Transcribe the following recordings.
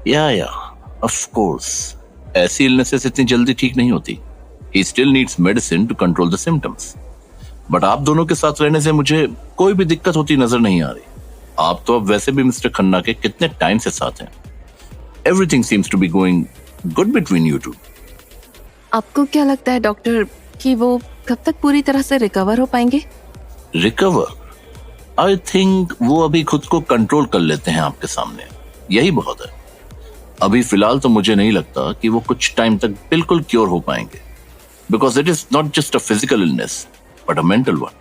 या of course, ऐसी illnesses इतनी जल्दी ठीक नहीं होती. He still needs medicine to control the symptoms. But आप दोनों के साथ रहने से मुझे कोई भी दिक्कत होती नजर नहीं आ रही. आप तो अब वैसे भी मिस्टर खन्ना के कितने टाइम से साथ हैं. Everything seems to be going good between you two. आपको क्या लगता है डॉक्टर कि वो कब तक पूरी तरह से रिकवर हो पाएंगे? रिकवर? आई थिंक वो अभी खुद को कंट्रोल कर लेते हैं आपके सामने, यही बहुत है. अभी फिलहाल तो मुझे नहीं लगता कि वो कुछ टाइम तक बिल्कुल क्योर हो पाएंगे, because it is not just a physical illness but a mental one.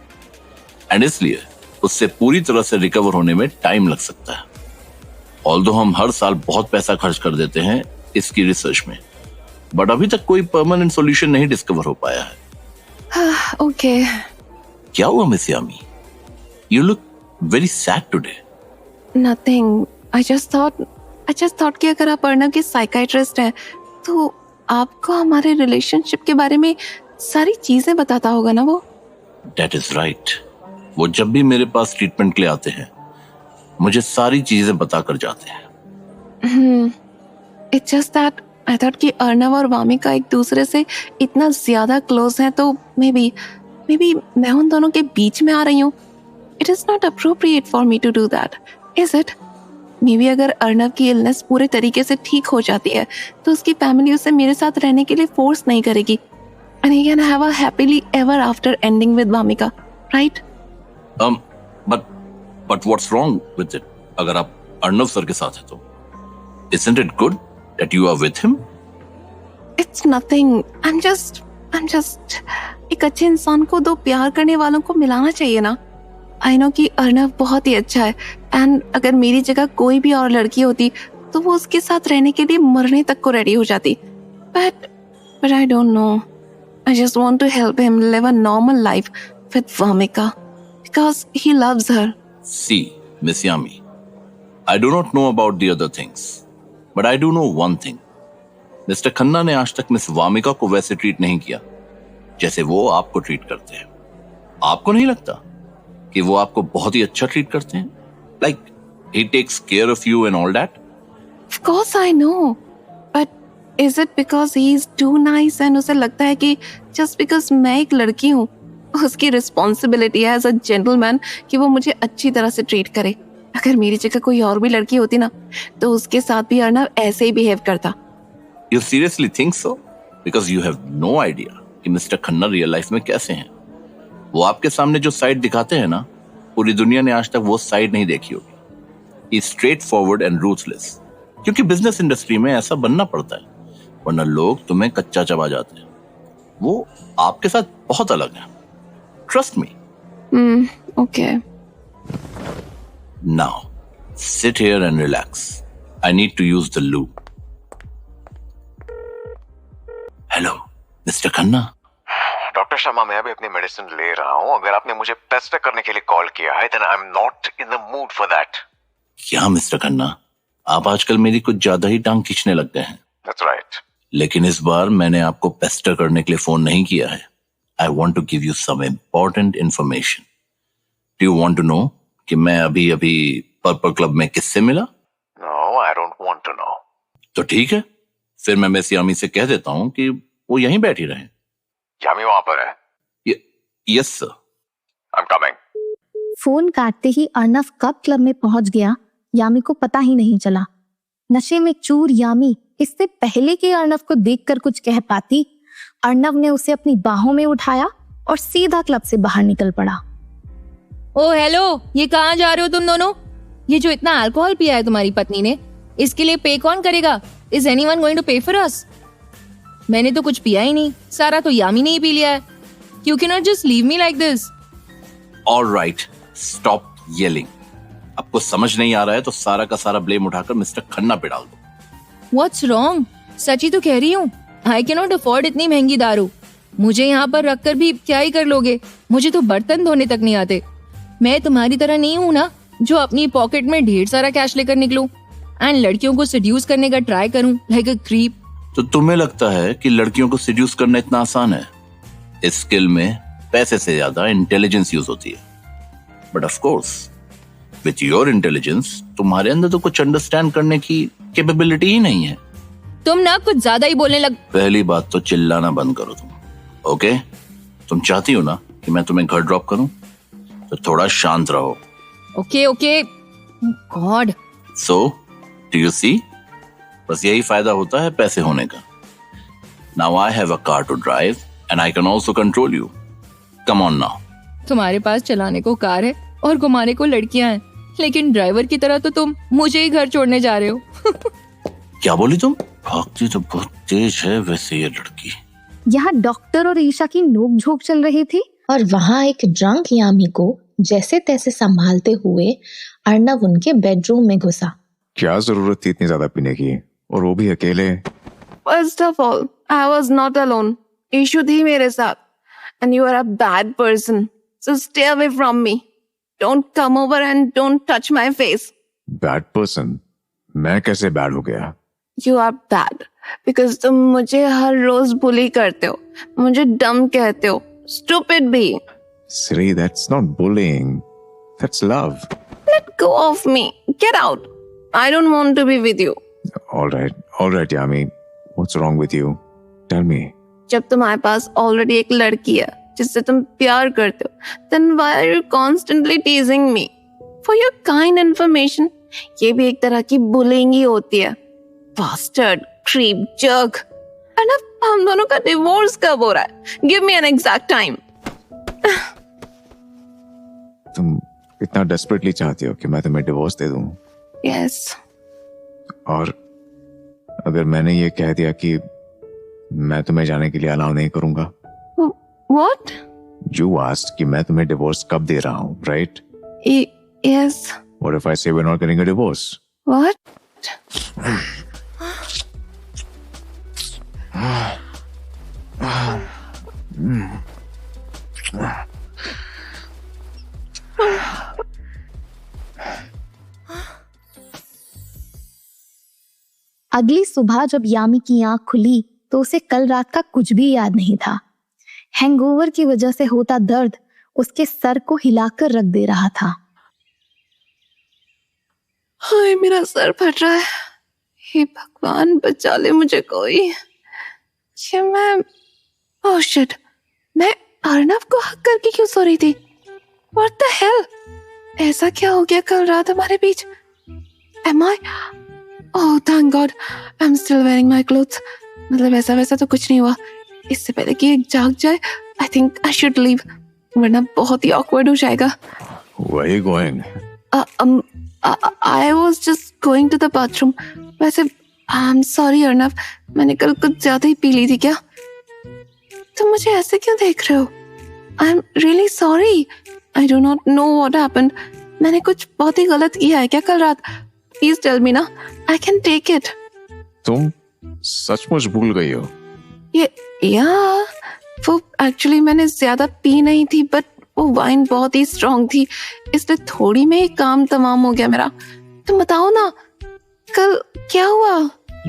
And इसलिए उससे पूरी तरह से रिकवर होने में टाइम लग सकता है. ऑल्दो हम हर साल बहुत पैसा खर्च कर देते हैं इसकी रिसर्च में, बट अभी तक कोई परमानेंट सॉल्यूशन नहीं डिस्कवर हो पाया है. ओके. क्या हुआ miss Yami? You look very sad today. Nothing. I just thought कि अगर आप अर्णव की साइकाइट्रिस्ट हैं तो आपको हमारे रिलेशनशिप के बारे में सारी चीजें बताता होगा ना वो? That is right. वो जब भी मेरे पास ट्रीटमेंट के लिए आते हैं मुझे सारी चीजें बता कर जाते हैं. It's just that I thought कि अर्णव और वामिका एक दूसरे से इतना ज्यादा क्लोज हैं तो मे बी मैं उन दोनों के बीच में आ रही हूँ. It is not appropriate for me to do that, is it? Maybe अगर अर्णव की इलनेस पूरे तरीके से ठीक हो जाती है तो उसकी फैमिली उसे मेरे साथ रहने के लिए फोर्स नहीं करेगी. And he can have a happily ever after ending with Vamika, right? But what's wrong with it? अगर आप अर्णव सर के साथ हैं तो isn't it good that you are with him? It's nothing. I'm just एक अच्छे इंसान को दो प्यार करने वालों को मिलाना चाहिए ना. आई नो कि अर्णव बहुत ही अच्छा है एंड अगर मेरी जगह कोई भी और लड़की होती तो वो उसके साथ रहने के लिए मरने तक को रेडी हो जाती. But I don't know. I just want to help him live a normal life with Vamika because he loves her. See, Miss Yami, I do not know about the other things, but I do know one thing. Mister Khanna ने आज तक miss Wamiqa को वैसे treat नहीं किया जैसे वो आपको ट्रीट करते हैं. आपको नहीं लगता कि वो आपको बहुत ही अच्छा ट्रीट करते हैं? Like, he takes care of you and all that? Of course I know. But is it because he is too nice and उसे लगता है कि just because मैं एक लड़की हूँ उसकी रिस्पॉन्सिबिलिटी है एज अ जेंटलमैन कि वो मुझे अच्छी तरह से ट्रीट करे. अगर मेरी जगह कोई और भी लड़की होती ना तो उसके साथ भी अर्णव ऐसे ही बिहेव करता. You seriously think so? Because you have no idea कि मिस्टर खन्ना रियल लाइफ में कैसे हैं. वो आपके सामने जो साइड दिखाते हैं ना, पूरी दुनिया ने आज तक वो साइड नहीं देखी होगी. He is straightforward and ruthless. क्योंकि बिजनेस इंडस्ट्री में ऐसा बनना पड़ता है, वरना लोग तुम्हें कच्चा चबा जाते हैं. वो आपके साथ बहुत अलग है. Trust me. Okay. Now, sit here and relax. I need to use the loo. Hello, Mr. Khanna. Doctor Sharma, मैं अभी अपनी मेडिसिन ले रहा हूँ. अगर आपने मुझे पेस्ट करने के लिए कॉल किया है then I'm not in the mood for that. क्या मिस्टर खन्ना, आप आजकल मेरी कुछ ज्यादा ही टांग खींचने लग गए हैं. That's right. लेकिन इस बार मैंने आपको पेस्टर करने के लिए फोन नहीं किया है. I want to give you some important information. Do you want to know कि मैं अभी पर्पल क्लब में किससे मिला? No, I don't want to know. तो ठीक है, फिर मैं मिस यामी से कह देता हूँ कि वो यहीं बैठी रहे. यामी वहां पर है? Yes sir. I'm coming. Phone काटते ही अर्णव कब क्लब में पहुंच गया यामी को पता ही नहीं चला. नशे में चूर यामी इससे पहले कि अर्णव को देखकर कुछ कह पाती, अर्णव ने उसे अपनी बाहों में उठाया और सीधा क्लब से बाहर निकल पड़ा. ओ हेलो, ये कहाँ जा रहे हो तुम दोनों? ये जो इतना अल्कोहल पिया है तुम्हारी पत्नी ने, इसके लिए पे कौन करेगा? इज एनीवन गोइंग टू पे फॉर अस? मैंने तो कुछ पिया ही नहीं, सारा तो यामी ने ही पी लिया है. You can not just leave me like this. Alright, stop yelling. आपको समझ नहीं आ रहा है तो सारा का सारा ब्लेम उठाकर मिस्टर खन्ना पे डाल दो. What's wrong? सच ही तो कह रही हूँ. आई कैन नॉट अफोर्ड इतनी महंगी दारू. मुझे यहाँ पर रखकर भी क्या ही कर लोगे? मुझे तो बर्तन धोने तक नहीं आते. मैं तुम्हारी तरह नहीं हूँ ना, जो अपनी पॉकेट में ढेर सारा कैश लेकर निकलूं एंड लड़कियों को सेड्यूस करने का ट्राई करूं लाइक अ क्रीप. तो तुम्हें लगता है कि लड़कियों को सेड्यूस करना इतना आसान है? इस स्किल में पैसे से ज्यादा इंटेलिजेंस यूज होती है. But of course with your intelligence तुम्हारे अंदर तो कुछ अंडरस्टैंड करने की कैपेबिलिटी ही नहीं है। तुम ना कुछ ज्यादा ही बोलने लग। पहली बात तो चिल्लाना बंद करो तुम, ओके? तुम चाहती हो ना कि मैं तुम्हें घर ड्रॉप करूं, तो थोड़ा शांत रहो। Okay okay God. So do you see, बस यही फायदा होता है पैसे होने का। Now I have a car to drive and I can also control you. Come on now. तुम्हारे पास चलाने को कार है और घुमाने को लड़कियां हैं, लेकिन ड्राइवर की तरह तो तुम मुझे ही घर छोड़ने जा रहे हो। क्या बोली तुम? भागती तो बहुत तेज है वैसे ये लड़की। यहाँ डॉक्टर और ईशा की नोकझोंक चल रही थी और वहाँ एक ड्रंक यामी को जैसे तैसे संभालते हुए अर्नव उनके बेडरूम में घुसा। क्या जरूरत थी इतनी ज्यादा पीने की, और वो भी अकेले? First of all, I was not alone. Ishu थी मेरे साथ. And you are a bad person. So stay away from me. Don't come over and don't touch my face. Bad person? मैं कैसे बैड हो गया? You are bad. Because तुम मुझे हर रोज बुली करते हो. मुझे डम कहते हो. Stupid भी. Sri, that's not bullying. That's love. Let go of me. Get out. I don't want to be with you. All right, Yami. What's wrong with you? Tell me. जब तुम्हारे पास ऑलरेडी एक लड़की है जिससे तुम प्यार करते हो, then why are you constantly teasing me? For your kind information, ये भी एक तरह की बुलिंग ही होती है. Bastard, creep, jerk. And अब हम दोनों का डिवोर्स कब हो रहा है? Give me an exact time. तुम इतना डेस्परेटली चाहती हो कि मैं तुम्हें डिवोर्स दे दूं? Yes. और अगर मैंने ये कह दिया कि मैं तुम्हें जाने के लिए अलाउ नहीं करूंगा? What? You asked कि मैं तुम्हें डिवोर्स कब दे रहा हूं, right? Yes. What if I say we're not getting a divorce? What? अगली सुबह जब यामी की आंख खुली तो उसे कल रात का कुछ भी याद नहीं था। हैंगओवर की वजह से होता दर्द उसके सर को हिलाकर रख दे रहा था। हाय, मेरा सर फट रहा है। हे भगवान, बचा ले मुझे कोई। ये ओह शिट, मैं अर्नव को हक करके क्यों सो रही थी? What the hell? ऐसा क्या हो गया कल रात हमारे बीच? Am I? Oh, thank God, I'm still wearing my clothes. मतलब ऐसा वैसा तो कुछ नहीं हुआ। इससे पहले कि एक जाग जाए, I think I should leave, वरना बहुत ही awkward हो जाएगा। Where are you going? I was just going to the bathroom. वैसे I'm sorry अर्नव, मैंने कल कुछ ज्यादा ही पी ली थी क्या? तुम मुझे ऐसे क्यों देख रहे हो? I'm really sorry. I do not know what happened. मैंने कुछ बहुत ही गलत किया है क्या कल रात? Please tell me ना, I can take it. तुम सचमुच भूल गई हो? या वो एक्चुअली मैंने ज्यादा पी नहीं थी, बट वो वाइन बहुत ही स्ट्रॉन्ग थी, इसलिए थोड़ी में ही काम तमाम हो गया मेरा। तुम बताओ ना, कल क्या हुआ?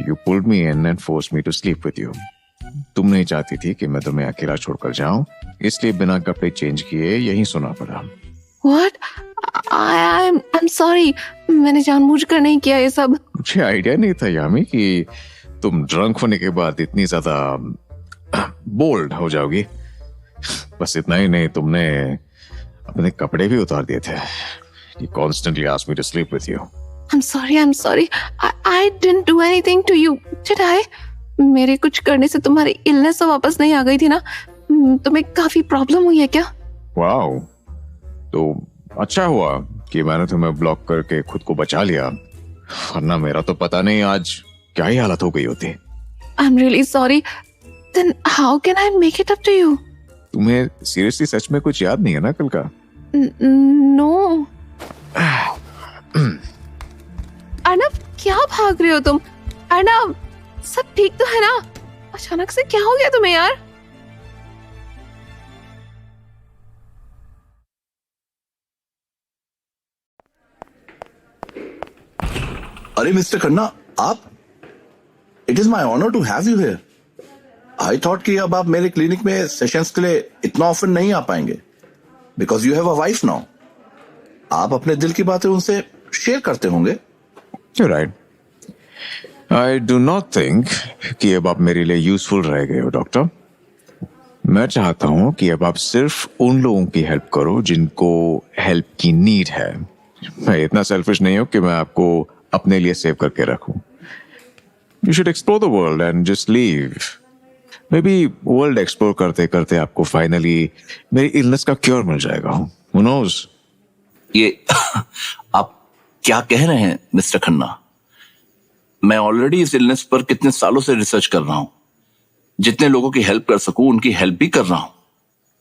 You pulled me in and forced me to sleep with you. तुम नहीं चाहती थी कि मैं तुम्हें अकेला छोड़कर जाऊं, इसलिए बिना कपड़े चेंज किए यहीं सोना पड़ा। What? I'm sorry. मैंने जानबूझकर नहीं किया ये सब। मुझे आइडिया नहीं था यामी कि तुम ड्रंक होने के बाद इतनी ज्यादा बोल्ड हो जाओगी। बस इतना ही नहीं, तुमने अपने कपड़े भी उतार दिए थे। You constantly asked me to sleep with you. I'm sorry. I didn't do anything to you. Did I? मेरे कुछ करने से तुम्हारी इलनेस तो वापस नहीं आ गई थी ना? तुम्हें काफी प्रॉब्लम हुई है क्या? वाओ, तो अच्छा हुआ कि मैंने तुम्हें ब्लॉक करके खुद को बचा लिया, वरना मेरा तो पता नहीं आज क्या ही हालत हो गई होती। I'm really sorry. Then how can I make it up to you? तुम्हें सीरियसली सच में कुछ याद नहीं है ना कल का? No. अर्नव, क्या भाग रहे हो तुम? अर्नव, सब ठीक तो है ना? अचानक से क्या हो गया तुम्हें यार? अरे मिस्टर खन्ना, आप? It is my honour to have you here. I thought कि अब आप मेरे क्लिनिक में सेशंस के लिए इतना ऑफन नहीं आ पाएंगे, because you have a wife now. आप अपने दिल की बातें उनसे शेयर करते होंगे। You're right. I do not think कि अब आप मेरे लिए यूजफुल रह गए हो डॉक्टर। मैं चाहता हूं कि अब आप सिर्फ उन लोगों की हेल्प करो जिनको हेल्प की नीड है। मैं इतना सेल्फिश नहीं हूं कि मैं आपको अपने लिए सेव करके रखूं। You should explore the world and just leave. Maybe world explore करते करते आपको फाइनली मेरी इलनेस का क्योर मिल जाएगा। Who knows? ये आप क्या कह रहे हैं मिस्टर खन्ना? मैं ऑलरेडी इस इलनेस पर कितने सालों से रिसर्च कर रहा हूं। जितने लोगों की हेल्प कर सकूं उनकी हेल्प भी कर रहा हूं।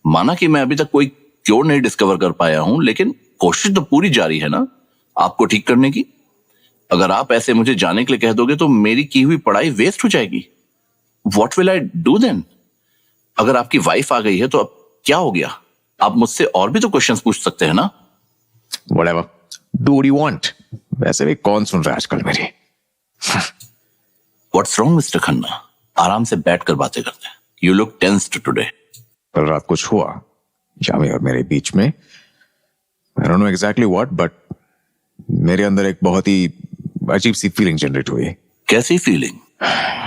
माना कि मैं अभी तक कोई क्योर नहीं डिस्कवर कर पाया हूं, लेकिन कोशिश तो पूरी जारी है ना आपको ठीक करने की। अगर आप ऐसे मुझे जाने के लिए कह दोगे तो मेरी की हुई पढ़ाई वेस्ट हो जाएगी। What will I do then? अगर आपकी वाइफ आ गई है तो अब क्या हो गया? आप मुझसे और भी तो क्वेश्चंस पूछ सकते हैं ना। Whatever. Do what you want. वैसे भी कौन सुन रहा है आजकल मेरी? What's wrong, mister Khanna? आराम से बैठ कर बातें करते हैं। You look tensed today. कल रात कुछ हुआ यामी और मेरे बीच में। I don't know exactly what, but मेरे अंदर एक बहुत ही अजीब सी फीलिंग जनरेट हुई। कैसी feeling?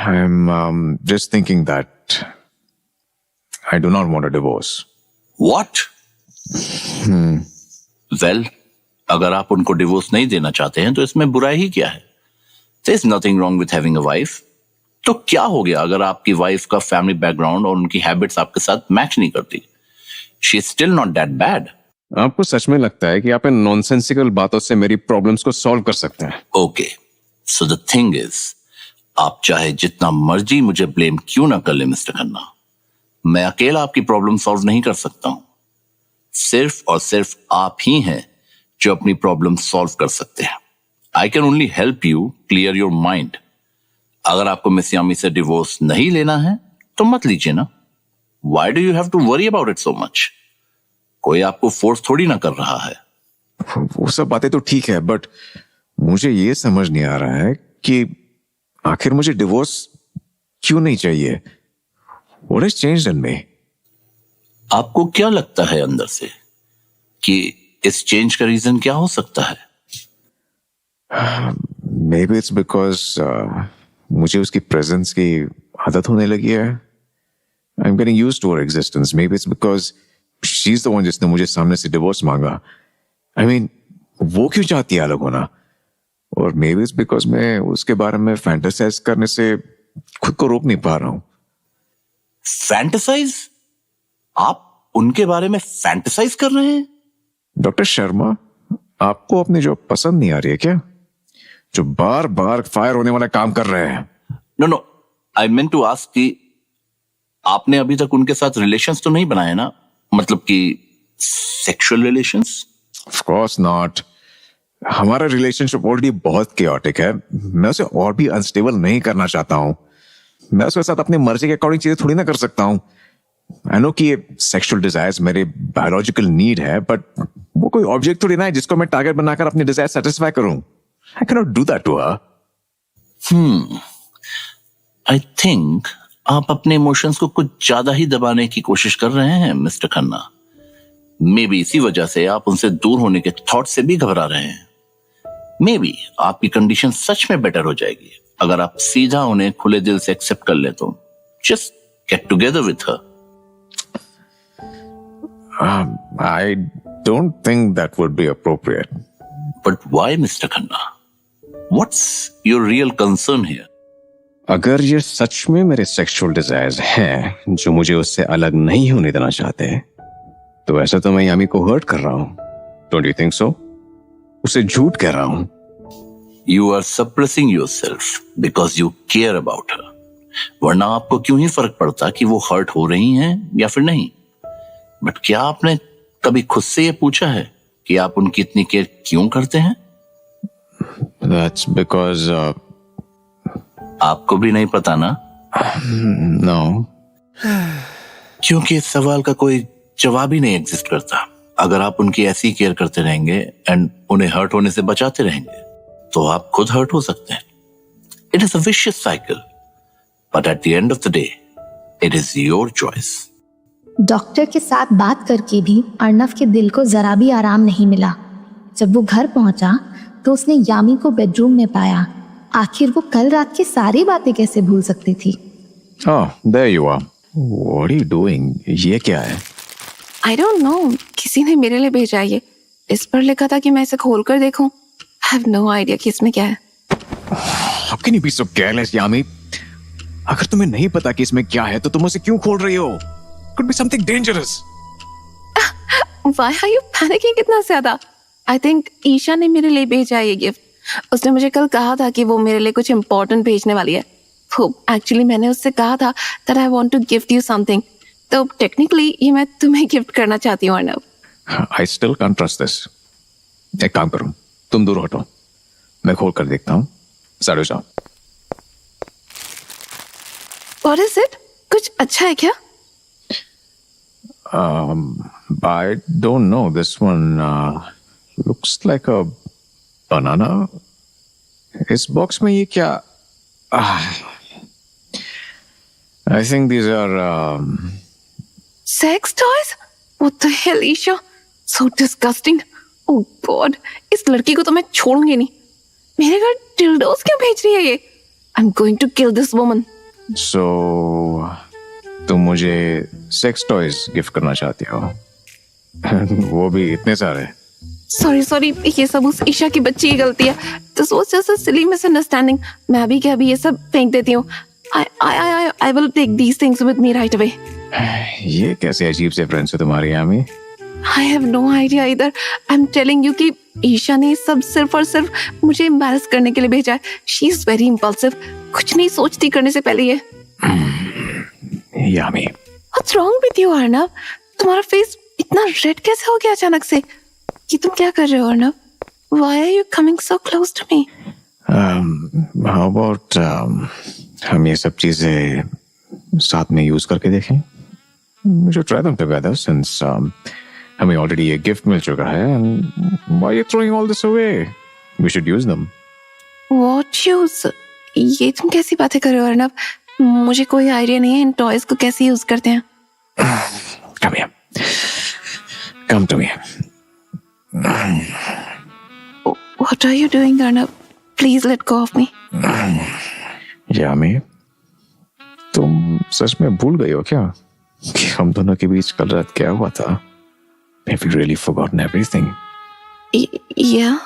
I'm just thinking that I do not want a divorce. What? Well, अगर आप उनको डिवोर्स नहीं देना चाहते हैं तो इसमें बुराई ही क्या है? There's nothing wrong with having a wife. तो क्या हो गया अगर आपकी वाइफ का फैमिली बैकग्राउंड और उनकी हैबिट्स आपके साथ मैच नहीं करती? She is still not that bad. आपको सच में लगता है कि आप इन नॉनसेंसिकल बातों से मेरी प्रॉब्लम्स को सॉल्व कर सकते हैं? Okay. So the thing is, आप चाहे जितना मर्जी मुझे ब्लेम क्यों ना कर ले मिस्टर खन्ना, मैं अकेला आपकी प्रॉब्लम सॉल्व नहीं कर सकता हूं। सिर्फ और सिर्फ आप ही हैं जो अपनी प्रॉब्लम सॉल्व कर सकते हैं। I can only help you clear your mind. अगर आपको मिस यामी से डिवोर्स नहीं लेना है तो मत लीजिए ना। Why do you have to worry about it so much? कोई आपको फोर्स थोड़ी ना कर रहा है। वो सब बातें तो ठीक है, बट मुझे ये समझ नहीं आ रहा है कि आखिर मुझे डिवोर्स क्यों नहीं चाहिए। What has changed in me? आपको क्या लगता है अंदर से कि इस चेंज का रीजन क्या हो सकता है? Maybe it's because मुझे उसकी प्रेजेंस की आदत होने लगी है। I'm getting used to her existence. Maybe it's because she's the one जिसने मुझे सामने से डिवोर्स मांगा। I mean, वो क्यों चाहती है अलग होना? और maybe it's because मैं उसके बारे में फैंटेसाइज करने से खुद को रोक नहीं पा रहा हूं। फैंटेसाइज? आप उनके बारे में फैंटेसाइज कर रहे हैं? डॉक्टर शर्मा, आपको अपनी जॉब पसंद नहीं आ रही है क्या? जो बार बार फायर होने वाला काम कर रहे हैं। No, I meant to ask कि आपने अभी तक उनके साथ रिलेशंस तो नहीं बनाए ना? मतलब कि sexual relations? Of course not. हमारा रिलेशनशिप ऑलरेडी बहुत केओटिक है। मैं उसे और भी अनस्टेबल नहीं करना चाहता हूं। मैं उसके साथ अपनी मर्जी के अकॉर्डिंग चीजें थोड़ी ना कर सकता हूं। आई नो कि ये सेक्सुअल डिजायर्स मेरे बायोलॉजिकल नीड है, बट वो कोई ऑब्जेक्ट थोड़ी ना है जिसको मैं टारगेट बनाकर अपनी डिजायर सेटिस्फाई करूं। I can not do that to her. I think आप अपने इमोशंस को कुछ ज्यादा ही दबाने की कोशिश कर रहे हैं मिस्टर खन्ना। मे बी इसी वजह से आप उनसे दूर होने के थॉट से भी घबरा रहे हैं। मे बी आपकी कंडीशन सच में बेटर हो जाएगी अगर आप सीधा उन्हें खुले दिल से एक्सेप्ट कर ले तो। Just get together with her. I don't think that would be appropriate. But why, Mr. Khanna? What's your real concern here? अगर ये सच में मेरे सेक्सुअल डिजायर्स हैं जो मुझे उससे अलग नहीं होने देना चाहते, तो ऐसा तो मैं यामी को हर्ट कर रहा हूं। Don't you think so? उसे झूठ कह रहा हूं। You are suppressing yourself because you care about her. वरना आपको क्यों ही फर्क पड़ता कि वो हर्ट हो रही हैं या फिर नहीं? बट क्या आपने कभी खुद से ये पूछा है कि आप उनकी इतनी केयर क्यों करते हैं? That's because आपको भी नहीं पता ना? No. क्योंकि इस सवाल का कोई जवाब ही नहीं एग्जिस्ट करता। अगर आप उनकी ऐसी केयर करते रहेंगे एंड उन्हें हर्ट होने से बचाते रहेंगे तो आप खुद हर्ट हो सकते हैं। It is a vicious cycle, but at the end of the day it is your choice. Doctor के साथ बात करके भी अर्नव के दिल को जरा भी आराम नहीं मिला। जब वो घर पहुंचा तो उसने यामी को बेडरूम में पाया। आखिर वो कल रात की सारी बातें कैसे भूल सकती थी। Oh, there you are. What are you doing? ये क्या है? आई डोंट नो, किसी ने मेरे लिए भेजा है ये। इस पर लिखा था कि मैं इसे खोल कर देखूं। आई हैव नो आइडिया कि इसमें क्या है। How can you be so careless, यामी? अगर तुम्हें नहीं पता कि इसमें क्या है तो तुम उसे क्यों खोल रही हो? Could be something dangerous. Why are you panicking इतना ज्यादा? I think ईशा ने मेरे लिए भेजा है ये गिफ्ट। उसने मुझे कल कहा था कि वो मेरे लिए कुछ इम्पोर्टेंट भेजने वाली है। एक्चुअली मैंने उससे कहा था that I want to gift you something। तो टेक्निकली ये मैं तुम्हें गिफ्ट करना चाहती हूँ Arnav. I still can't trust this. एक काम करो, तुम दूर हटो, मैं खोल कर देखता हूँ। सारे जाओ। What is it? कुछ अच्छा है क्या? I don't know. This one looks like a banana. इस बॉक्स में ये क्या? I think these are Sex toys? What the hell, Isha? So disgusting. Oh God, इस लड़की को तो मैं छोड़ूंगी नहीं। मेरे घर dildos क्यों भेज रही है ये? I'm going to kill this woman. so तुम मुझे सेक्स टॉयज गिफ्ट करना चाहती हो? वो भी इतने सारे? सॉरी, ये सब उस ईशा की बच्ची की गलती है। This was just a silly misunderstanding. मैं अभी क्या अभी ये सब फेंक देती हूँ। I will take these things with me right away. ये कैसे अजीब से फ्रेंड्स है तुम्हारी यामी? I have no idea either. I'm telling you कि ईशा ने सब सिर्फ और सिर्फ मुझे embarrass करने के लिए भेजा है। She is very impulsive. कुछ नहीं सोचती करने से पहले ये। यामी, What's wrong with you, Arnav? तुम्हारा फेस इतना रेड कैसे हो गया अचानक से? ये तुम क्या कर रहे हो Arnav? Why are you coming so close to me? how about हम ये सब चीजें साथ में यूज करके देखें? We should try them together since हमें already ये गिफ्ट मिल चुका है and why are you throwing all this away? We should use them. What use? ये तुम कैसी बातें कर रहे हो अर्नव? मुझे कोई आइडिया नहीं है इन टॉयज को कैसे यूज करते हैं। Come here. Come to me. What are you doing, Arnav? Please let go of me. यामी, तुम सच में भूल गई हो क्या कि हम दोनों के बीच कल रात क्या हुआ था? Have you really forgotten everything? Yeah.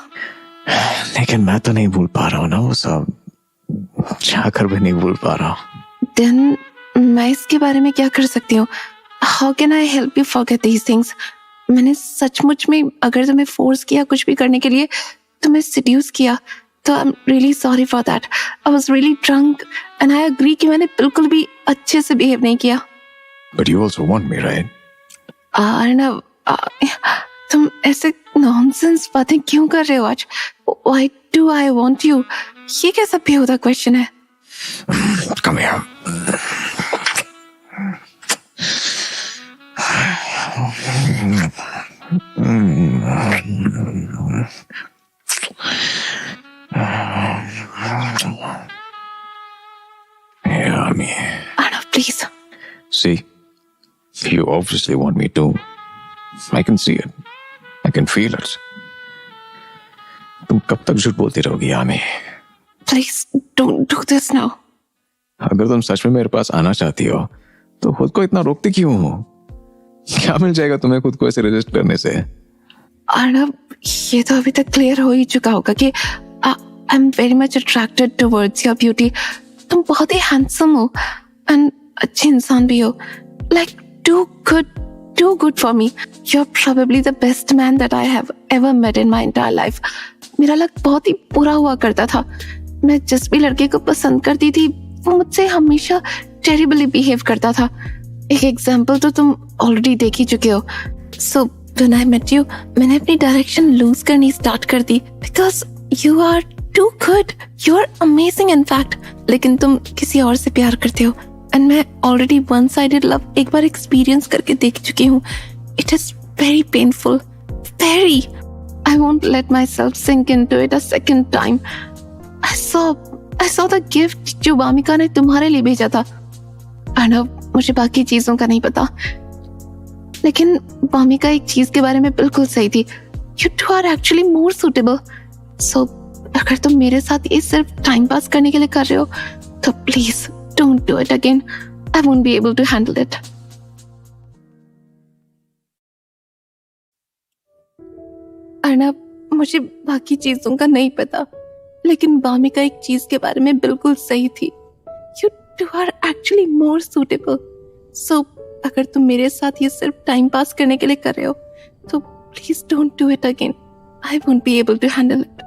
लेकिन मैं तो नहीं भूल पा रहा हूँ ना वो सब, चाहकर भी नहीं भूल पा रहा हूँ। Then मैं इसके बारे में क्या कर सकती हूँ? How can I help you forget these things? मैंने सचमुच में अगर तुम्हें फोर्स किया कुछ भी करने के लिए, तुम्हें seduce किया, तो I'm really sorry for that. I was really drunk and I agree कि मैंने बिल्कुल भी अच्छे से behave नहीं किया। But you also want me, right? Arnav, तुम ऐसे नॉनसेंस बातें क्यों कर रहे हो आज? Why do I want you? ये कैसा बेहुदा क्वेश्चन है? Come here. Yummy. Arnav, please. See, you obviously want me to. I can see it. I can feel it. तुम कब तक झूठ बोलती रहोगी यामी? Please don't do this now. अगर तुम सच में मेरे पास आना चाहती हो तो खुद को इतना रोकती क्यों हो? क्या मिल जाएगा तुम्हें खुद को ऐसे रेजिस्ट करने से? अर्नव, ये तो अभी तक क्लियर हो ही चुका होगा कि I am very much attracted towards your beauty. तुम बहुत ही हैंडसम हो एंड अच्छे इंसान भी हो। Like too good for me. You're probably the best man that I have ever met in my entire life. मेरा लक बहुत ही बुरा हुआ करता था। मैं जिस भी लड़के को पसंद करती थी वो मुझसे हमेशा टेरिबली बिहेव करता था। एक एग्जाम्पल तो तुम ऑलरेडी देख ही चुके हो। So when I met you, मैंने अपनी डायरेक्शन लूज करनी स्टार्ट कर दी because you are too good, you are amazing in fact. लेकिन तुम किसी और से प्यार करते हो एंड मैं ऑलरेडी वन साइडेड लव एक बार एक्सपीरियंस करके देख चुकी हूँ। It is very painful, very. I won't let myself sink into it a second time. I saw the gift जो वामिका ने तुम्हारे लिए भेजा था। अर्नव, मुझे बाकी चीजों का नहीं पता, लेकिन वामिका एक चीज के बारे में बिल्कुल सही थी You two are actually more suitable. So अगर तुम मेरे साथ ये सिर्फ टाइम पास करने के लिए कर रहे हो तो please don't do it again. I won't be able to handle it. Arnab, मुझे बाकी चीजों का नहीं पता, लेकिन वामिका एक चीज के बारे में बिल्कुल सही थी. You two are actually more suitable. So अगर तुम मेरे साथ ये सिर्फ टाइम पास करने के लिए कर रहे हो तो please don't do it again. I won't be able to handle it.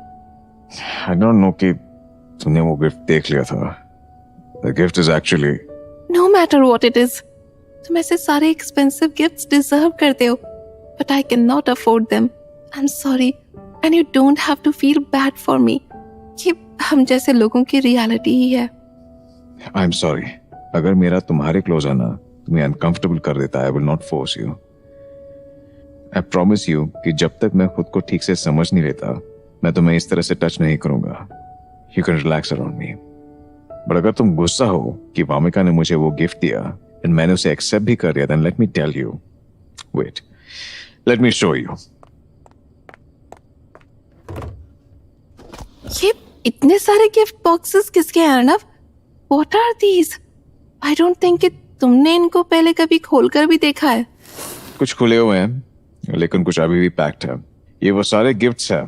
I don't know कि तुमने वो गिफ्ट देख लिया था. The gift is actually. No matter what it is, तुम ऐसे सारे एक्सपेंसिव गिफ्ट्स डिजर्व करते हो, but I cannot afford them. I'm sorry, and you don't have to feel bad for me. ये हम जैसे लोगों की रियलिटी ही है. I'm sorry. अगर मेरा तुम्हारे क्लोज आना तुम्हें अनकंफर्टेबल कर देता, I will not force you. I promise you कि जब तक मैं खुद को ठीक से समझ नहीं लेता, मैं तुम्हें इस तरह से टच नहीं करूंगा. You can relax around me. But अगर तुम गुस्सा हो कि वामिका ने मुझे वो गिफ्ट दिया और मैंने उसे एक्सेप्ट भी कर दिया, then let me tell you. Wait. Let me show you. ये इतने सारे गिफ्ट बॉक्सेस किसके हैं Arnab? What are these? I don't think कि तुमने इनको पहले कभी खोलकर भी देखा है. कुछ खुले हुए हैं, लेकिन कुछ अभी भी पैक्ड है. ये वो सारे गिफ्ट्स हैं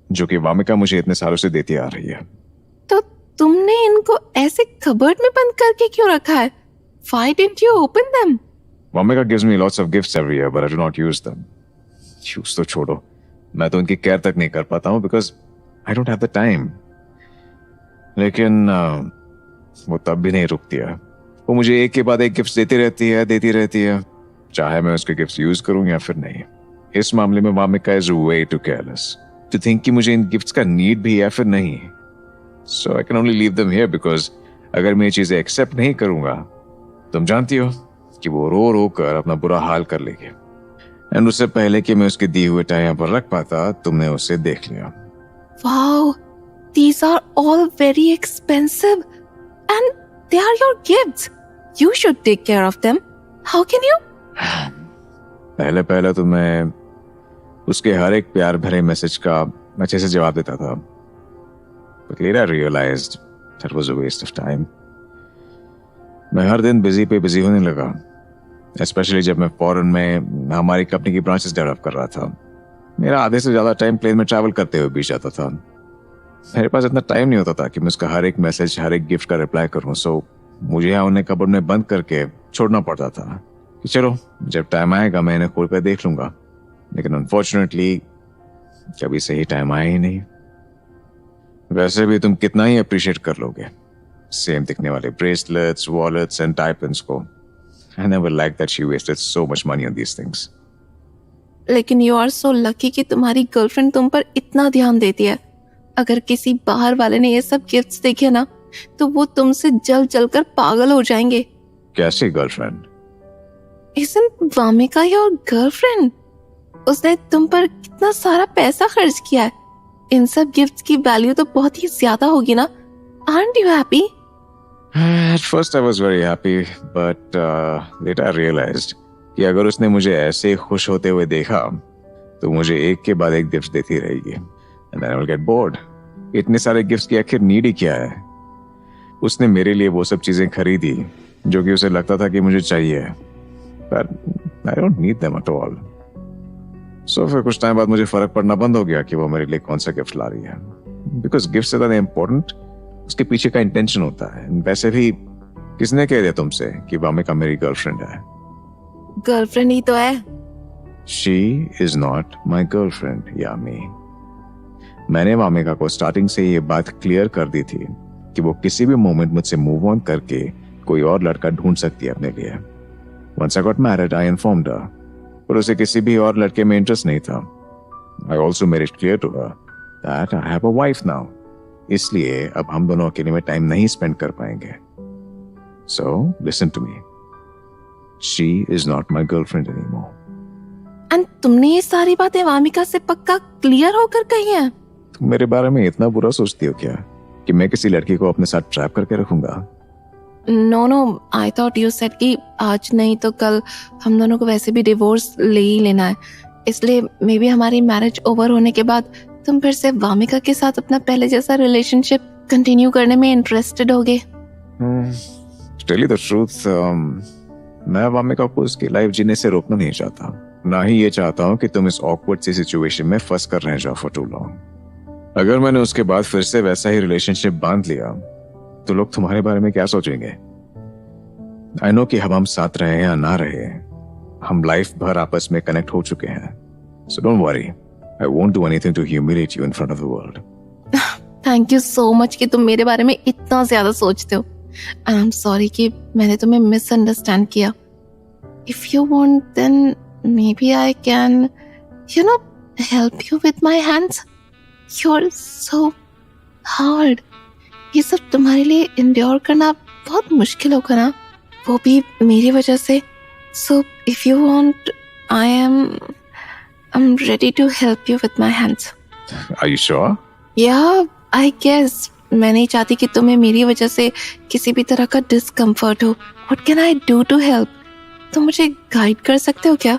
जो कि वामिका मुझे इतने सालों से देती आ रही है. तो तुमने इनको ऐसे कबर्ड में बंद करके क्यों रखा है? Why didn't you open them? Wamiqa gives me lots of gifts every year, but I do not use them. Use तो छोड़ो, मैं तो उनकी केयर तक नहीं कर पाता हूँ because I don't have the time. लेकिन वो तब भी नहीं रुकती है. वो मुझे एक के बाद एक गिफ्ट देती रहती है, चाहे मैं उसके गिफ्ट यूज करूं या फिर नहीं. इस मामले में Wamiqa is way too careless to think कि मुझे इन गिफ्ट्स का नीड भी है फिर नहीं. So I can only leave them here because अगर मैं ये चीजें एक्सेप्ट नहीं करूंगा, तुम जानती हो कि वो रो रो कर अपना बुरा हाल कर लेगी. एंड उससे पहले कि मैं उसके दिए हुए टाई यहाँ पर रख पाता, तुमने उसे देख लिया. Wow, these are all very expensive and they are your gifts. You should take care of them. How can you? पहले तो मैं उसके हर एक प्यार भरे मैसेज का अच्छे से जवाब देता था. But later I realized that was a waste of time. मैं हर दिन बिजी होने लगा, especially जब मैं फॉरेन में हमारी कंपनी की ब्रांचेस डेवलप कर रहा था. मेरा आधे से ज्यादा टाइम प्लेन में ट्रैवल करते हुए बीत जाता था. मेरे पास इतना टाइम नहीं होता था कि मैं उसका हर एक मैसेज, हर एक गिफ्ट का रिप्लाई करूं. सो मुझे यहाँ उन्हें कबर्ड में बंद करके छोड़ना पड़ता था कि चलो जब टाइम आएगा मैं इन्हें खोल कर देख लूंगा. लेकिन अनफॉर्चुनेटली कभी सही टाइम आया ही नहीं. वैसे भी तुम कितना ही अप्रिशिएट कर लोगे सेम दिखने वाले bracelets, wallets and tie pins को. I never like that she wasted so much money on these things. लेकिन यू आर सो लकी कि तुम्हारी गर्लफ्रेंड तुम पर इतना ध्यान देती है. अगर किसी बाहर वाले ने ये सब गिफ्ट्स देखे ना तो वो तुमसे जल कर पागल हो जाएंगे. कैसी girlfriend? Isn't Wamiqa your girlfriend? उसने तुम पर कितना सारा पैसा खर्च किया है. इन सब गिफ्ट्स की वैल्यू तो बहुत ही ज्यादा होगी ना. Aren't you happy? At first I was very happy, but later I realized कि अगर उसने मुझे ऐसे खुश होते हुए देखा तो मुझे एक के बाद एक गिफ्ट देती रहेगी. And then I will get bored. इतने सारे गिफ्ट्स की आखिर नीड ही क्या है? उसने मेरे लिए वो सब चीजें खरीदी जो कि उसे लगता था कि मुझे चाहिए, but I don't need them at all. So फिर कुछ टाइम बाद मुझे फर्क पड़ना बंद हो गया कि वो मेरे लिए कौन सा गिफ्ट ला रही है. Because गिफ्ट से ज्यादा इम्पोर्टेंट उसके पीछे का इंटेंशन होता है. वैसे भी किसने कह दिया तुमसे कि वामिका मेरी गर्लफ्रेंड है? गर्लफ्रेंड ही तो है. She is not my girlfriend, यामी. मैंने वामिका को स्टार्टिंग से ये बात क्लियर कर दी थी कि वो किसी भी मोमेंट मुझसे मूव ऑन करके कोई और लड़का ढूंढ सकती है अपने लिए. Once I got married, I informed her. पर उसे किसी भी और लड़के में इंटरेस्ट नहीं था. I also made it clear to her that I have a wife now. इसलिए अब हम दोनों अकेले में टाइम नहीं स्पेंड कर पाएंगे. So listen to me. She is not my girlfriend anymore. And तुमने ये सारी बातें वामिका से पक्का क्लियर होकर कही है? तुम मेरे बारे में इतना बुरा सोचती हो क्या कि मैं किसी लड़की को अपने साथ ट्रैप करके रखूंगा? No, I thought you said कि आज नहीं तो कल हम दोनों को वैसे भी डिवोर्स ले ही लेना है. इसलिए मे बी हमारी मैरिज ओवर होने के बाद तुम फिर से वामिका के साथ अपना पहले जैसा रिलेशनशिप कंटिन्यू करने में इंटरेस्टेड होगे। To tell you the truth, मैं वामिका को उसकी लाइफ जीने से रोकना नहीं चाहता, ना ही ये चाहता हूँ कि तुम इस ऑकवर्ड सी सिचुएशन में फंस कर रह जाओ फॉर टू लॉन्ग। अगर मैंने उसके बाद फिर से वैसा ही रिलेशनशिप बांध लिया तो लोग तुम्हारे बारे में क्या सोचेंगे? आई नो कि हम साथ रहे या ना रहे, हम लाइफ भर आपस में कनेक्ट हो चुके हैं, so don't worry, I won't do anything to humiliate you in front of the world. Thank you so much कि तुम मेरे बारे में इतना ज्यादा सोचते हो। आई एम सॉरी कि मैंने तुम्हें मिसअंडरस्टैंड किया। If you want then maybe I can help you with my hands. You are so hard. ये सब तुम्हारे लिए इंड्योर करना बहुत मुश्किल होगा ना, वो भी मेरी वजह से। So if you want I am ready to help you with my hands. Are you sure? या आई गेस मैं नहीं चाहती कि तुम्हें मेरी वजह से किसी भी तरह का डिस्कम्फर्ट हो। What can I do to help? तुम मुझे गाइड कर सकते हो क्या?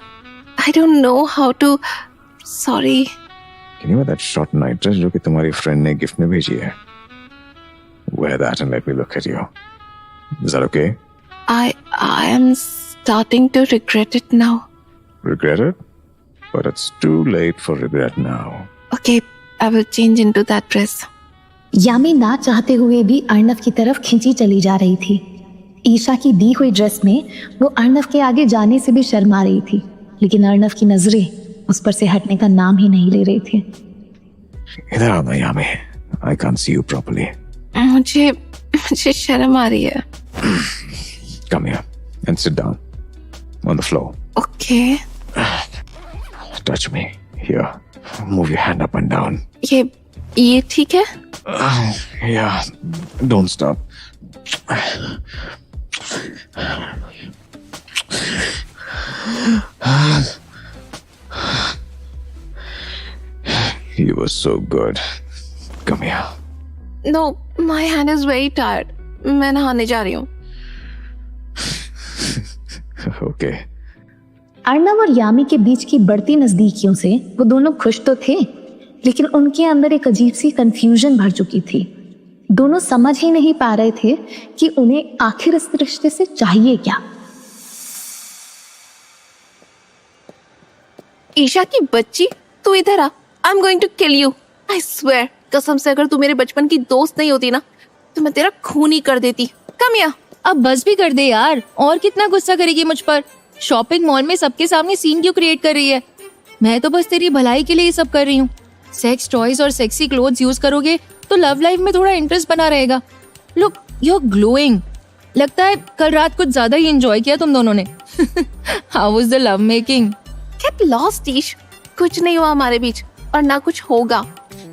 I don't know how to. Sorry. Can you wear that short night dress जो कि तुम्हारी फ्रेंड ने गिफ्ट में भेजी है? Wear that and let me look at you. Is that okay? I am starting to regret it now. Regret it? But it's too late for regret now. Okay, I will change into that dress. यामी ना चाहते हुए भी अर्नव की तरफ खींची चली जा रही थी। ईशा की दी हुई ड्रेस में वो अर्नव के आगे जाने से भी शर्मा रही थी, लेकिन अर्नव की नजरें उस पर से हटने का नाम ही नहीं ले रही थी। इधर आओ ना यामी, I can't see you properly. मुझे शर्म आ रही है। Come here and sit down on the floor. Okay. Touch me here. Move your hand up and down. ये ठीक है? Yeah, don't stop. You were so good. Come here. No, my hand is very tired. मैं नहाने जा रही हूँ। Okay. Arnav और यामी के बीच की बढ़ती नजदीकियों से वो दोनों खुश तो थे, लेकिन उनके अंदर एक अजीब सी कंफ्यूजन भर चुकी थी। दोनों समझ ही नहीं पा रहे थे कि उन्हें आखिर इस रिश्ते से चाहिए क्या। ईशा की बच्ची, तू इधर आ। I am going to kill you. I swear, कसम से अगर तू मेरे बचपन की दोस्त नहीं होती ना तो मैं तेरा खून ही कर देती। Come here. अब बस भी कर दे यार, और कितना गुस्सा करेगी मुझ पर? शॉपिंग मॉल में सबके सामने सीन क्यों क्रिएट कर रही है? मैं तो बस तेरी भलाई के लिए ये सब कर रही हूँ। सेक्स टॉयज और सेक्सी क्लोथ्स यूज करोगे तो लव लाइफ में थोड़ा इंटरेस्ट बना रहेगा। Look, you are glowing. लगता है कल रात कुछ ज्यादा ही एंजॉय किया तुम दोनों ने। How was the love making? Get lost Ish. कुछ नहीं हुआ हमारे बीच और ना कुछ होगा।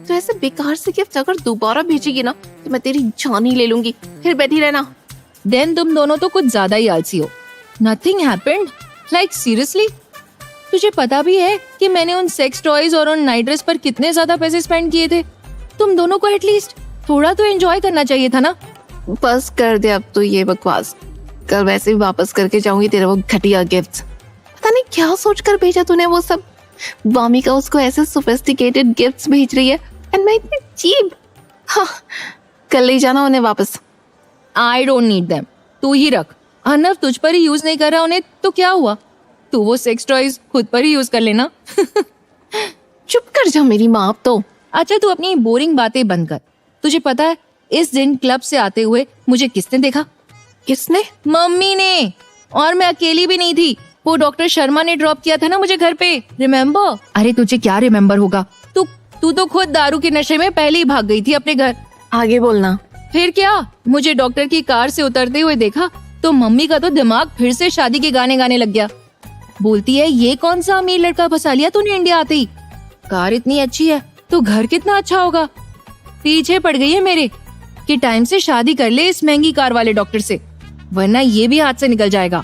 तो ऐसे बेकार से गिफ्ट अगर दोबारा भेजेगी ना तो मैं तेरी जान ही ले लूंगी। फिर बैठी रहना। देन तुम दोनों तो कुछ ज्यादा ही आलसी हो। Nothing happened. Like seriously? तुझे पता भी है कि मैंने उन सेक्स टॉयज और उन नाइट ड्रेस पर कितने ज्यादा पैसे स्पेंड किए थे? तुम दोनों को एटलीस्ट थोड़ा तो एंजॉय करना चाहिए था ना। बस कर दे अब तो ये बकवास। कल वैसे भी वापस करके जाऊंगी तेरे वो घटिया गिफ्ट्स। पता नहीं क्या सोचकर भेजा तूने वो सब। वामिका उसको ऐसे सोफिस्टिकेटेड गिफ्ट्स भेज रही है एंड मैं इतनी चीप। हाँ, कल ले जाना उन्हें वापस। आई डोंट नीड देम, तू ही रख। अर्नव तुझ पर ही यूज नहीं कर रहा उन्हें तो क्या हुआ? तू वो सेक्स टॉयज खुद पर ही यूज कर लेना। चुप कर जा मेरी माँ अब तो। अच्छा तू अपनी बोरिंग बातें बंद कर। तुझे पता है इस दिन क्लब से आते हुए मुझे किसने देखा? किसने? मम्मी ने। और मैं अकेली भी नहीं थी, वो डॉक्टर शर्मा ने ड्रॉप किया था ना मुझे घर पे, रिमेम्बर? अरे तुझे क्या रिमेम्बर होगा, तू तो खुद दारू के नशे में पहले ही भाग गई थी अपने घर। आगे बोलना। फिर क्या, मुझे डॉक्टर की कार से उतरते हुए देखा तो मम्मी का तो दिमाग फिर से शादी के गाने गाने लग गया। बोलती है ये कौन सा अमीर लड़का फंसा लिया तूने इंडिया आते ही? कार इतनी अच्छी है तो घर कितना अच्छा होगा। पीछे पड़ गई है मेरे कि टाइम से शादी कर ले इस महंगी कार वाले डॉक्टर से, वरना ये भी हाथ से निकल जाएगा।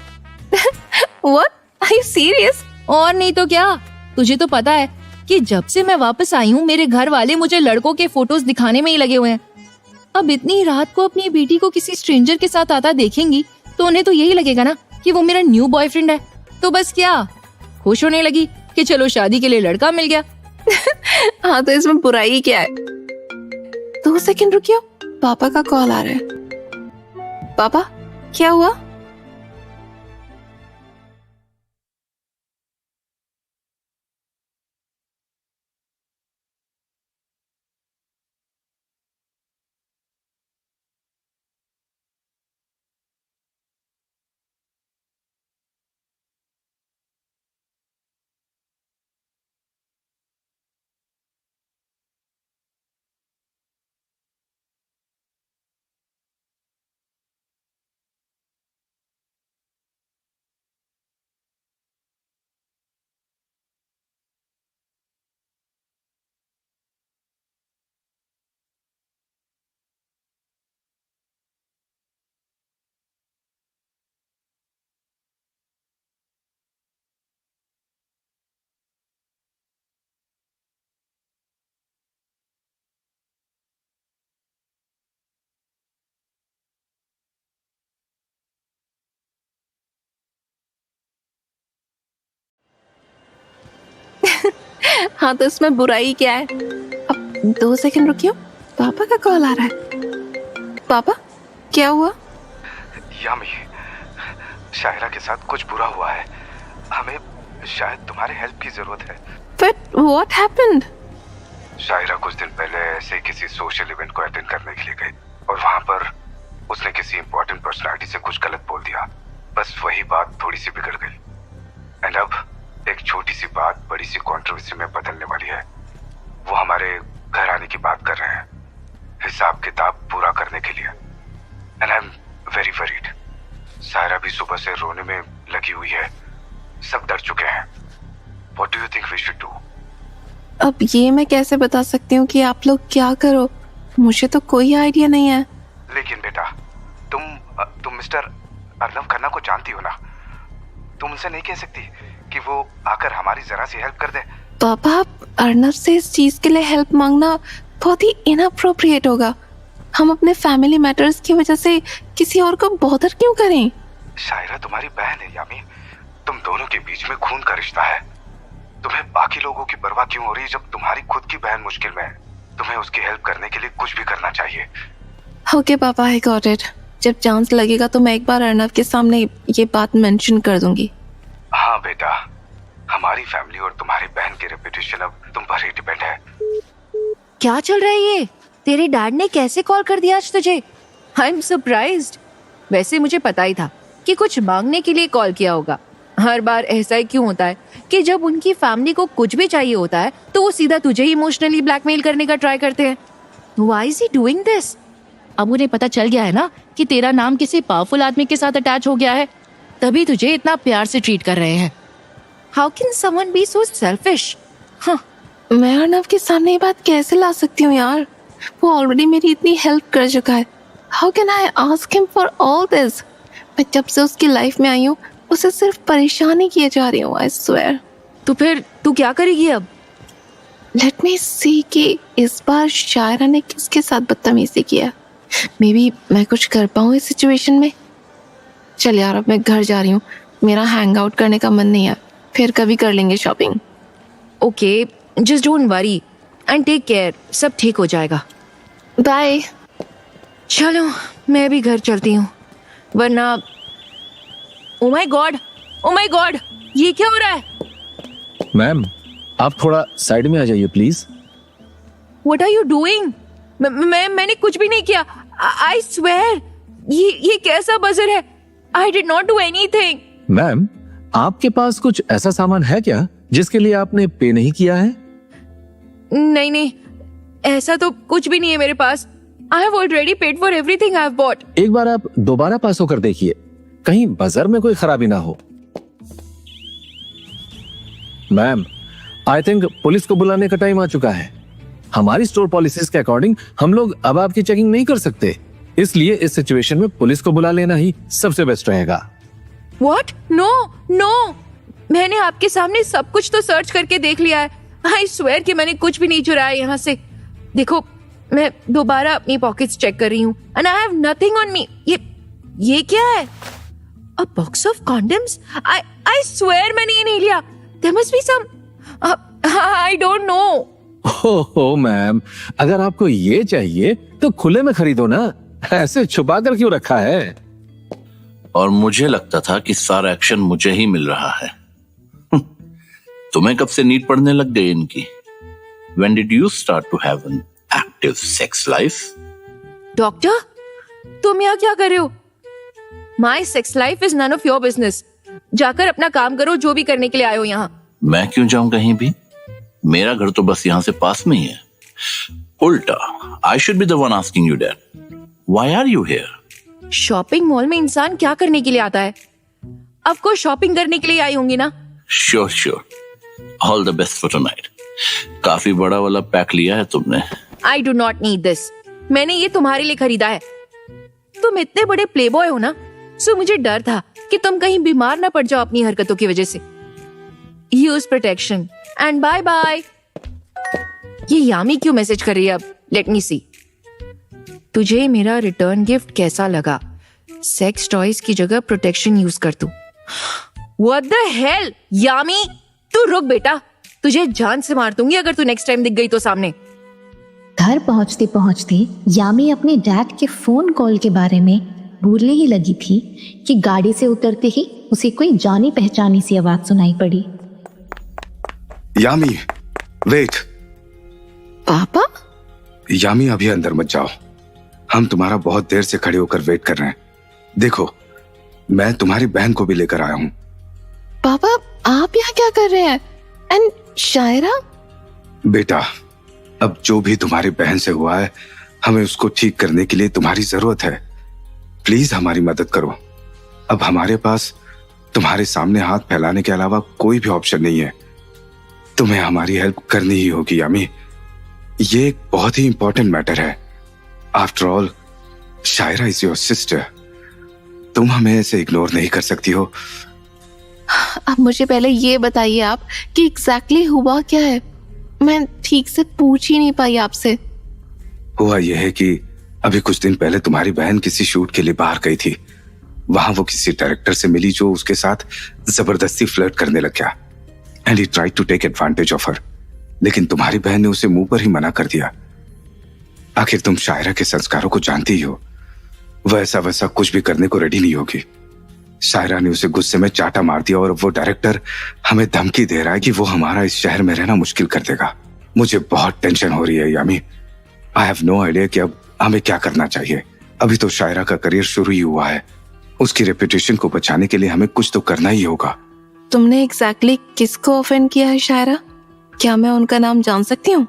What? Are you serious? और नहीं तो क्या। तुझे तो पता है कि जब से मैं वापस आई हूँ मेरे घर वाले मुझे लड़कों के फोटोज दिखाने में ही लगे हुए हैं। अब इतनी रात को अपनी बेटी को किसी स्ट्रेंजर के साथ आता देखेंगी तो उन्हें तो यही लगेगा ना कि वो मेरा न्यू बॉयफ्रेंड है। तो बस क्या, खुश होने लगी कि चलो शादी के लिए लड़का मिल गया। हाँ तो इसमें बुराई क्या है? 2 सेकंड रुकियो, पापा का कॉल आ रहा है। पापा क्या हुआ? हाँ तो इसमें बुराई क्या है? अब 2 सेकंड रुकियो, पापा का कॉल आ रहा है। पापा क्या हुआ? यामी, शायरा के साथ कुछ बुरा हुआ है। हमें शायद तुम्हारे हेल्प की जरूरत है। But what happened? शायरा कुछ दिन पहले ऐसे किसी सोशल इवेंट को अटेंड करने के लिए गई और वहां पर उसने किसी इंपॉर्टेंट पर्सनालिटी से कुछ गलत बोल दिया। बस वही बात थोड़ी सी बिगड़ गई एंड अब एक छोटी सी बात बड़ी सी कंट्रोवर्सी में बदलने वाली है। वो हमारे घर आने की बात कर रहे हैं, हिसाब किताब पूरा करने के लिए। And I am very worried. Saira भी सुबह से रोने में लगी हुई है, सब डर चुके हैं। What do you think we should do? अब ये मैं कैसे बता सकती हूँ कि आप लोग क्या करो? मुझे तो कोई आइडिया नहीं है। लेकिन बेटा, तुम मिस्टर अर्नव खन्ना को जानती हो ना? तुम उनसे नहीं कह सकती कि वो आकर हमारी जरा सी हेल्प कर दे? पापा अर्नव से इस चीज के लिए हेल्प मांगना बहुत ही इनअप्रोप्रिएट होगा। हम अपने फैमिली मैटर्स की वजह से किसी और को बॉदर क्यों करें? शायरा तुम्हारी बहन है यामी, तुम दोनों के बीच में खून का रिश्ता है। तुम्हें बाकी लोगों की परवाह क्यों हो रही है जब तुम्हारी खुद की बहन मुश्किल में है? तुम्हें उसकी हेल्प करने के लिए कुछ भी करना चाहिए। ओके पापा, आई गॉट इट। जब चांस लगेगा तो मैं एक बार अर्नव के सामने ये बात मेंशन कर दूंगी। हाँ बेटा, हमारी फैमिली और तुम्हारी बहन की रेपुटेशन अब तुम पर ही डिपेंड है। क्या चल रहा है ये? तेरे डैड ने कैसे कॉल कर दिया आज तुझे? I am surprised. वैसे मुझे पता ही था कि कुछ मांगने के लिए कॉल किया होगा। हर बार ऐसा ही क्यों होता है कि जब उनकी फैमिली को कुछ भी चाहिए होता है तो वो सीधा तुझे ही इमोशनली ब्लैकमेल करने का ट्राई करते हैं। Why is he doing this? अब उन्हें पता चल गया है ना कि तेरा नाम किसी पावरफुल आदमी के साथ अटैच हो गया है, तभी तुझे इतना प्यार से ट्रीट कर रहे हैं। How can someone be so selfish? मैं अर्नव के सामने ये बात कैसे ला सकती हूँ यार? वो ऑलरेडी मेरी इतनी हेल्प कर चुका है। How can I ask him for all this? मैं जब से उसकी लाइफ में आई हूँ उसे सिर्फ परेशान ही किए जा रही हूँ। I swear. तो फिर तू क्या करेगी अब? लेट मी सी कि इस बार शायरा ने किसके साथ बदतमीजी किया। मे बी मैं कुछ कर पाऊँ इस सिचुएशन में। चल यार, अब मैं घर जा रही हूँ। मेरा हैंग आउट करने का मन नहीं है, फिर कभी कर लेंगे shopping. Okay, just don't worry and take care, सब ठीक हो जाएगा। बाय। चलो मैं भी घर चलती हूँ, वरना ओ माय गॉड, ये क्या हो रहा है? मैम, आप थोड़ा साइड में आ जाइए please. What are you doing? मैंने कुछ भी नहीं किया। आई स्वेयर, ये कैसा बजर है? आई did not do anything. Ma'am, आपके पास कुछ ऐसा सामान है क्या जिसके लिए आपने पे नहीं किया है? नहीं, ऐसा तो कुछ भी नहीं है मेरे पास। I have already paid for everything I have bought. एक बार आप दोबारा पास होकर देखिए, कहीं बाजार में कोई खराबी ना हो। मैम, आई थिंक पुलिस को बुलाने का टाइम आ चुका है। हमारी स्टोर पॉलिसीज के अकॉर्डिंग हम लोग अब आपकी चेकिंग नहीं कर सकते, इसलिए इस सिचुएशन में पुलिस को बुला लेना ही सबसे बेस्ट रहेगा। व्हाट? नो, मैंने आपके सामने सब कुछ तो सर्च करके देख लिया है। आई स्वेयर कि मैंने कुछ भी नहीं चुराया यहाँ से। देखो, मैं दोबारा अपनी पॉकेट्स चेक कर रही हूँ and I have nothing on me. ये क्या है? A box of condoms? I swear मैंने ये नहीं लिया। There must be some I don't know. ओहो मैम, अगर आपको ये चाहिए तो खुले में खरीदो ना, ऐसे छुपा कर क्यों रखा है? और मुझे लगता था कि सारा एक्शन मुझे ही मिल रहा है। तुम्हें कब से नीड पड़ने लग गई इनकी? When did you start to have an active sex life? Doctor, तुम यहाँ क्या कर रहे हो? My sex life is none of your business. जाकर अपना काम करो, जो भी करने के लिए आए हो यहाँ। मैं क्यों जाऊं कहीं भी? मेरा घर तो बस यहाँ से पास में ही है। उल्टा, I should be the one asking you that. Why are you here? Shopping mall में इंसान क्या करने के लिए आता है? अब को शॉपिंग करने के लिए आई होंगी ना? Sure. All the best for tonight. काफी बड़ा वाला पैक लिया है तुमने। I do not need this. मैंने ये तुम्हारे लिए खरीदा है। तुम इतने बड़े प्लेबॉय हो ना, सो मुझे डर था कि तुम कहीं बीमार ना पड़ जाओ अपनी हरकतों की वजह से। Use protection and bye bye. ये यामी क्यों मैसेज कर रही है अब? Let me see. तुझे मेरा रिटर्न गिफ्ट कैसा लगा? सेक्स टॉयज की जगह प्रोटेक्शन यूज कर तू। What the hell? यामी, तू रुक बेटा, तुझे जान से मार दूंगी अगर तू नेक्स्ट टाइम दिख गई तो सामने। घर पहुंचते पहुंचते यामी अपने डैड के फोन कॉल के बारे में भूलने ही लगी थी कि गाड़ी से उतरते ही उसे कोई जानी पहचानी सी आवाज सुनाई पड़ी। यामी, वेट। पापा? यामी, अभी अंदर मत जाओ। हम तुम्हारा बहुत देर से खड़े होकर वेट कर रहे हैं। देखो, मैं तुम्हारी बहन को भी लेकर आया हूँ। पापा, आप यहाँ क्या कर रहे हैं? एंड शायरा? बेटा, अब जो भी तुम्हारी बहन से हुआ है, हमें उसको ठीक करने के लिए तुम्हारी जरूरत है। प्लीज हमारी मदद करो। अब हमारे पास तुम्हारे सामने हाथ फैलाने के अलावा कोई भी ऑप्शन नहीं है। तुम्हें हमारी हेल्प करनी ही होगी यामी। ये एक बहुत ही इंपॉर्टेंट मैटर है। After all, Shaira is your sister. तुम हमें ऐसे इग्नोर नहीं कर सकती हो। अब मुझे पहले ये बताइए आप कि एग्जैक्टली हुआ क्या है? मैं ठीक से पूछ ही नहीं पाई आपसे। हुआ यह है कि अभी कुछ दिन पहले तुम्हारी बहन किसी शूट के लिए बाहर गई थी। वहां वो किसी डायरेक्टर से मिली जो उसके साथ जबरदस्ती फ्लर्ट करने लग गया। And he tried to take advantage of her. लेकिन तुम्हारी बहन ने उसे मुंह पर ही मना कर दिया। आखिर तुम शायरा के संस्कारों को जानती ही हो। वह ऐसा वैसा कुछ भी करने को रेडी नहीं होगी। शायरा ने उसे गुस्से में चाटा मार दिया और वो डायरेक्टर हमें धमकी दे रहा है कि वो हमारा इस शहर में रहना मुश्किल कर देगा। मुझे बहुत टेंशन हो रही है यामी। आई हैव नो आइडिया कि अब हमें क्या करना चाहिए। अभी तो शायरा का करियर शुरू ही हुआ है। उसकी रेपुटेशन को बचाने के लिए हमें कुछ तो करना ही होगा। तुमने एग्जैक्टली किसको ऑफेंड किया है शायरा? क्या मैं उनका नाम जान सकती हूँ?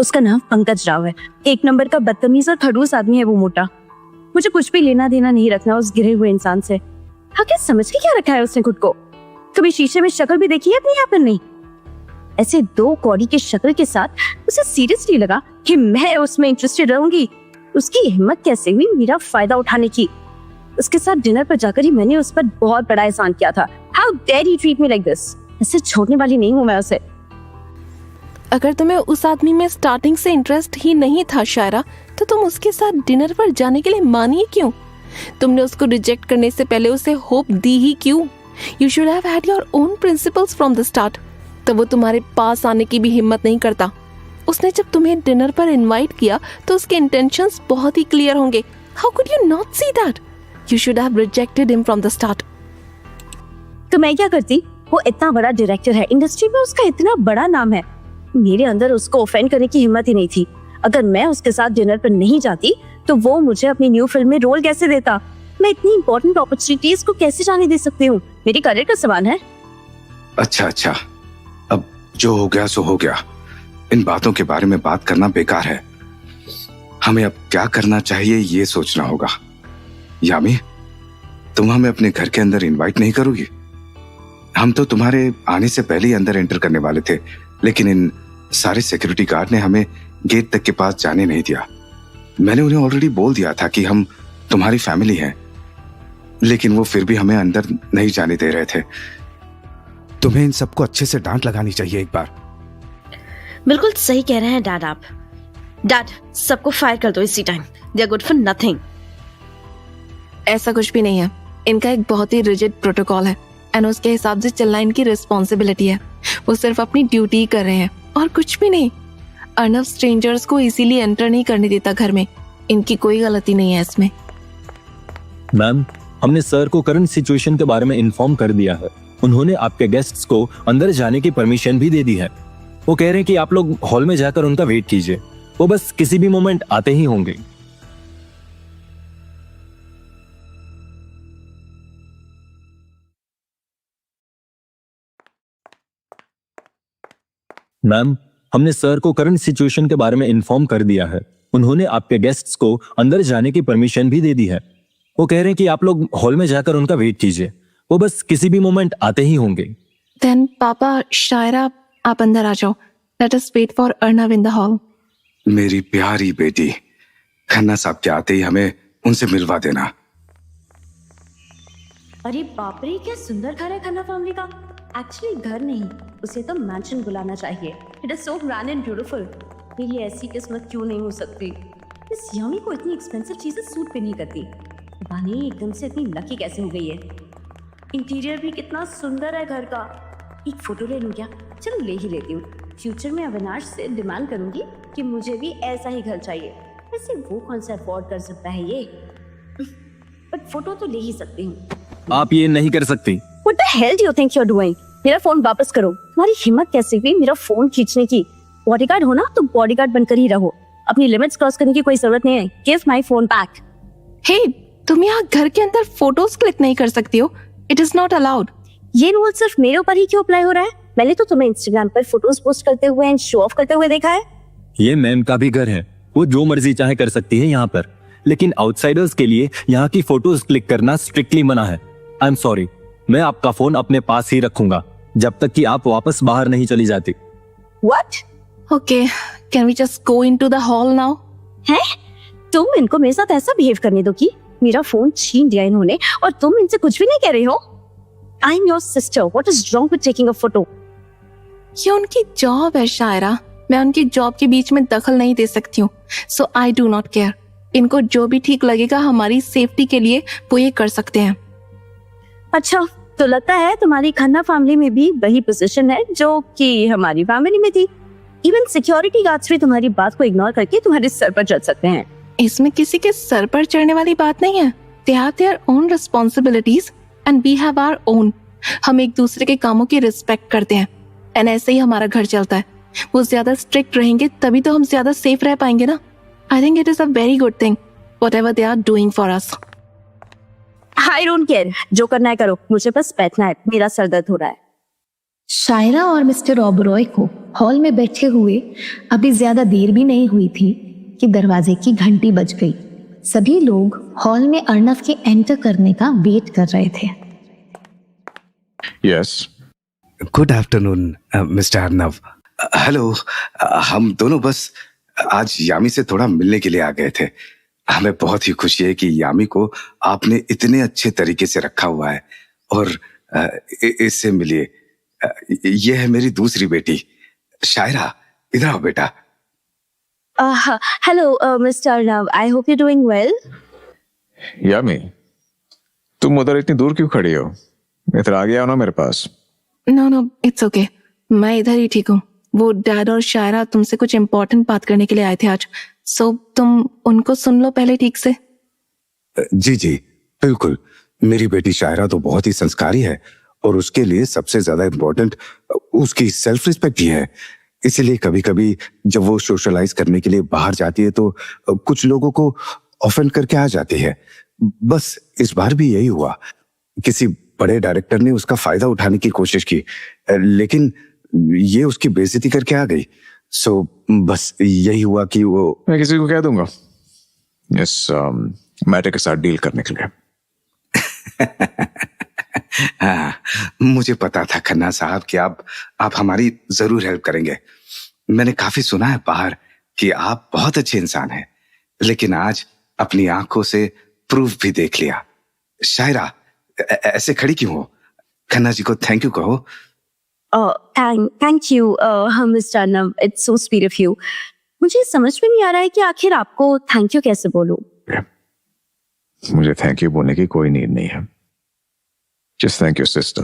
उसका नाम पंकज राव है। एक नंबर का बदतमीज और खड़ूस आदमी है वो मोटा। मुझे कुछ भी लेना देना नहीं रखना उस गिरे हुए इंसान से। हाँ, क्या समझ के क्या रखा है उसने खुद को? कभी शीशे में शक्ल भी देखी है अपनी या फिर नहीं? ऐसे दो कौड़ी के शक्ल के साथ उसे सीरियसली लगा कि मैं उसमें इंटरेस्टेड रहूंगी। उसकी हिम्मत कैसे हुई मेरा फायदा उठाने की? उसके साथ डिनर पर जाकर ही मैंने उस पर बहुत बड़ा एहसान किया था। How dare he treat me like this? ऐसे छोड़ने वाली नहीं हूँ मैं उसे। अगर तुम्हें उस आदमी में स्टार्टिंग से इंटरेस्ट ही नहीं था शायरा, तो तुम उसके साथ डिनर पर जाने के लिए मानी क्यों? तुमने उसको रिजेक्ट करने से पहले उसे होप दी ही क्यों? You should have had your own principles from the start. तो वो तुम्हारे पास आने की भी हिम्मत नहीं करता। उसने जब तुम्हें डिनर पर इनवाइट किया तो उसके इंटेंशंस बहुत ही क्लियर होंगे। How could you not see that? You should have rejected him from the start. तो मैं क्या करती? वो इतना बड़ा डायरेक्टर है, इंडस्ट्री में उसका इतना बड़ा नाम है। मेरे अंदर उसको ऑफेंड करने की हिम्मत ही नहीं थी। अगर मैं उसके साथ डिनर पर नहीं जाती तो वो मुझे अपनी न्यू फिल्म में रोल कैसे देता? मैं इतनी इंपॉर्टेंट अपॉर्चुनिटीज को कैसे जाने दे सकती हूँ? मेरी करियर का सवाल है। अच्छा, अब जो हो गया सो हो गया। इन बातों के बारे में बात करना बेकार है। हमें अब क्या करना चाहिए ये सोचना होगा। यामी, तुम हमें अपने घर के अंदर इनवाइट नहीं करोगी? हम तो तुम्हारे आने से पहले ही अंदर एंटर करने वाले थे, लेकिन इन सारे सिक्योरिटी गार्ड ने हमें गेट तक के पास जाने नहीं दिया। मैंने उन्हें ऑलरेडी बोल दिया था कि हम तुम्हारी फैमिली हैं, लेकिन वो फिर भी हमें अंदर नहीं जाने दे रहे थे। तुम्हें इन सबको अच्छे से डांट लगानी चाहिए एक बार। बिल्कुल सही कह रहे हैं डैड आप। डैड, सबको फायर कर दो इसी time. They are good for nothing. ऐसा कुछ भी नहीं है। इनका एक बहुत ही रिजिड प्रोटोकॉल है एंड उसके हिसाब से चलना इनकी रिस्पॉन्सिबिलिटी है। वो सिर्फ अपनी ड्यूटी कर रहे हैं और कुछ भी नहीं। अर्नव स्ट्रेंजर्स को इजीली एंटर नहीं करने देता घर में। इनकी कोई गलती नहीं है इसमें। मैम, हमने सर को करंट सिचुएशन के बारे में इन्फॉर्म कर दिया है। उन्होंने आपके गेस्ट्स को अंदर जाने की परमिशन भी दे दी है। वो कह रहे हैं कि आप लोग हॉल में जाकर उनका वेट कीजिए, वो बस किसी भी मोमेंट आते ही होंगे। मैम, हमने सर को करंट सिचुएशन के बारे में इन्फॉर्म कर दिया है। उन्होंने आपके गेस्ट्स को अंदर जाने की परमिशन भी दे दी है। वो कह रहे हैं कि आप लोग हॉल में जाकर उनका वेट कीजिए, वो बस किसी भी मोमेंट आते ही होंगे। देन पापा, शायरा, आप अंदर आ जाओ। Let us wait for Arnav in the hall. मेरी प्यारी बेटी, खन्ना साहब के आते ही हमें उनसे मिलवा देना। अरे बाप रे, क्या सुंदर घर है खन्ना फैमिली का। एक्चुअली घर नहीं, उसे तो मैंशन बुलाना चाहिए। It is so grand and beautiful. मेरी ऐसी किस्मत क्यों नहीं हो सकती। इस यामी को इतनी एक्सपेंसिव चीजें सूट भी नहीं करती। पता नहीं एकदम से इतनी लकी कैसे हो गई है। इंटीरियर भी कितना सुंदर है घर का। एक फोटो ले लूं क्या? चलो ले ही लेती हूँ। फ्यूचर में अविनाश से डिमांड करूंगी कि मुझे भी ऐसा ही घर चाहिए। वैसे वो कौन सा अफोर्ड कर सकता है ये, बट फोटो तो ले ही सकती हूँ। आप ये नहीं कर सकती। What the hell do you think you're doing? मेरा फोन वापस करो। तुम्हारी हिम्मत कैसे हुई मेरा फोन खींचने की? बॉडीगार्ड हो ना, तो बॉडीगार्ड बनकर ही रहो। अपनी लिमिट्स क्रॉस करने की कोई जरूरत नहीं है। Give my phone back. हे, तुम यहाँ घर के अंदर फोटोज क्लिक नहीं कर सकती हो। It is not allowed. ये रूल सिर्फ मेरे ऊपर ही क्यों अप्लाई हो रहा है? मैंने तो तुम्हें इंस्टाग्राम पर फोटोज पोस्ट करते हुए एंड शो ऑफ करते हुए देखा है। ये मैम का भी घर है, वो जो मर्जी चाहे कर सकती है यहाँ पर, लेकिन आउटसाइडर्स के लिए यहाँ की फोटोज क्लिक करना स्ट्रिक्टली मना है। आई एम सॉरी, मैं आपका फोन अपने पास ही रखूंगा जब तक कि आप वापस बाहर नहीं चली जाती। What? Okay, can we just go into the hall now? है? तुम इनको मेरे साथ ऐसा बिहेव करने दो कि मेरा फोन छीन दिया इन्होंने और तुम इनसे कुछ भी नहीं कह रही हो? I am your sister, what is wrong with taking a photo? ये उनकी जॉब है शायरा। मैं उनकी जॉब के बीच में दखल नहीं दे सकती हूँ। सो आई डू नॉट केयर। इनको जो भी ठीक लगेगा हमारी सेफ्टी के लिए वो ये कर सकते हैं। अच्छा, तो लगता है तुम्हारी खन्ना फैमिली में भी वही पोजीशन है जो कि हमारी फैमिली में थी। इवन सिक्योरिटी गार्ड्स भी तुम्हारी बात को इग्नोर करके तुम्हारे सर पर चढ़ सकते हैं। इसमें किसी के सर पर चढ़ने वाली बात नहीं है। They have their own responsibilities and we have our own. हम एक दूसरे के कामों की रिस्पेक्ट करते हैं एंड ऐसे ही हमारा घर चलता है। वो ज्यादा स्ट्रिक्ट रहेंगे तभी तो हम ज्यादा सेफ रह पाएंगे ना। I think it is a very good thing whatever they are doing for us. I don't care, जो करना है करो, मुझे बस बैठना है, मेरा सर दर्द हो रहा है। शायरा और मिस्टर ओबरॉय को हॉल में बैठे हुए अभी ज्यादा देर भी नहीं हुई थी कि दरवाजे की घंटी बज गई। सभी लोग हॉल में अर्नव के एंटर करने का वेट कर रहे थे। Yes, good afternoon mister Arnav. Hello, हम दोनों बस आज यामी से थोड़ा मिलने के लिए आ गए थे। हमें बहुत ही खुशी है कि यामी को आपने इतने अच्छे तरीके से रखा हुआ है और इससे मिलिए। ये है मेरी दूसरी बेटी शायरा। इधर आओ बेटा। Hello mister Arnav, I hope you doing well. Yami, तुम उधर इतनी दूर क्यों खड़ी हो? इधर आ गया हो ना मेरे पास। No, it's okay. मैं इधर ही ठीक हूँ। वो डैड और शायरा तुमसे कुछ इम्पोर्टेंट बात करने के लिए आए थे आज। सो तुम उनको सुन लो पहले ठीक से। जी जी बिल्कुल। मेरी बेटी शायरा तो बहुत ही संस्कारी है और उसके लिए सबसे ज्यादा इम्पोर्टेंट उसकी सेल्फ रिस्पेक्ट ही है। इसीलिए कभी कभी जब वो सोशलाइज करने के लिए बाहर जाती है तो कुछ लोगों को ऑफेंड करके आ जाती है। बस इस बार भी यही हुआ। किसी बड़े डायरेक्टर ने उसका फायदा उठाने की कोशिश की, लेकिन ये उसकी बेइज्जती करके आ गई। सो बस यही हुआ कि वो मैं किसी को कह दूंगा इस मैटर के साथ डील करने के लिए। हाँ, मुझे पता था खन्ना साहब कि आप हमारी जरूर हेल्प करेंगे। मैंने काफी सुना है बाहर कि आप बहुत अच्छे इंसान हैं, लेकिन आज अपनी आंखों से प्रूफ भी देख लिया। शायरा, ऐसे खड़ी क्यों हो? खन्ना जी को थैंक यू कहो। Thank you mister Arnav, it's so sweet of you. मुझे समझ में नहीं आ रहा है कि आखिर आपको थैंक यू कैसे बोलूं। मुझे थैंक यू बोलने की कोई नीड नहीं है। Just thank your sister.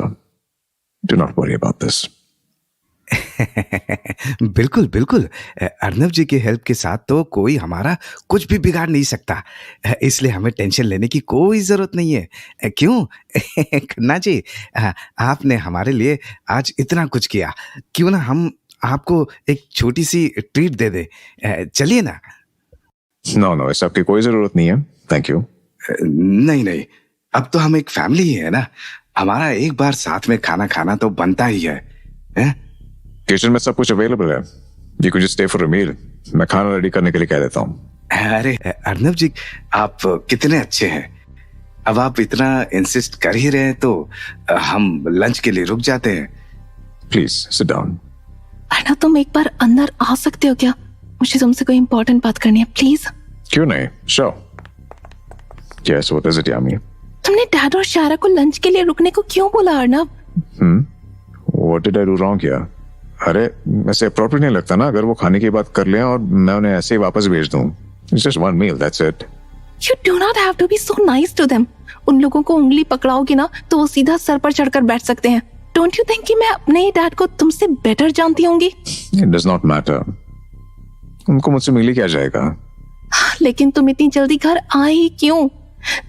Do not worry about this. बिल्कुल बिल्कुल। अर्नव जी की हेल्प के साथ तो कोई हमारा कुछ भी बिगाड़ नहीं सकता, इसलिए हमें टेंशन लेने की कोई जरूरत नहीं है। क्यों खन्ना जी, आपने हमारे लिए आज इतना कुछ किया, क्यों ना हम आपको एक छोटी सी ट्रीट दे दे। चलिए ना। नो नो, इस सबकी कोई जरूरत नहीं है, थैंक यू। नहीं नहीं, अब तो हम एक फैमिली ही है ना, हमारा एक बार साथ में खाना खाना तो बनता ही है, हैं? किचन में सब कुछ अवेलेबल है, you can just stay for a meal. मैं खाना रेडी करने के लिए कह देता हूँ। अरे अर्नव जी, आप कितने अच्छे हैं। अब आप इतना इंसिस्ट कर ही रहे हैं तो हम लंच के लिए रुक जाते हैं। Please sit down. अर्नव, तुम एक बार अंदर आ सकते हो क्या? मुझे तुमसे कोई इंपॉर्टेंट बात करनी है, प्लीज। क्यों नहीं, sure. Yes, what is it Yami? तुमने डैड और शायरा को लंच के लिए रुकने को क्यों बोला Arnav? What did I do wrong here? अरे ऐसे अप्रोप्रिएट नहीं लगता ना अगर वो खाने की बात कर लें और मैं उन्हें ऐसे ही वापस भेज दूं। It's just one meal, that's it. You do not have to be so nice to them. उन लोगों को उंगली पकड़ाओगे ना तो वो सीधा सर पर चढ़कर बैठ सकते हैं। Don't you think कि मैं अपने ही डैड को तुमसे बेटर जानती होंगी? It does not matter. उनको मुझसे मिल ही क्या जाएगा? लेकिन तुम इतनी जल्दी घर आए ही क्यों?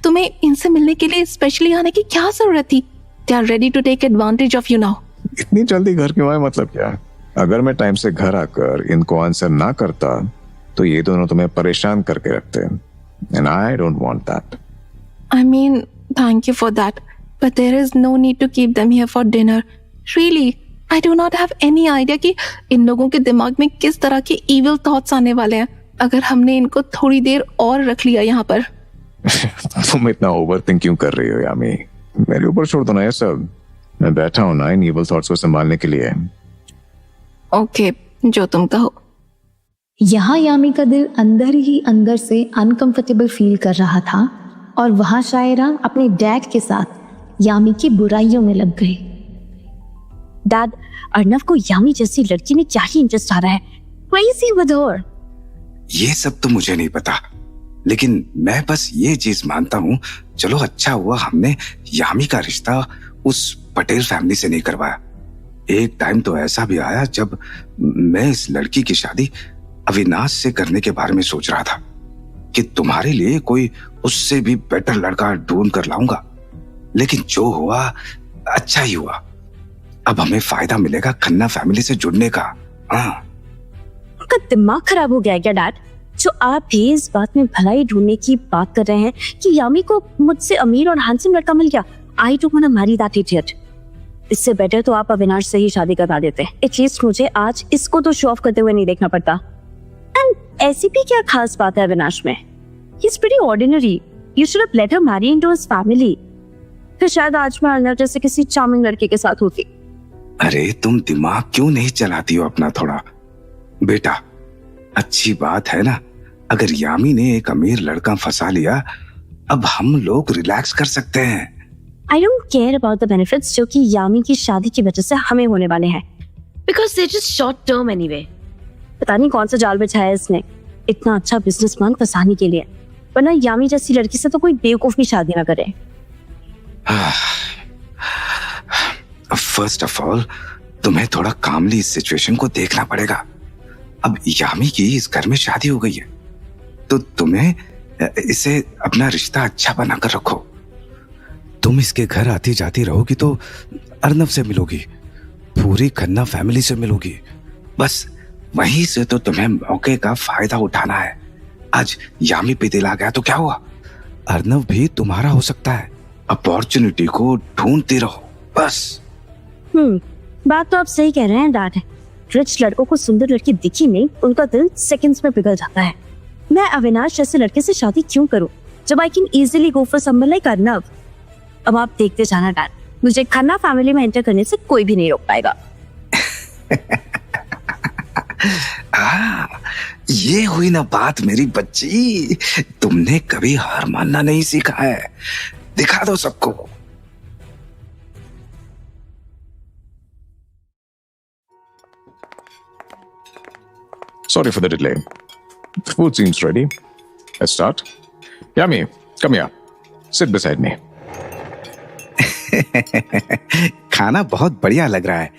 तुम्हें इनसे मिलने के लिए स्पेशली आने की क्या जरूरत थी? They are ready to take advantage of you now. इतनी जल्दी घर क्यों आए, मतलब क्या? अगर मैं टाइम से घर आकर इनको आंसर ना करता तो ये दोनों तुम्हें परेशान करके रखते, and I don't want that. I mean, thank you for that, but there is no need to keep them here for dinner. Really, I do not have any idea कि इन लोगों के दिमाग में किस तरह के evil thoughts आने वाले हैं अगर हमने इनको थोड़ी देर और रख लिया यहाँ पर। तुम इतना ओवर थिंक क्यों कर रही हो यामी? मेरे ऊपर छोड़ दो ना ये सब। मैं बैठा हूं ना इन इविल थॉट्स को संभालने के लिए। ओके, जो तुम कहो। यहाँ यामी का दिल अंदर ही अंदर से अनकंफर्टेबल फील कर रहा था और वहां शायरा अपने डैड के साथ यामी की बुराइयों में लग गई। डैड, अर्नव को यामी जैसी लड़की में क्या ही इंटरेस्ट आ रहा है? Crazy with her. ये सब तो मुझे नहीं पता, लेकिन मैं बस ये चीज मानता हूँ, चलो अच्छा हुआ हमने यामी का रिश्ता उस पटेल फैमिली से नहीं करवाया। एक टाइम तो ऐसा भी आया जब मैं इस लड़की की शादी अविनाश से करने के बारे में सोच रहा था कि तुम्हारे लिए कोई उससे भी बेटर लड़का ढूंढ कर लाऊंगा, लेकिन जो हुआ अच्छा ही हुआ। अब हमें फायदा मिलेगा खन्ना फैमिली से जुड़ने का। हाँ, उनका दिमाग खराब हो गया है क्या डैड? जो आप भी इस बात में भलाई ढूंढने की बात कर रहे हैं कि यामी को मुझसे अमीर और हैंडसम लड़का मिल गया। I don't want to marry that idiot. इससे बेटर तो आप अविनाश से ही शादी करवा देते। एटलीस्ट मुझे आज इसको तो शो ऑफ करते हुए नहीं देखना पड़ता। एंड ऐसी भी क्या खास बात है अविनाश में? He is pretty ordinary. You should have let her marry into his family. फिर शायद आज मैं अर्नव जैसे किसी चार्मिंग लड़के के साथ होती। अरे तुम दिमाग क्यों नहीं चलाती हो अपना थोड़ा? बेटा, अच्छी बात है ना, अगर यामी ने एक अमीर लड़का फंसा लिया, अब हम लोग रिलैक्स कर सकते हैं। I don't care about the benefits जो कि यामी की शादी की वजह से हमें होने वाले हैं। Because they're just short term anyway. पता नहीं कौन सा जाल बिछाया है इसने इतना अच्छा बिजनेसमैन फंसाने के लिए, वरना यामी जैसी लड़की से तो कोई बेवकूफ भी शादी ना करे। फर्स्ट ऑफ ऑल तुम्हें थोड़ा कामली इस सिचुएशन को देखना पड़ेगा। अब यामी की इस घर में शादी हो गई है तो तुम्हें इसे अपना रिश्ता अच्छा बनाकर रखो। तुम इसके घर आती जाती रहोगी तो अर्नव से मिलोगी, पूरी खन्ना फैमिली से मिलोगी, बस वहीं से तो तुम्हें मौके का फायदा उठाना है। आज यामी पे दिल आ गया तो क्या हुआ, अर्नव भी तुम्हारा हो सकता है। अपॉर्चुनिटी को ढूंढते रहो बस। बात तो आप सही कह रहे हैं डैड। रिच लड़कों को सुंदर लड़की दिखी नहीं, उनका दिल सेकंड्स में पिघल जाता है। मैं अविनाश जैसे लड़के से शादी क्यों करूं जब I can easily go for someone like Arnav. अब आप देखते जाना डैड, मुझे खन्ना फैमिली में एंटर करने से कोई भी नहीं रोक पाएगा। ये हुई ना बात मेरी बच्ची, तुमने कभी हार मानना नहीं सीखा है। दिखा दो सबको। Sorry for the delay. The food seems ready. Let's start. Yummy, come here. Sit beside me. खाना बहुत बढ़िया लग रहा है।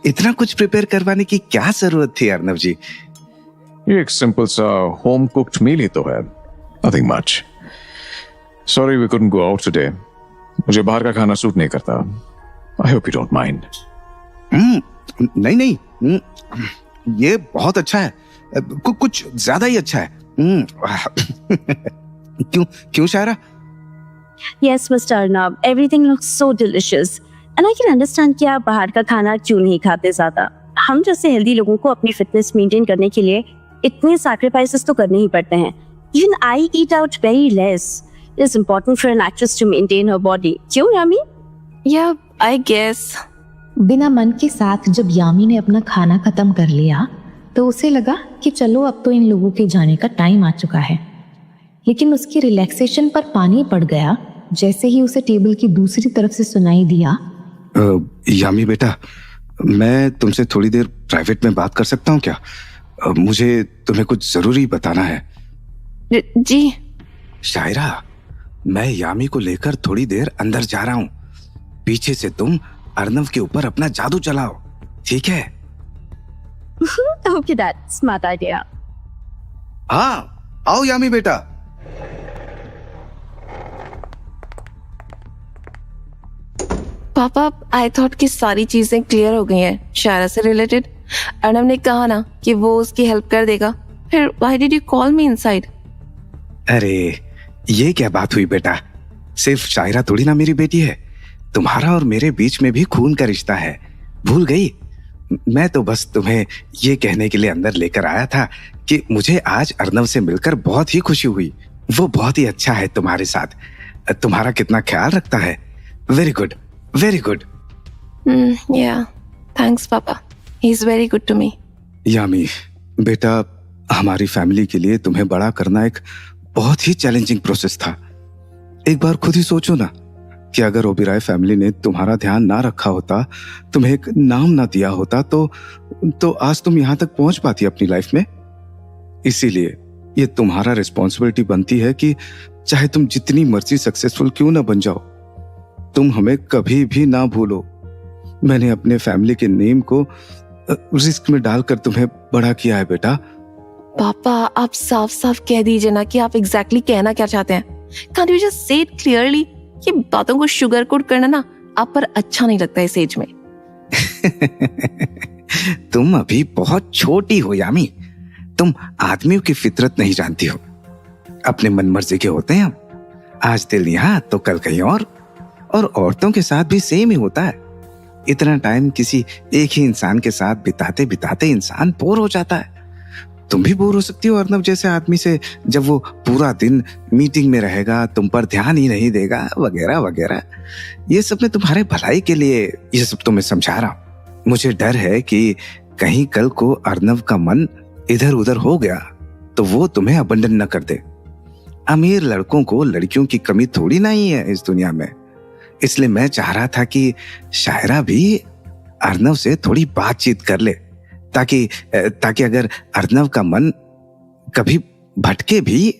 इतना कुछ प्रिपेयर करवाने की क्या जरूरत थी अर्नव जी? ये एक सिंपल सा होम कुक्ड मील ही तो है, nothing much. Sorry we couldn't go out today. मुझे बाहर का खाना सूट नहीं करता। I hope you don't mind. नहीं नहीं, ये बहुत अच्छा है, कुछ ज्यादा ही अच्छा है। क्यों शायरा? Yes, Mr. Arnab, everything looks so delicious. And I can understand कि आप बाहर का खाना क्यों नहीं खाते ज्यादा। हम जैसे हेल्दी लोगों को अपनी फिटनेस मेंटेन करने के लिए इतने सैक्रिफाइसेस तो करने ही पड़ते हैं। Even I eat out very less. It is important for an actress to maintain her body. क्यों यामी? Yeah, I guess. बिना मन के साथ जब यामी ने अपना खाना खत्म कर लिया तो उसे लगा कि चलो अब तो इन लोगों के जाने का टाइम आ चुका है, लेकिन उसकी रिलैक्सेशन पर पानी पड़ गया जैसे ही उसे टेबल की दूसरी तरफ से सुनाई दिया, यामी बेटा, मैं तुमसे थोड़ी देर प्राइवेट में बात कर सकता हूँ क्या? मुझे तुम्हें कुछ जरूरी बताना है। जी। शायरा, मैं यामी को लेकर थोड़ी देर अंदर जा रहा हूँ। पीछे से तुम अर्नव के ऊपर अपना जादू चलाओ, ठीक है? Okay, Dad. Smart idea. हाँ, आओ यामी बेटा। पापा, आई थॉट कि सारी चीजें क्लियर हो गई हैं शायरा से रिलेटेड। अर्नव ने कहा ना कि वो उसकी हेल्प कर देगा, फिर why did you call me inside? अरे ये क्या बात हुई बेटा? सिर्फ शायरा थोड़ी ना मेरी बेटी है, तुम्हारा और मेरे बीच में भी खून का रिश्ता है। भूल गई? मैं तो बस तुम्हें ये कहने के लिए अंदर लेकर आया था कि मुझे आज अर्नव से मिलकर बहुत ही खुशी हुई। वो बहुत ही अच्छा है तुम्हारे साथ, तुम्हारा कितना ख्याल रखता है। Very good, very good. Yeah, thanks पापा, he is very good to me. Yami बेटा, हमारी फैमिली के लिए तुम्हें बड़ा करना एक बहुत ही चैलेंजिंग प्रोसेस था। एक बार खुद ही सोचो ना कि अगर ओबेरॉय फैमिली ने तुम्हारा ध्यान ना रखा होता, तुम्हें एक नाम ना दिया होता, तो आज तुम यहां तक पहुंच पाती अपनी लाइफ में। इसीलिए ये तुम्हारा रिस्पॉन्सिबिलिटी बनती है कि चाहे तुम जितनी मर्जी सक्सेसफुल क्यों ना बन जाओ, तुम हमें कभी भी ना भूलो। मैंने अपने फैमिली के नेम को रिस्क में डालकर तुम्हें बड़ा किया है बेटा। पापा, आप साफ साफ कह दीजिए ना कि आप एग्जैक्टली कहना क्या चाहते हैं। Can't you just say it clearly? ये बातों को शुगर कोट करना ना आप पर अच्छा नहीं लगता इस एज में। तुम अभी बहुत छोटी हो यामी, तुम आदमियों की फितरत नहीं जानती हो। अपने मन मर्जी के होते हैं हम, आज दिल यहाँ तो कल कहीं और औरतों के साथ भी सेम ही होता है। इतना टाइम किसी एक ही इंसान के साथ बिताते बिताते इंसान बोर हो जाता है। तुम भी बोर हो सकती हो अर्नव जैसे आदमी से, जब वो पूरा दिन मीटिंग में रहेगा, तुम पर ध्यान ही नहीं देगा, वगैरह वगैरह। ये सब मैं तुम्हारे भलाई के लिए ये सब तुम्हें समझा रहा हूँ। मुझे डर है कि कहीं कल को अर्नव का मन इधर उधर हो गया तो वो तुम्हें अबंडन न कर दे। अमीर लड़कों को लड़कियों की कमी थोड़ी ना ही है इस दुनिया में। इसलिए मैं चाह रहा था कि शायरा भी अर्नव से थोड़ी बातचीत कर ले, ताकि अगर अर्नव का मन कभी भटके भी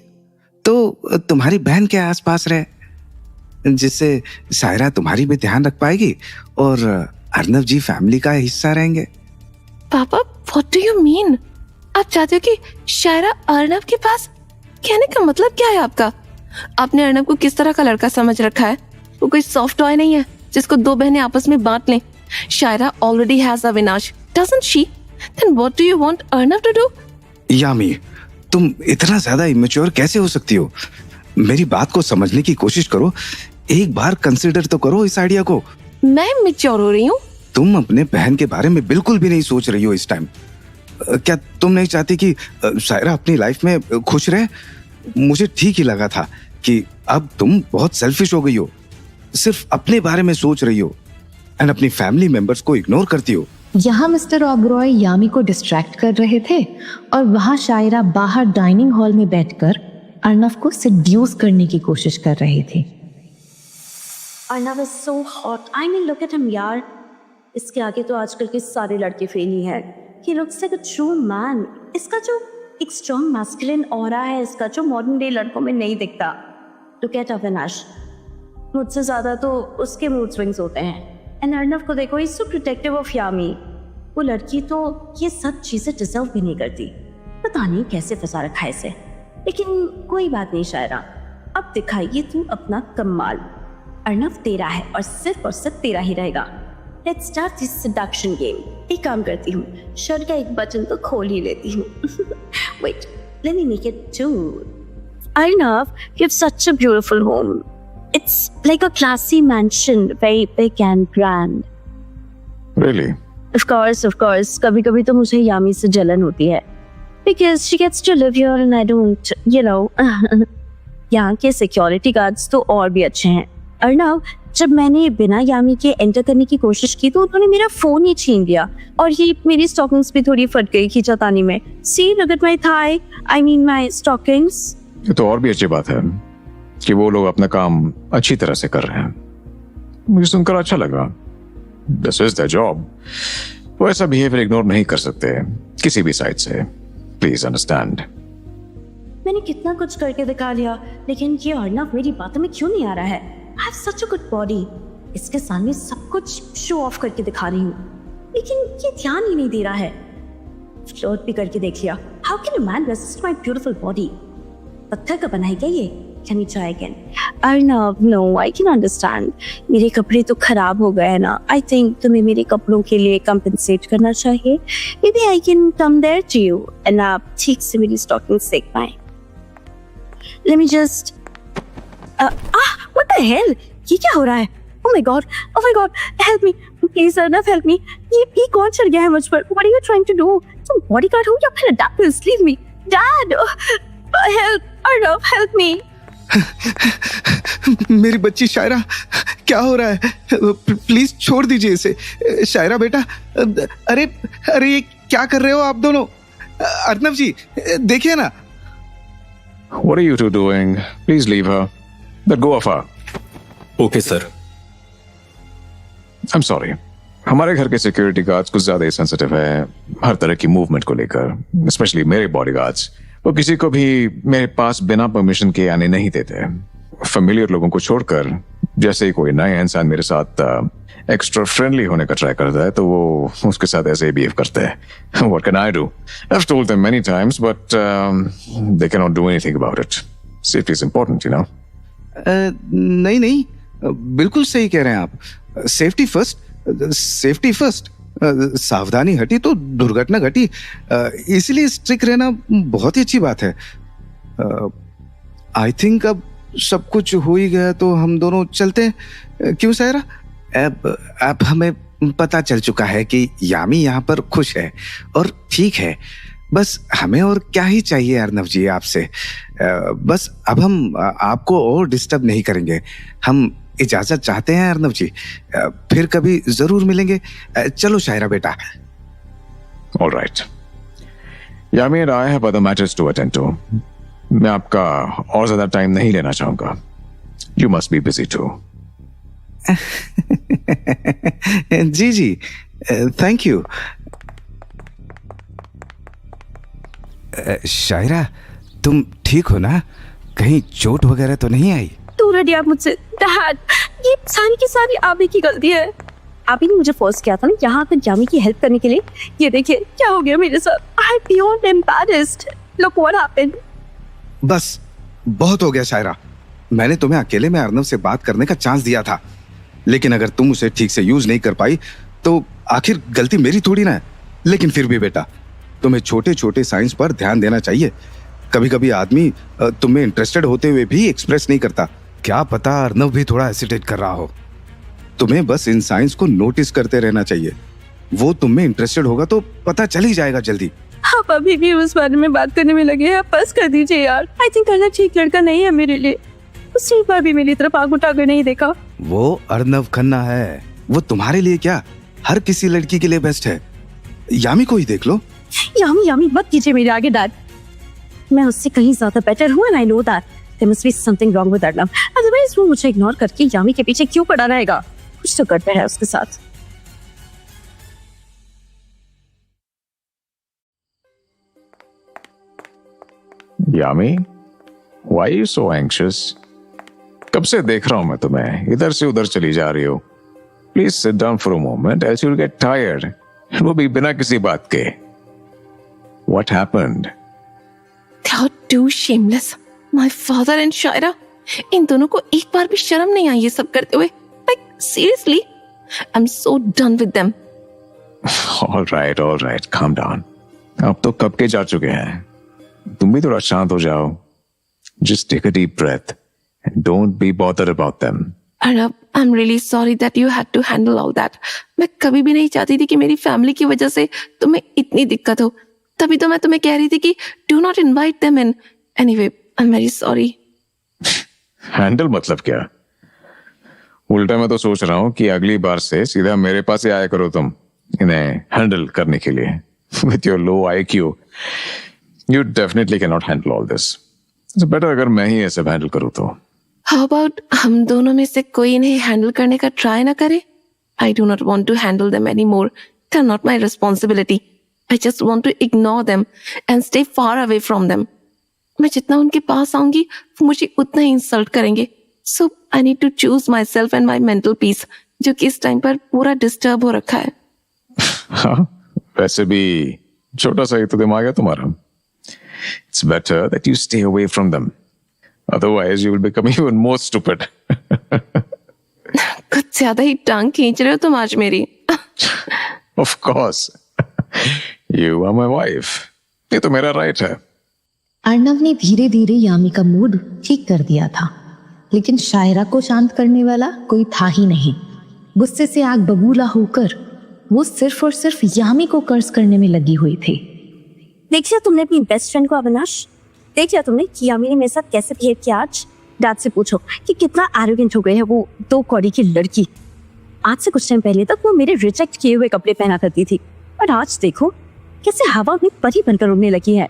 तो तुम्हारी बहन के आसपास रहे, जिससे शायरा तुम्हारी भी ध्यान रख पाएगी और अर्नव जी फैमिली का हिस्सा रहेंगे। पापा, व्हाट डू यू मीन? आप चाहते हो कि शायरा अर्नव के पास? कहने का मतलब क्या है आपका? आपने अर्नव को किस तरह का लड़का समझ रखा है? वो कोई सॉफ्ट टॉय नहीं है जिसको दो बहनें आपस में बांट लें। Shayra already has Avinash, doesn't she? Then what do you want Arnav to do? Yami, तुम इतना ज्यादा इमेच्योर कैसे हो सकती हो? मेरी बात को समझने की कोशिश करो, एक बार कंसिडर तो करो इस आइडिया को। मैं मैच्योर हो रही हूँ? तुम अपने बहन के बारे में बिल्कुल भी नहीं सोच रही हो इस टाइम। क्या तुम नहीं चाहती कि शायरा अपनी लाइफ में खुश रहे? मुझे ठीक ही लगा था कि अब तुम बहुत सेल्फिश हो गई हो, सिर्फ अपने बारे में सोच रही हो एंड अपनी फैमिली मेंबर्स को इग्नोर करती हो। यहाँ मिस्टर ओबेरॉय यामी को डिस्ट्रैक्ट कर रहे थे और वहाँ शायरा बाहर डाइनिंग हॉल में बैठकर अर्नव को सेड्यूस करने की कोशिश कर रही थी। Arnav is so hot. I mean, look at him, यार। इसके आगे तो आजकल के सारे लड़के फेल ही हैं। He looks like a true man. इसका जो एक strong masculine aura है, इसका जो modern day लड़कों में नहीं दिखता। Look at Avinash. मुझसे ज्यादा तो उसके mood swings होते हैं। एंड अर्नव को देखो, इज सो प्रोटेक्टिव ऑफ यामी। वो लड़की तो ये सब चीजें डिजर्व भी नहीं करती। पता नहीं कैसे फंसा रखा है इसे। लेकिन कोई बात नहीं शायरा, अब दिखाइए तू अपना कमाल। अर्नव तेरा है और सिर्फ तेरा ही रहेगा। Let's start this seduction game. एक काम करती हूँ, शर्ट का एक बटन तो खोल ही लेती हूँ। Wait, let me make it two. Arnav, you have such a beautiful home. It's like a classy mansion, very big and grand. Really? Of course. कभी-कभी तो मुझे यामी से जलन होती है. Because she gets to live here and I don't, you know. यहाँ के security guards तो और भी अच्छे हैं. अर्नव, जब मैंने बिना यामी के एंटर करने की कोशिश की तो उन्होंने मेरा फोन ही छीन लिया और ये मेरी स्टॉकिंग्स भी थोड़ी फट गई खींचातानी में. See, look at my thigh. I mean my stockings. ये तो और भी अच्छी बात है कि वो लोग अपना काम अच्छी तरह से कर रहे हैं. मुझे सुनकर अच्छा लगा. This is the job. वो ऐसा बिहेवियर इग्नोर नहीं कर सकते किसी भी साइड से. Please understand. मैंने कितना कुछ करके दिखा लिया, लेकिन ये अर्नव मेरी बातों में क्यों नहीं आ रहा है? I have such a good body. इसके सामने सब कुछ शो ऑफ करके दिखा रही हूँ, लेकिन ये ध्यान ही नहीं दे रहा है. फ्लोट भी करके देख लिया. How can a man resist my beautiful body? पत्थर का बना है क्या ये? Can we try again? Arnav, no, I can understand. मेरे कपड़े तो खराब हो गए हैं ना. I think तुम्हें मेरे कपड़ों के लिए compensate करना चाहिए. Maybe I can come there to you and आप ठीक से मेरी stockings देख पाएं. Let me just what the hell? ये क्या हो रहा है? Oh my god, help me, please Arnav, help me. ये कौन चढ़ गया है मुझ पर? What are you trying to do? तुम बॉडीगार्ड हो या फिर अडैप्टर्स? Leave me, Dad. Help, Arnav, help me. मेरी बच्ची शायरा, क्या हो रहा है? प्लीज छोड़ दीजिए इसे. शायरा बेटा, अरे ये क्या कर रहे हो आप दोनों? अर्नव जी, देखिए ना. What are you two doing? Please leave her. But go of her. Okay sir. I'm sorry. हमारे घर के सिक्योरिटी गार्ड्स कुछ ज्यादा ही सेंसिटिव है हर तरह की मूवमेंट को लेकर, स्पेशली मेरे बॉडीगार्ड्स. वो किसी को भी मेरे पास बिना परमिशन के आने नहीं देते. फेमिलियर लोगों को छोड़कर जैसे ही कोई नया इंसान मेरे साथ एक्स्ट्रा फ्रेंडली होने का ट्राई करता है तो वो उसके साथ ऐसे ही बिहेव करते हैं. What can I do? I've told them many times, but they cannot do anything about it. Safety is important, you know. नहीं, बिल्कुल सही कह रहे हैं आप. Safety first. सावधानी हटी तो दुर्घटना घटी. इसलिए स्ट्रिक्ट रहना बहुत ही अच्छी बात है. आई थिंक अब सब कुछ हो ही गया तो हम दोनों चलते हैं. क्यों सायरा? अब हमें पता चल चुका है कि यामी यहाँ पर खुश है और ठीक है. बस हमें और क्या ही चाहिए अर्नव जी आपसे. बस अब हम आपको और डिस्टर्ब नहीं करेंगे. हम इजाजत चाहते हैं अर्नव जी. फिर कभी जरूर मिलेंगे. चलो शायरा बेटा. All right. Yam and I have other matters to attend to. मैं आपका और ज्यादा टाइम नहीं लेना चाहूंगा. You must be busy too. जी, थैंक यू. शायरा, तुम ठीक हो ना? कहीं चोट वगैरह तो नहीं आई? दूर हटिए आप मुझसे. डैड, ये सारी की सारी आबी की गलती है. आबी ने मुझे फोर्स किया था ना यहाँ पर यामी की हेल्प करने के लिए. ये देखिए क्या हो गया मेरे साथ. I am beyond embarrassed. Look what happened. बस बहुत हो गया शायरा. मैंने तुम्हें अकेले में अर्नव से बात करने का चांस दिया था, लेकिन अगर तुम उसे ठीक से यूज नहीं कर पाई तो आखिर गलती मेरी थोड़ी ना है. लेकिन फिर भी बेटा, तुम्हें छोटे छोटे साइंस पर ध्यान देना चाहिए. कभी कभी आदमी तुम्हें इंटरेस्टेड होते हुए भी एक्सप्रेस नहीं करता. क्या पता अर्नव भी थोड़ा हेसिटेट कर रहा हो. तुम्हें बस इन साइंस को नोटिस करते रहना चाहिए. वो तुम में इंटरेस्टेड होगा तो पता चल ही जाएगा जल्दी. आप अभी भी उस बारे में बात करने में लगे हैं. बस कर दीजिए यार. आई थिंक अर्नव ठीक लड़का नहीं है मेरे लिए. उसने एक बार भी मेरी तरफ आंख उठाकर नहीं देखा. वो अर्नव खन्ना है. वो तुम्हारे लिए क्या, हर किसी लड़की के लिए बेस्ट है. यामी को ही देख लो. यामी मत कीजिए मेरे आगे डैड. मैं उससे कहीं ज्यादा बेटर हूँ and I know that. There must be something wrong with Arnav. Otherwise वो मुझे इग्नोर करके यामी के पीछे क्यों पड़ा रहेगा? कुछ तो गड़बड़ है उसके साथ. यामी, why are you so anxious? कब से देख रहा हूं मैं तुम्हें, इधर से उधर चली जा रही हो. Please sit down for a moment else you will get tired. वो भी बिना किसी बात के। What happened? They are too shameless. My father and Shaira. इन दोनों को एक बार भी शर्म नहीं आई ये सब करते हुए। Like seriously, I'm so done with them. all right, calm down. अब तो कब के जा चुके हैं, तुम भी थोड़ा शांत हो जाओ। Just take a deep breath and don't be bothered about them. Arnab, I'm really sorry that you had to handle all that. मैं कभी भी नहीं चाहती थी कि मेरी फैमिली की वजह से तुम्हें इतनी दिक्कत हो। तभी तो मैं तुम्हें कह रही थी कि do not invite them in. Anyway, I'm very sorry. Handle मतलब क्या? उल्टा मैं तो सोच रहा हूं कि अगली बार से सीधा मेरे पास ही आया करो तुम इन्हें हैंडल करने के लिए। With your low IQ, you definitely cannot handle all this. It's better अगर मैं ही ऐसे हैंडल करूं तो। How about हम दोनों में से कोई इन्हें हैंडल करने का ट्राई ना करे? I do not want to handle them anymore. They're not my responsibility. I just want to ignore them and stay far away from them. मैं जितना उनके पास आऊंगी वो मुझे उतना ही इंसल्ट करेंगे। So I need to choose myself and my mental peace, जो कि इस टाइम पर पूरा डिस्टर्ब हो रखा है। हाँ, वैसे भी छोटा सा ही तो दिमाग है तुम्हारा। It's better that you stay away from them. Otherwise, you will become even more stupid. कुछ ज्यादा ही टांग खींच रहे हो तुम आज मेरी। Of course. You are my wife. ये तो मेरा राइट है। अर्णव ने धीरे धीरे यामी का मूड ठीक कर दिया था, लेकिन शायरा को शांत करने वाला कोई था ही नहीं। गुस्से से आग बबूला होकर वो सिर्फ और सिर्फ यामी को कर्ज करने में लगी हुई थी। देखिए तुमने अपनी बेस्ट फ्रेंड को अविनाश, देखिए तुमने कि यामी ने मेरे साथ कैसे बिहेव किया आज। डैड से पूछो कि कितना एरोगेंट हो गए है वो 2 कौड़ी की लड़की। आज से कुछ टाइम पहले तक वो मेरे रिजेक्ट किए हुए कपड़े पहना करती थी, और आज देखो कैसे हवा में परी बनकर उड़ने लगी है।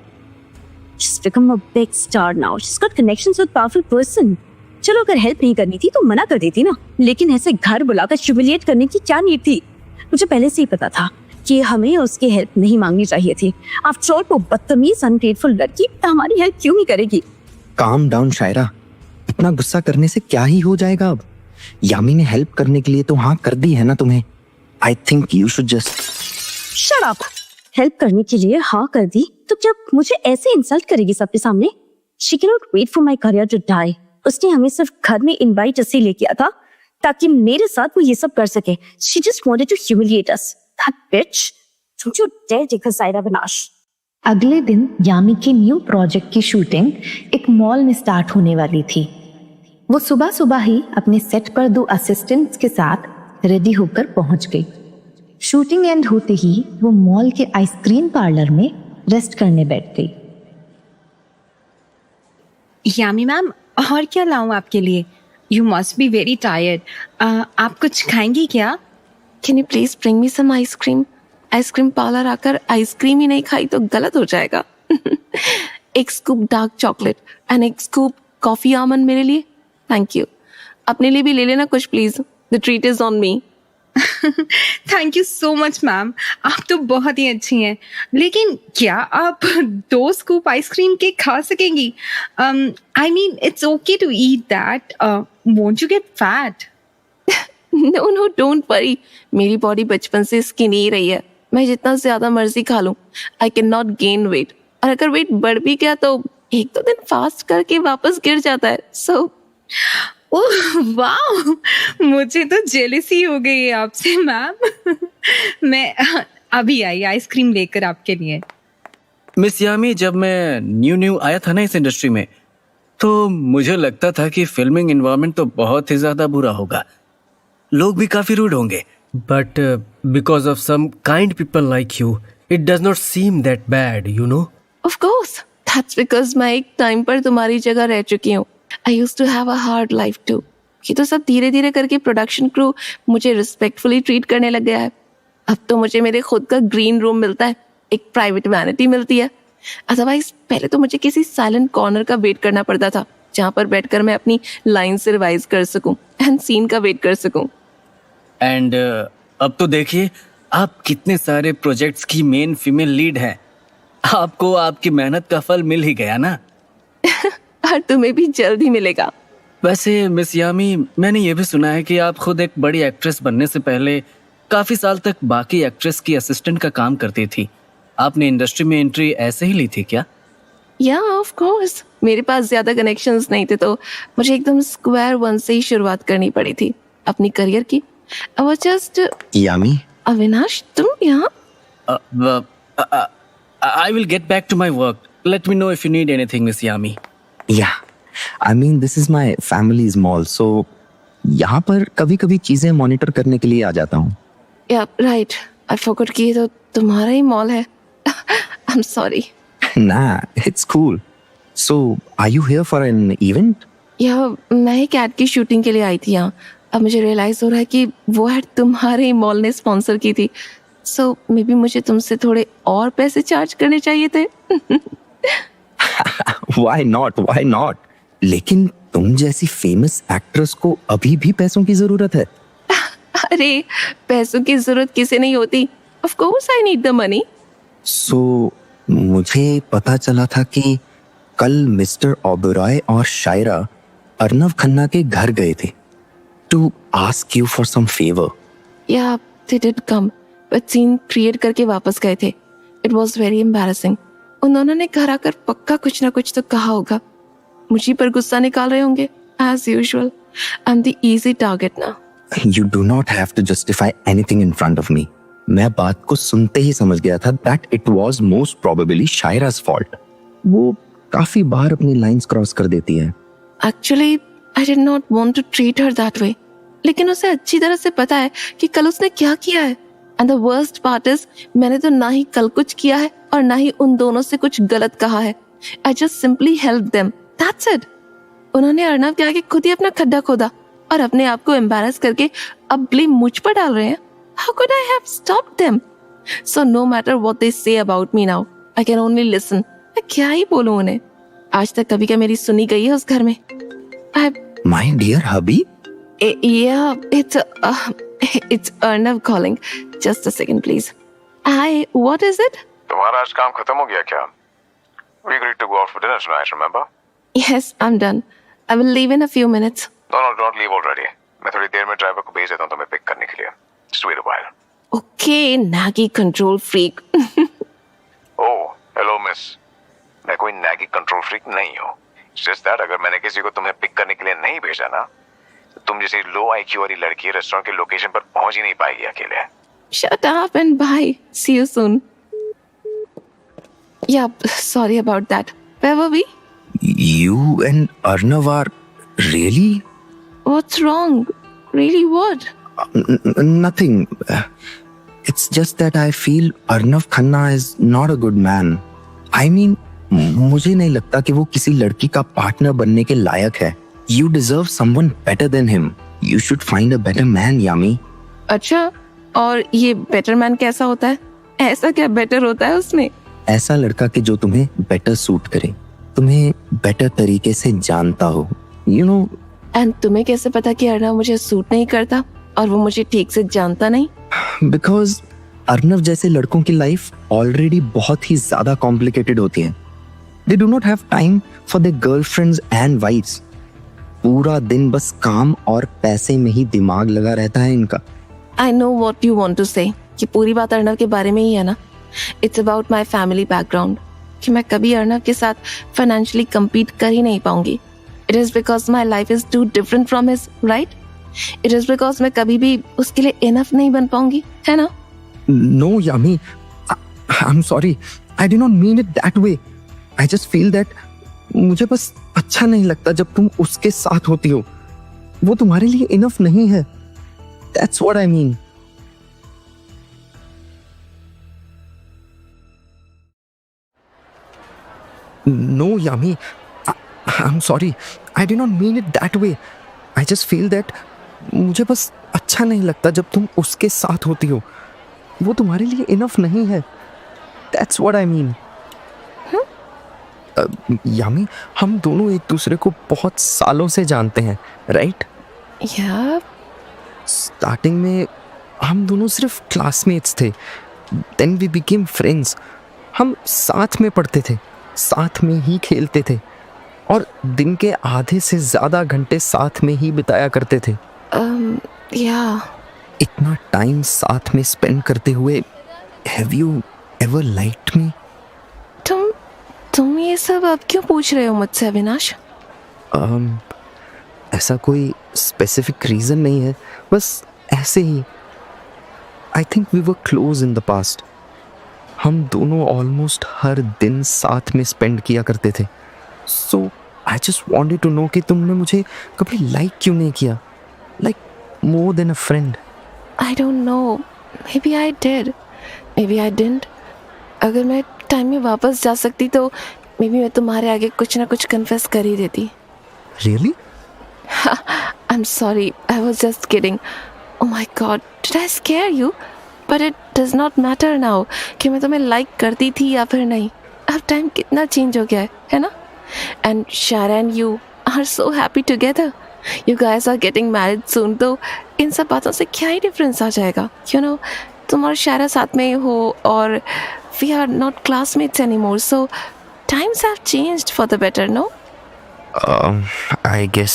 She's become a big star now. She's got connections with powerful person. चलो अगर हेल्प नहीं करनी थी तो मना कर देती ना, लेकिन ऐसे घर बुलाकर ह्यूमिलिएट करने की क्या नीड थी? मुझे पहले से ही पता था कि हमें उसकी हेल्प नहीं मांगनी चाहिए थी। आफ्टर ऑल वो बदतमीज अनग्रेटफुल लड़की हमारी हेल्प क्यों नहीं करेगी? काम डाउन शायरा, इतना गुस्सा करने से क्या ही हो जाएगा अब? यामी ने हेल्प करने के लिए तो हाँ कर दी है ना तुम्हें। I think you should just shut up. Help करने के लिए हाँ कर दी तो जब मुझे ऐसे इंसल्ट करेगी सबके सामने? She can not wait for my career to die. उसने हमें सिर्फ घर में इनवाइट इसलिए ले किया था ताकि मेरे साथ वो ये सब कर सके। She just wanted to humiliate us. That bitch. Don't you dare take her side Avinash. अगले दिन यामी के न्यू प्रोजेक्ट की शूटिंग एक मॉल में स्टार्ट होने वाली थी। वो सुबह सुबह ही अपने सेट पर 2 असिस्टेंट्स के साथ रेडी होकर पहुंच गई। शूटिंग एंड होते ही वो मॉल के आइसक्रीम पार्लर में रेस्ट करने बैठ गई। यामी मैम, और क्या लाऊं आपके लिए? You must be very tired. आप कुछ खाएंगी क्या? Can you please bring me some ice cream? Ice cream parlour आकर आइसक्रीम ही नहीं खाई तो गलत हो जाएगा। एक स्कूप डार्क चॉकलेट एंड एक स्कूप कॉफी आमंड मेरे लिए। Thank you. अपने लिए भी ले लेना कुछ please. The treat is on me. Thank you so much ma'am, आप तो बहुत ही अच्छी हैं। लेकिन क्या आप 2 स्कूप आइसक्रीम के खा सकेंगी? I mean it's okay to eat that. Won't you get fat? No no don't worry, मेरी बॉडी बचपन से स्किनी ही रही है। मैं जितना ज्यादा मर्जी खा लूं, आई कैन नॉट गेन वेट। और अगर वेट बढ़ भी गया तो 1-2 दिन फास्ट करके वापस गिर जाता है। सो ओह वाह, मुझे तो जेलसी हो गई है आपसे मैम। मैं अभी आई आइसक्रीम लेकर आपके लिए। मिस यामी, जब मैं न्यू आया था ना इस इंडस्ट्री में, तो मुझे लगता था कि फिल्मिंग एनवायरनमेंट तो बहुत ही ज्यादा बुरा होगा, लोग भी काफी रूड होंगे। But because of some kind people like you, it does not seem that bad, you know. Of course, that's because मैं एक टाइम पर तुम्हारी जगह रह चुकी हूँ। I used to have a hard life too. ये तो सब धीरे धीरे करके प्रोडक्शन क्रू मुझे रिस्पेक्टफुली ट्रीट करने लग गया है। अब तो मुझे मेरे खुद का ग्रीन रूम मिलता है, एक प्राइवेट वैनिटी मिलती है। अदरवाइज पहले तो मुझे किसी साइलेंट कॉर्नर का वेट करना पड़ता था, जहाँ पर बैठकर मैं अपनी लाइन से रिवाइज कर सकूं एंड सीन का वेट कर सकूं। एंड अब तो देखिए, आप कितने सारे प्रोजेक्ट्स की मेन फीमेल लीड हैं। आपको आपकी मेहनत का फल मिल ही गया ना। और तुम्हें भी जल्द ही मिलेगा। वैसे मिस यामी, मैंने ये भी सुना है कि आप खुद एक बड़ी एक्ट्रेस बनने से पहले काफी साल तक बाकी एक्ट्रेस की असिस्टेंट का काम करती थी। आपने इंडस्ट्री में एंट्री ऐसे ही ली थी क्या? या ऑफ कोर्स, मेरे पास ज्यादा कनेक्शंस नहीं थे तो मुझे एकदम स्क्वायर वन से ही शुरुआत करनी पड़ी थी अपनी करियर की। आई वाज जस्ट यामी, अविनाश, तुम यहाँ? I will get back to my work. Let me know if you need anything, Miss Yami. Yeah I mean this is my family's mall, so यहाँ पर कभी कभी चीजें मॉनिटर करने के लिए आ जाता हूँ। या राइट, आई फॉरगॉट कि ये तो तुम्हारा ही मॉल है। I am sorry. Nah, it's cool. So, are you here for an event? या मैं एक ऐड की शूटिंग के लिए आई थी यहाँ। अब मुझे रियलाइज हो रहा है कि वो ऐड तुम्हारे ही मॉल ने स्पॉन्सर की थी। सो मे बी मुझे तुमसे थोड़े और पैसे चार्ज करने चाहिए थे। Why not? Why not? लेकिन तुम जैसी फेमस एक्ट्रेस को अभी भी पैसों की जरूरत है। अरे पैसों की जरूरत किसे नहीं होती। Of course I need the money. So मुझे पता चला था कि कल मिस्टर ओबेरॉय और शायरा अर्नव खन्ना के घर गए थे to ask you for some favour. Yeah they did come, but scene create करके वापस गए थे। It was very embarrassing. उन्होंने ने घर आकर पक्का कुछ ना कुछ तो कहा होगा। मुझे पर गुस्सा निकाल रहे होंगे as usual. I am the easy target ना। You do not have to justify anything in front of me. मैं बात को सुनते ही समझ गया था that it was most probably शायरा's fault. वो काफी बार अपनी लाइंस क्रॉस कर देती है। Actually I did not want to treat her that way, लेकिन उसे अच्छी तरह से पता है कि कल उसने क्या किया है। And the worst part is मैंने तो ना ही कल कुछ किया है और ना ही उन दोनों से कुछ गलत कहा है। I just simply help them, that's it. उन्होंने अर्नव के आगे खुद ही अपना खड्डा खोदा और अपने आप को एम्बैरस करके अब ब्लेम मुझ पर डाल रहे हैं। How could I have stopped them? So no matter what they say about me now, I can only listen. मैं क्या ही बोलूं उन्हें। आज तक कभी क्या मेरी सुनी गई है उस घर में। My dear hubby? Yeah, it's Arnav calling. Just a second, please. Hi, what is it? तुम्हारा आज काम खत्म हो गया क्या? We agreed to go out for dinner tonight, remember? Yes, I'm done. I will leave in a few minutes. No, don't leave already. मैं थोड़ी देर में ड्राइवर को भेज देता हूँ तुम्हें पिक करने के लिए। Just wait a while. Okay, naggy control freak. Oh, hello miss. मैं कोई naggy control freak नहीं हूँ। It's just that अगर मैंने किसी को तुम्हें पिक करने के लिए नहीं भेजा ना, तो तुम जैसी लो IQ वाली लड़की रेस्टोरेंट के लोकेशन पर पहुंच ही नहीं पाएगी अकेले। Shut up and bye. See you soon. Yeah, sorry about that. Where were we? You and Arnav are really? What's wrong? Really what? Nothing. It's just that I feel Arnav Khanna is not a good man. I mean, मुझे नहीं लगता कि वो किसी लड़की का partner बनने के लायक है। You deserve someone better than him. You should find a better man, Yami. अच्छा, और ये बेटर मैन कैसा होता है? ऐसा क्या बेटर होता है उसमें? ऐसा लड़का कि जो तुम्हें बेटर सूट करे, तुम्हें बेटर तरीके से जानता हो, you know. एंड तुम्हें कैसे पता कि अर्नव मुझे सूट नहीं करता और वो मुझे ठीक से जानता नहीं? बिकॉज अर्नव जैसे लड़कों की लाइफ ऑलरेडी बहुत ही ज्यादा कॉम्प्लिकेटेड होती है। They do not have time for their girlfriends and wifes. पूरा दिन बस काम और पैसे में ही दिमाग लगा रहता है इनका। I know what you want to say. ये पूरी बात अर्नव के बारे में ही है ना? It's about my family background, कि मैं कभी अर्नव के साथ फाइनेंशियली कम्पीट कर ही नहीं पाऊंगी। It is because my life is too different from his, right? It is because मैं कभी भी उसके लिए enough नहीं बन पाऊंगी, है ना? No, Yami. I'm sorry. I did not mean it that way. I just feel that मुझे बस अच्छा नहीं लगता जब तुम उसके साथ होती हो। वो तुम्हारे लिए enough नहीं है। That's what I mean. No, Yami. I'm sorry. I did not mean it that way. I just feel that मुझे बस अच्छा नहीं लगता जब तुम उसके साथ होती हो। वो तुम्हारे लिए इनफ नहीं है। That's what I mean. यामी, हम दोनों एक दूसरे को बहुत सालों से जानते हैं, राइट? Yeah. स्टार्टिंग में हम दोनों सिर्फ क्लासमेट्स थे। Then we became friends. हम साथ में पढ़ते थे, साथ में ही खेलते थे और दिन के आधे से ज्यादा घंटे साथ में ही बिताया करते थे। या इतना टाइम साथ में स्पेंड करते हुए हैव यू एवर लाइक्ड मी? तुम ये सब अब क्यों पूछ रहे हो मुझसे अविनाश? ऐसा कोई स्पेसिफिक रीजन नहीं है, बस ऐसे ही। I think we were close in the past. हम दोनों ऑलमोस्ट हर दिन साथ में स्पेंड किया करते थे। So I just wanted to know कि तुमने मुझे कभी लाइक क्यों नहीं किया, like more than a friend. I don't know, maybe I did, maybe I didn't. अगर मैं टाइम में वापस जा सकती तो मे बी मैं तुम्हारे आगे कुछ ना कुछ कन्फेस कर ही देती। Really? I'm sorry, I was just kidding. Oh my god, did I scare you? But it does not matter now कि मैं तुम्हें लाइक करती थी या फिर नहीं। अब टाइम कितना चेंज हो गया है ना? And Shara and you are so happy together. You guys are getting married soon, तो इन सब बातों से क्या ही डिफरेंस आ जाएगा? You know, तुम और शारा साथ में हो और we are not classmates anymore, so times have changed for the better, no? I guess,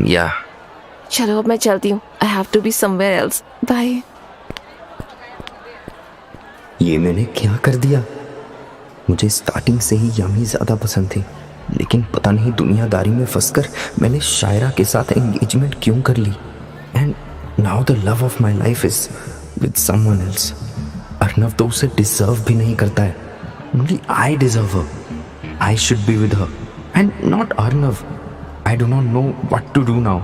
yeah. चलो अब मैं चलती हूँ। I have to be somewhere else. Bye. ये मैंने क्या कर दिया? मुझे स्टार्टिंग से ही यामी ज़्यादा पसंद थी, लेकिन पता नहीं दुनियादारी में फंसकर मैंने शायरा के साथ एंगेजमेंट क्यों कर ली। And now the love of my life is with someone else. Arnav तो उसे डिजर्व भी नहीं करता है। Only I deserve her. I should be with her and not Arnav. I do not know what to do now,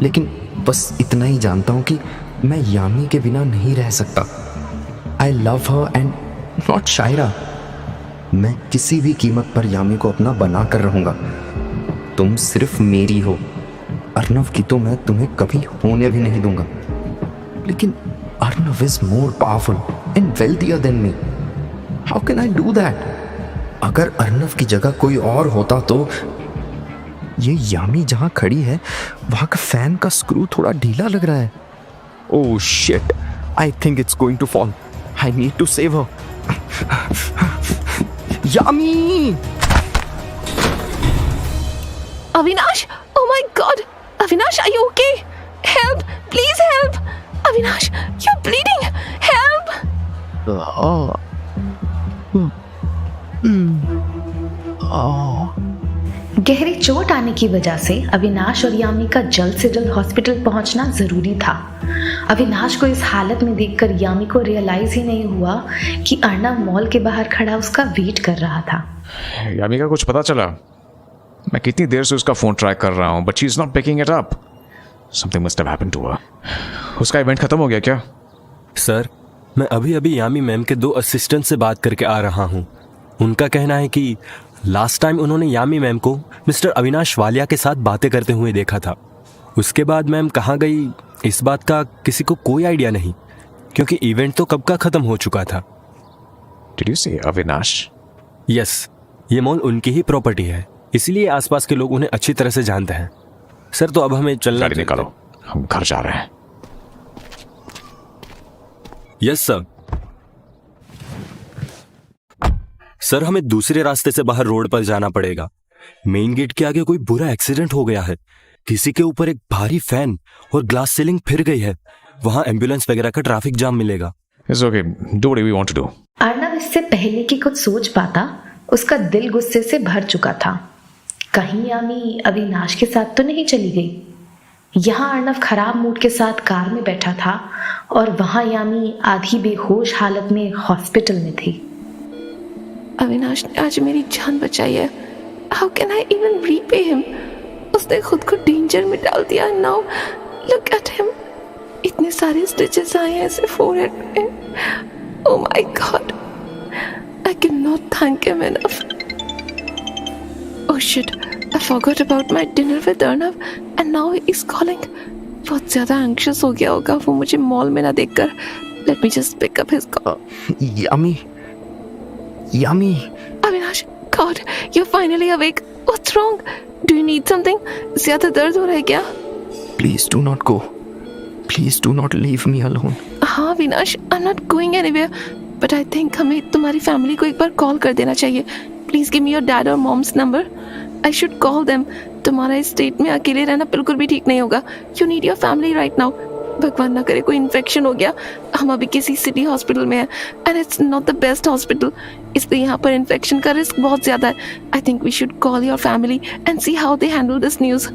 लेकिन बस इतना ही जानता हूँ कि मैं यामी के बिना नहीं रह सकता। I love her and not Shayra. मैं किसी भी कीमत पर यामी को अपना बना कर रहूँगा। तुम सिर्फ मेरी हो, अर्नव की तो मैं तुम्हें कभी होने भी नहीं दूंगा। लेकिन Arnav is more powerful and wealthier than me. How can I do that? अगर अर्नव की जगह कोई और होता तो ये यामी जहाँ खड़ी है वहाँ का फैन का स्क्रू थोड़ा ढीला लग रहा है। Oh shit, I think it's going to fall. I need to save her. Yami! Avinash! Oh my god! Avinash, are you okay? Help! Please help! Avinash, you're bleeding! Help! गहरी चोट आने की वजह से अविनाश और यामी का जल्द से जल्द हॉस्पिटल पहुंचना जरूरी था। अविनाश को इस हालत में देखकर यामी को रियलाइज ही नहीं हुआ कि अर्नव मॉल के बाहर खड़ा उसका वेट कर रहा था। यामी का कुछ पता चला? मैं कितनी देर से उसका फोन ट्राई कर रहा हूँ, but she is not picking it up. Something must have happened to her. उसका इवेंट खत्म हो गया क्या? सर, मैं अभी अभी यामी मैम के 2 असिस्टेंट से बात करके आ रहा हूँ। उनका कहना है कि लास्ट टाइम उन्होंने यामी मैम को मिस्टर अविनाश वालिया के साथ बातें करते हुए देखा था। उसके बाद मैम कहाँ गई इस बात का किसी को कोई आइडिया नहीं, क्योंकि इवेंट तो कब का खत्म हो चुका था। Did you say Avinash? Yes, ये मॉल उनकी ही प्रॉपर्टी है, इसलिए आसपास के लोग उन्हें अच्छी तरह से जानते हैं। सर, तो अब हमें चलना। गाड़ी निकालो, हम घर जा रहे हैं। Yes sir. सर, हमें दूसरे रास्ते से बाहर रोड पर जाना पड़ेगा। मेन गेट के आगे कोई बुरा एक्सीडेंट हो गया है। किसी के ऊपर एक भारी फैन और ग्लास सीलिंग फिर गई है। वहां एम्बुलेंस वगैरह का ट्रैफिक जाम मिलेगा। It's okay. Do what we want to do. Arnav इससे पहले कि कुछ सोच पाता, उसका दिल गुस्से से भर चुका था। कहीं यामी अविनाश के साथ तो नहीं चली गई। यहाँ अर्नव खराब मूड के साथ कार में बैठा था और वहां यामी आधी बेहोश हालत में हॉस्पिटल में थी। अविनाश ने आज मेरी जान बचाई है। How can I even repay him? उसने खुद को डेंजर में डाल दिया। Now look at him. इतने सारे स्टिचेस आए हैं इसे फोरहेड में। Oh my God. I cannot thank him enough. Oh shit. I forgot about my dinner with Arnav and now he's calling. बहुत ज़्यादा anxious हो गया होगा वो मुझे मॉल में ना देखकर। Let me just pick up his call. Yummy. Avinash, God, you're finally awake. What's wrong? Do you need something? ज़्यादा दर्द हो रहा है क्या? Please do not go. Please do not leave me alone. हाँ Avinash, I'm not going anywhere. But I think हमें तुम्हारी family को एक बार कॉल कर देना चाहिए. Please give me your dad or mom's number. I should call them. तुम्हारा इस स्टेट में अकेले रहना बिल्कुल भी ठीक नहीं होगा. You need your family right now. भगवान ना करे कोई इन्फेक्शन हो गया. हम अभी किसी सिटी हॉस्पिटल में हैं and it's not the best hospital. इसलिए यहाँ पर इन्फेक्शन का रिस्क बहुत ज्यादा है. I think we should call your family and see how they handle this news.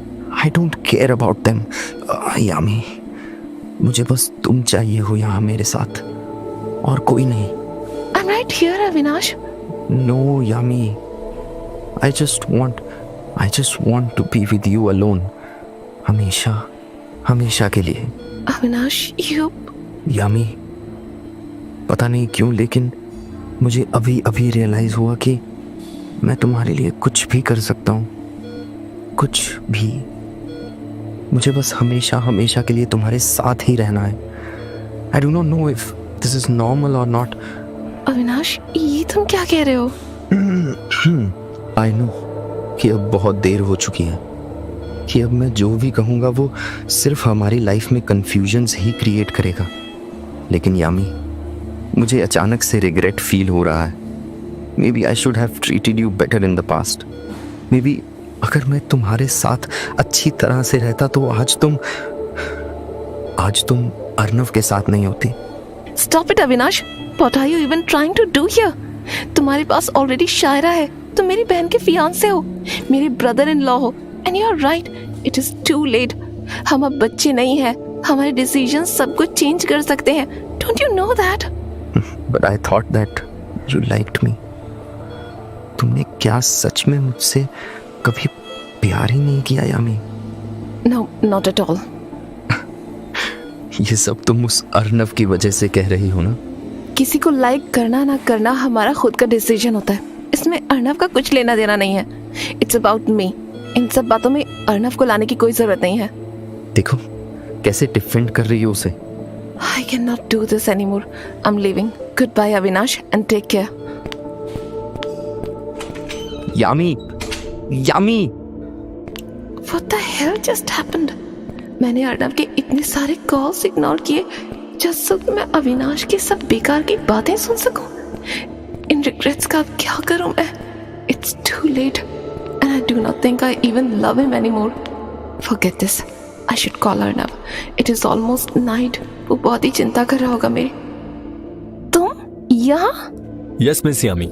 I don't care about them. यामी, मुझे बस तुम चाहिए हो यहाँ मेरे साथ, और कोई नहीं. I'm right here, Avinash. No, Yami. I just want to be with you alone. हमेशा के लिए. Avinash, you. यामी, पता नहीं क्यों लेकिन मुझे अभी रियलाइज हुआ कि मैं तुम्हारे लिए कुछ भी कर सकता हूँ. कुछ भी. मुझे बस हमेशा के लिए तुम्हारे साथ ही रहना है. I do not know if this is normal or not. Avinash, ये तुम क्या कह रहे हो? I know कि अब बहुत देर हो चुकी है, कि अब मैं जो भी कहूँगा वो सिर्फ हमारी लाइफ में कंफ्यूजन्स ही क्रिएट करेगा. लेकिन यामी, मुझे अचानक से रिग्रेट फील हो रहा है. Maybe I should have treated you better in the past. Maybe अगर मैं तुम्हारे साथ अच्छी तरह से रहता तो आज तुम अर्नव के साथ नहीं होती. Stop it, Avinash. What are you even trying to do here? तुम्हारे पास ऑलरेडी शायरा है. तुम मेरी बहन के फियांसे हो, मेरे ब्रदर इन लॉ हो. And you are right. It is too late. हम अब बच्चे नहीं हैं. हमारे डिसीजंस सब कुछ चेंज कर सकते हैं. Don't you know that? But I thought that you liked me. तुमने क्या सच में मुझसे कभी प्यार ही नहीं किया यामी? No, not at all. ये सब तुम उस अर्नव की वजह से कह रही हो ना? किसी को लाइक करना ना करना हमारा खुद का डिसीजन होता है. इसमें अर्नव का कुछ लेना देना नहीं है. It's about me. इन सब बातों में अर्नव को लाने की कोई जरूरत नहीं है. देखो कैसे डिफेंड कर रही हो उसे. I cannot do this anymore. I'm leaving. Goodbye, Avinash, and take care. Yam. What the hell just happened? मैंने अर्नव के इतने सारे कॉल्स इग्नोर किए जस्ट सो कि मैं अविनाश की सब बेकार की बातें सुन सकूं. इन रिग्रेट्स का अब क्या करूं मैं? It's too late, and I do not think I even love him anymore. Forget this. I should call Arnav. It is almost night. वो बहुत ही चिंता कर रहा होगा मेरी. तुम यहाँ? यस मिस यामी,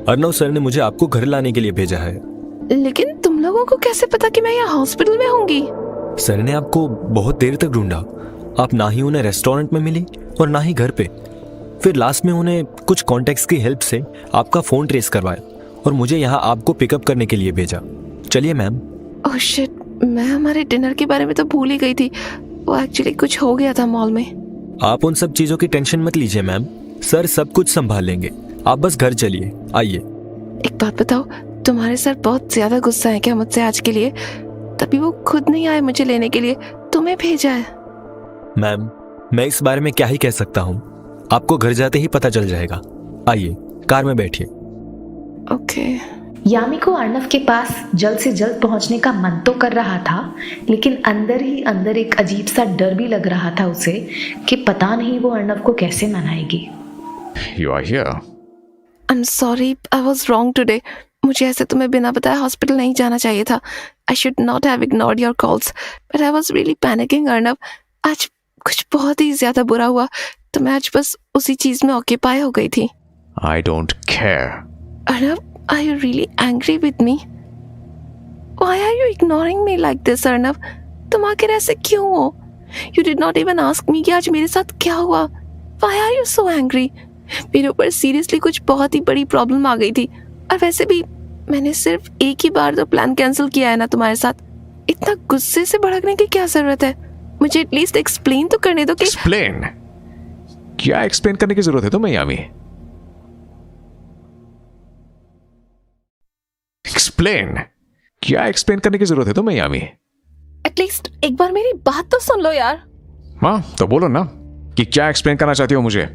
अर्नव सर ने मुझे आपको घर लाने के लिए भेजा है. लेकिन तुम लोगों को कैसे पता कि मैं यहाँ हॉस्पिटल में होंगी? सर ने आपको बहुत देर तक ढूंढा. आप ना ही उन्हें रेस्टोरेंट में मिली और ना ही घर पे. फिर लास्ट में उन्हें कुछ कॉन्टेक्ट्स की हेल्प से आपका फोन ट्रेस करवाया और मुझे यहाँ आपको पिकअप करने के लिए भेजा. चलिए मैम. ओह शिट, मैं हमारे डिनर के बारे में तो भूल ही गई थी. वो एक्चुअली कुछ हो गया था मॉल में. आप उन सब चीजों की टेंशन मत लीजिए मैम. सर सब कुछ संभाल लेंगे. आप बस घर चलिए. आइए. एक बात बताओ, तुम्हारे सर बहुत ज्यादा गुस्सा है क्या मुझसे आज के लिए? तभी वो खुद नहीं आए मुझे लेने के लिए, तुम्हें भेजा है. मैम, मैं इस बारे में क्या ही कह सकता हूँ. आपको घर जाते ही पता चल जाएगा. आइए, कार में बैठिए. ओके. यामी को अर्नव के पास जल्द से जल्द पहुंचने का मन तो कर रहा था, लेकिन अंदर ही अंदर एक अजीब सा डर भी लग रहा था उसे कि पता नहीं वो अर्नव को कैसे मनाएगी. You are here. I'm sorry, I was wrong today. मुझे ऐसे तुम्हें बिना बताए हॉस्पिटल नहीं जाना चाहिए था. I should not have ignored your calls, but I was really panicking, Arnav. आज कुछ बहुत ही ज्यादा बुरा हुआ तो मैं आज बस उसी चीज में ऑक्यूपाई हो गई थी. I don't care. Arnav, are you really angry with me? Why are you ignoring me like this, Arnav? तुम आखिर ऐसे क्यों हो? You did not even ask me कि आज मेरे साथ क्या हुआ. Why are you so angry? मेरे ऊपर सीरियसली कुछ बहुत ही बड़ी प्रॉब्लम आ गई थी, और वैसे भी मैंने सिर्फ एक ही बार तो प्लान कैंसिल किया है ना तुम्हारे साथ. इतना गुस्से से भड़कने की क्या जरूरत है? मुझे एटलीस्ट एक्सप्लेन तो करने दो कि. एक्सप्लेन? क्या एक्सप्लेन करने की जरूरत है तुम्हें यामी? एक्सप्लेन? क्या एक्सप्लेन करने की जरूरत है तुम्हें यामी? एटलीस्ट एक बार मेरी बात तो सुन लो यार. हाँ तो बोलो ना कि क्या एक्सप्लेन करना चाहती हो मुझे.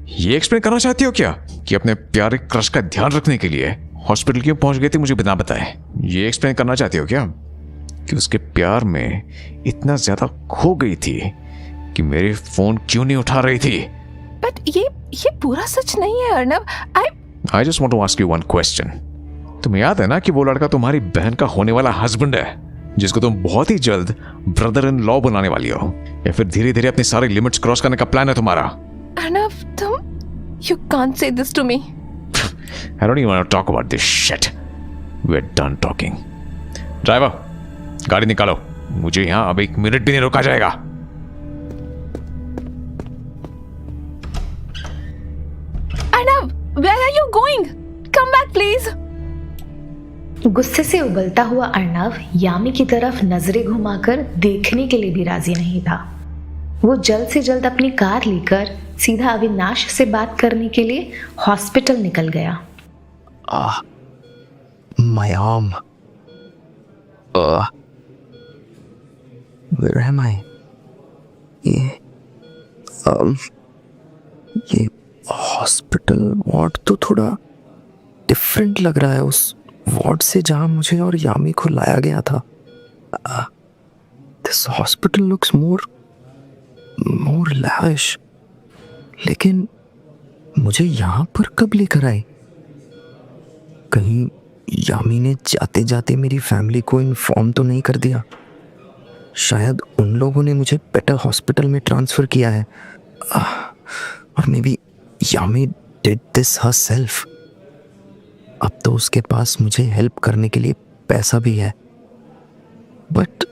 ये एक्सप्लेन करना चाहती हो क्या कि अपने प्यारे क्रश का ध्यान रखने के लिए हॉस्पिटल क्यों पहुंच गई थी मुझे बिना बताए? ये एक्सप्लेन करना चाहती हो क्या कि उसके प्यार में इतना ज्यादा खो गई थी कि मेरे फोन क्यों नहीं उठा रही थी? बट ये पूरा सच नहीं है Arnav. I just want to ask you one question. तुम्हें याद है ना कि वो लड़का तुम्हारी बहन का होने वाला हस्बैंड है, जिसको तुम बहुत ही जल्द ब्रदर इन लॉ बनाने वाली हो, या फिर धीरे धीरे अपनी सारी लिमिट्स क्रॉस करने का प्लान है तुम्हारा? अर्नव, तुम you can't say this to me. I don't even want to talk about this shit. We're done talking. Driver, गाड़ी निकालो, मुझे यहाँ अब 1 मिनट भी नहीं रोका जाएगा। Arnav, where are you going? Come back, please. गुस्से से उबलता हुआ अर्नव यामी की तरफ नजरें घुमाकर देखने के लिए भी राजी नहीं था। वो जल्द से जल्द अपनी कार लेकर सीधा अविनाश से बात करने के लिए हॉस्पिटल निकल गया। My arm. Where am I? ये हॉस्पिटल वार्ड तो थोड़ा डिफरेंट लग रहा है उस वार्ड से जहां मुझे और यामी को लाया गया था। This hospital looks more lavish. लेकिन मुझे यहाँ पर कब लेकर आए? कहीं यामी ने जाते जाते मेरी फैमिली को इन्फॉर्म तो नहीं कर दिया? शायद उन लोगों ने मुझे बेटर हॉस्पिटल में ट्रांसफर किया है, और maybe Yami did this herself. अब तो उसके पास मुझे हेल्प करने के लिए पैसा भी है, but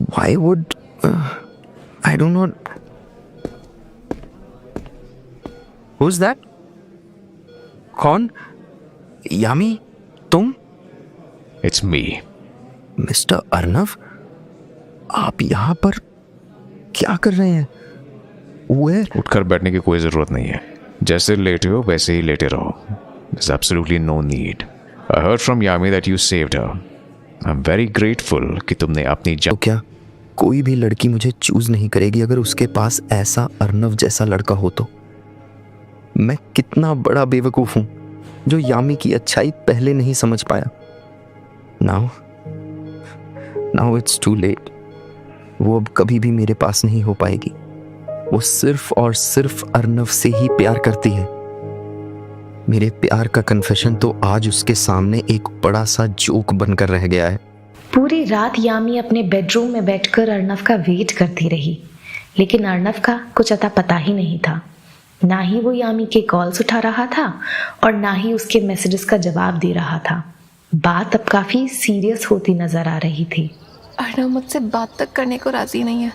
why would I don't no. Who's that? कौन? यामी, तुम? It's me. मिस्टर अर्नव, आप यहाँ पर क्या कर रहे हैं? Where? उठकर बैठने की कोई जरूरत नहीं है, जैसे लेटे हो वैसे ही लेटे रहो। There's absolutely no need. I heard from Yami that you saved her. I'm very grateful कि तुमने अपनी तो क्या कोई भी लड़की मुझे चूज नहीं करेगी अगर उसके पास ऐसा अर्नव जैसा लड़का हो तो? मैं कितना बड़ा बेवकूफ हूं जो यामी की अच्छाई पहले नहीं समझ पाया। Now it's too late. वो अब कभी भी मेरे पास नहीं हो पाएगी। वो सिर्फ और सिर्फ अर्नव से ही प्यार करती है। मेरे प्यार का कन्फेशन तो आज उसके सामने एक बड़ा सा जोक बनकर रह गया है। पूरी रात यामी अपने बेडरूम में बैठकर अर्नव का वेट करती रही, लेकिन अर्नव का कुछ अता पता ही नहीं था। ना ही वो यामी के कॉल्स उठा रहा था और ना ही उसके मैसेजेस का जवाब दे रहा था। बात अब काफी सीरियस होती नजर आ रही थी। अर्नव मुझसे बात तक करने को राजी नहीं है।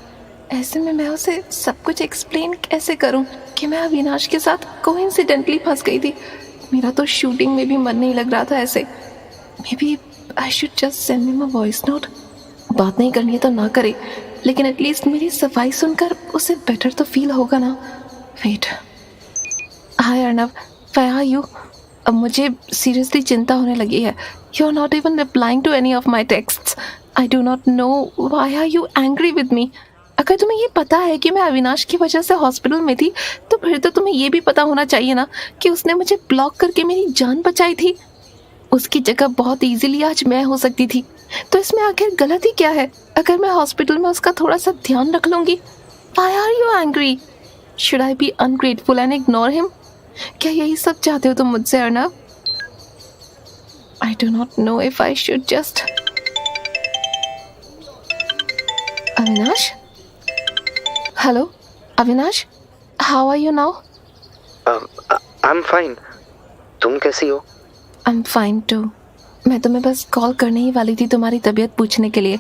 ऐसे में मैं उसे सब कुछ एक्सप्लेन कैसे करूं कि मैं अविनाश के साथ कोइंसिडेंटली फंस गई थी। मेरा तो शूटिंग में भी मन नहीं लग रहा था ऐसे। Maybe I should just send him a voice note. बात नहीं करनी है तो ना करे, लेकिन एटलीस्ट मेरी सफाई सुनकर उसे बेटर तो फील होगा ना। Wait. Hi Arnav, where are you? अब मुझे सीरियसली चिंता होने लगी है। You are not even replying to any of my texts. I do not know why are you angry with me. अगर तुम्हें ये पता है कि मैं अविनाश की वजह से हॉस्पिटल में थी, तो फिर तो तुम्हें ये भी पता होना चाहिए ना कि उसने मुझे ब्लॉक करके मेरी जान बचाई थी। उसकी जगह बहुत इजीली आज मैं हो सकती थी, तो इसमें आखिर गलती क्या है अगर मैं हॉस्पिटल में उसका थोड़ा सा ध्यान रख लूंगी? Why are you angry? Should I be ungrateful and ignore him? क्या यही सब चाहते हो तुम मुझसे Arnav? I do not know if I should just. Avinash? Hello, Avinash? How are you now? I'm fine. तुम कैसी हो? I'm fine too. मैं तुम्हें बस कॉल करने ही वाली थी तुम्हारी तबीयत पूछने के लिए।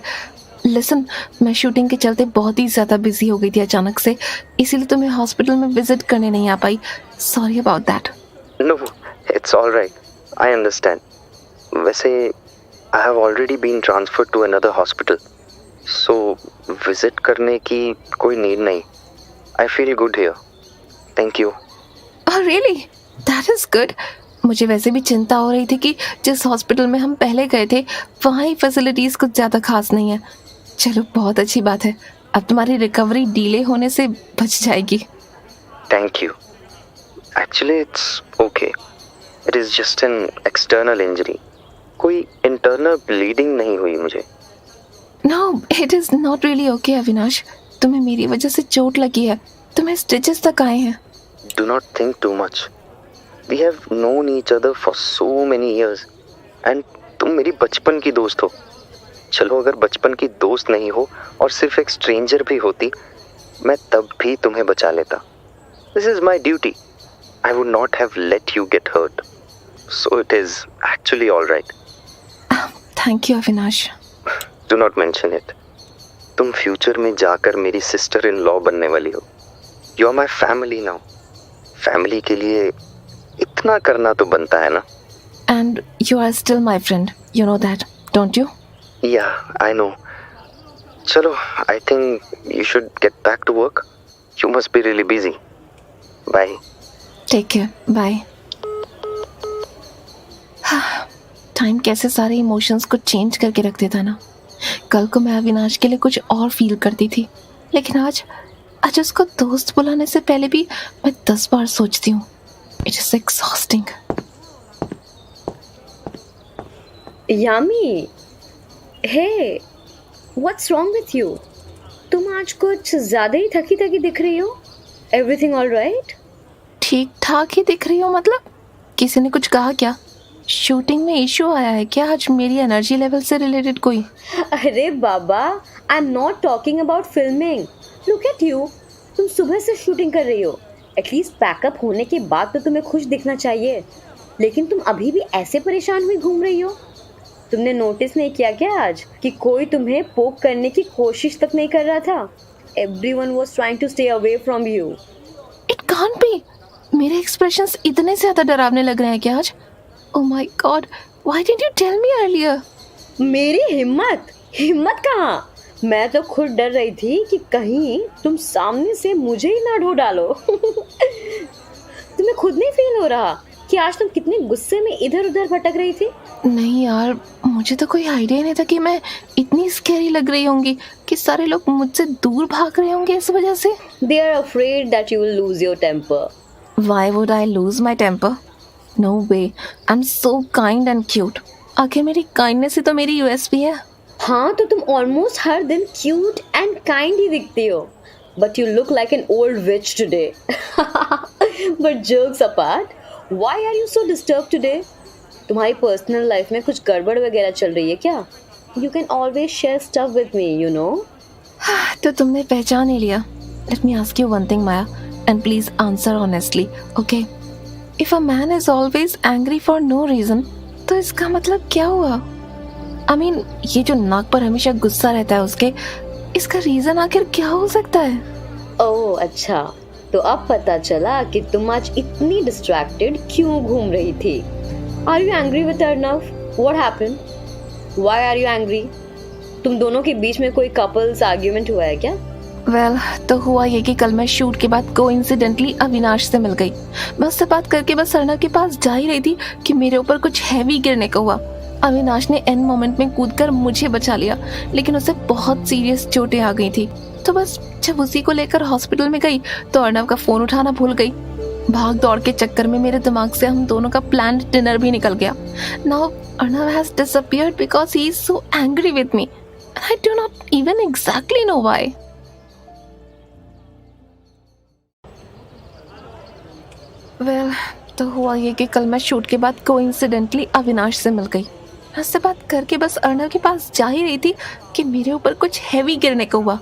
लिसन, मैं शूटिंग के चलते बहुत ही ज़्यादा बिजी हो गई थी अचानक से, इसीलिए तुम्हें हॉस्पिटल में विजिट करने नहीं आ पाई। Sorry about that. No, it's all right. I understand. वैसे I have already been transferred to another hospital, so visit करने की कोई नीड नहीं। I feel good here. Thank you. Oh really? That is good. मुझे वैसे भी चिंता हो रही थी कि जिस हॉस्पिटल में हम पहले गए थे वहाँ ही फैसिलिटीज कुछ ज़्यादा खास नहीं है। चलो बहुत अच्छी बात है, अब तुम्हारी रिकवरी डिले होने से बच जाएगी। Thank you. Actually, it's okay. It is just an external injury. कोई internal bleeding नहीं हुई मुझे। No, it is not really okay Avinash. तुम्हें मेरी वजह से चोट लगी है, तुम्हें स्टिचेस तक आए हैं। Do not think too much. We have known each other for so many years. And तुम मेरी बचपन की दोस्त हो। चलो अगर बचपन की दोस्त नहीं हो और सिर्फ एक स्ट्रेंजर भी होती, मैं तब भी तुम्हें बचा लेता। This is my duty. I would not have let you get hurt, so it is actually all right. Thank you Avinash. Do not mention it. तुम फ्यूचर में जाकर मेरी सिस्टर इन लॉ बनने वाली हो। You are my family now. Family के लिए इतना करना तो बनता है ना। And you are still my friend, you know that, don't you? Yeah I know. चलो, I think you should get back to work. You must be really busy. Bye. Take care, bye. Time कैसे सारे emotions को change करके रख देता ना। कल को मैं अविनाश के लिए कुछ और फील करती थी, लेकिन आज उसको दोस्त बुलाने से पहले भी मैं 10 बार सोचती हूँ। It is exhausting. Yami, hey, what's wrong with you? तुम आज कुछ ज्यादा ही थकी थकी दिख रही हो। Everything all right? ठीक ठाक ही दिख रही हो मतलब? किसी ने कुछ कहा क्या? शूटिंग में इशू आया है क्या आज मेरी एनर्जी लेवल से रिलेटेड कोई? अरे बाबा, I am not talking about filming. Look at you, तुम सुबह से शूटिंग कर रही हो। एटलीस्ट पैकअप होने के बाद तो तुम्हें खुश दिखना चाहिए, लेकिन तुम अभी भी ऐसे परेशान हुई घूम रही हो। तुमने नोटिस नहीं किया क्या आज कि कोई तुम्हें पोक करने की कोशिश तक नहीं कर रहा था? Everyone was trying to stay away from you. It can't be. मेरे एक्सप्रेशंस इतने ज्यादा डरावने लग रहे हैं क्या आज? Oh my god, why didn't you tell me earlier? मेरी हिम्मत कहाँ? मैं तो खुद डर रही थी कि कहीं तुम सामने से मुझे ही ना ढो डालो। तुम्हें खुद नहीं फील हो रहा कि आज तुम कितने गुस्से में इधर उधर भटक रही थी? नहीं यार, मुझे तो कोई आइडिया नहीं था कि मैं इतनी स्कैरी लग रही होंगी कि सारे लोग मुझसे दूर भाग रहे होंगे इस वजह से। They are afraid that you will lose your temper. Why would I lose my temper? No way. I'm so kind and cute. आखिर मेरी काइंडनेस ही तो मेरी यूएसपी है। हाँ, तो तुम ऑलमोस्ट हर दिन क्यूट एंड काइंड ही दिखती हो, but you look like an old witch today. But jokes apart, why are you so disturb today? तुम्हारी पर्सनल लाइफ में कुछ गड़बड़ वगैरह चल रही है क्या? You can always share stuff with me, you know. तो तुमने पहचान ही लिया। Let me ask you one thing Maya, and please answer honestly, okay? If a man is always angry for no reason, तो इसका मतलब क्या हुआ? I mean, ये जो नाक पर हमेशा गुस्सा रहता है उसके, इसका रीजन आखिर क्या हो सकता है? ओह अच्छा, तो अब पता चला कि तुम आज इतनी डिस्ट्रैक्टेड क्यों घूम रही थी। Are you angry with Arnav? What happened? Why are you angry? तुम दोनों के बीच में कोई कपल्स आर्ग्यूमेंट हुआ है क्या? वेल, तो हुआ ये कि कल मैं शूट के बाद कोइंसिडेंटली अविनाश से मिल गई। मैं उससे बात करके बस अर्नव के पास जा ही रही थी कि मेरे ऊपर कुछ हैवी गिरने का हुआ। अविनाश ने एंड मोमेंट में कूदकर मुझे बचा लिया, लेकिन उसे बहुत सीरियस चोटें आ गई थी। तो बस जब उसी को लेकर हॉस्पिटल में गई तो अर्नव का फोन उठाना भूल गई। भाग दौड़ के चक्कर में मेरे दिमाग से हम दोनों का प्लान्ड डिनर भी निकल गया। Now Arnav has disappeared because he is so angry with me and I do not even exactly know why. Well, तो हुआ ये कि कल मैं शूट के बाद कोइंसिडेंटली अविनाश से मिल गई। उससे बात करके बस अर्नव के पास जा ही रही थी कि मेरे ऊपर कुछ हैवी गिरने को हुआ।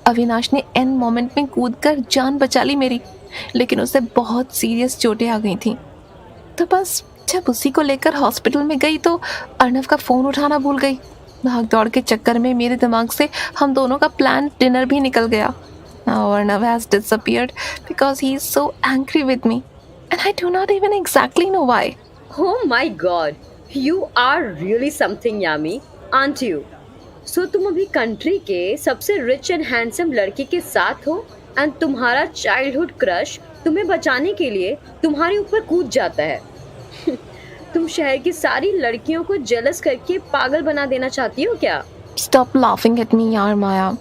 अविनाश ने एंड मोमेंट में कूदकर जान बचा ली मेरी, लेकिन उसे बहुत सीरियस चोटें आ गई थी। तो बस जब उसी को लेकर हॉस्पिटल में गई तो अर्नव का फ़ोन उठाना भूल गई। भाग दौड़ के चक्कर में मेरे दिमाग से हम दोनों का प्लान डिनर भी निकल गया। Now Arnav has disappeared because he is so angry with me and I do not even exactly know why. Oh my God, you are really something, Yami, aren't you? So तुम अभी country के सबसे rich and handsome लड़के के साथ हो and तुम्हारा childhood crush तुम्हें बचाने के लिए तुम्हारे ऊपर कूद जाता है। तुम शहर की सारी लड़कियों को जेलस करके पागल बना देना चाहती हो क्या? Stop laughing at me यार माया।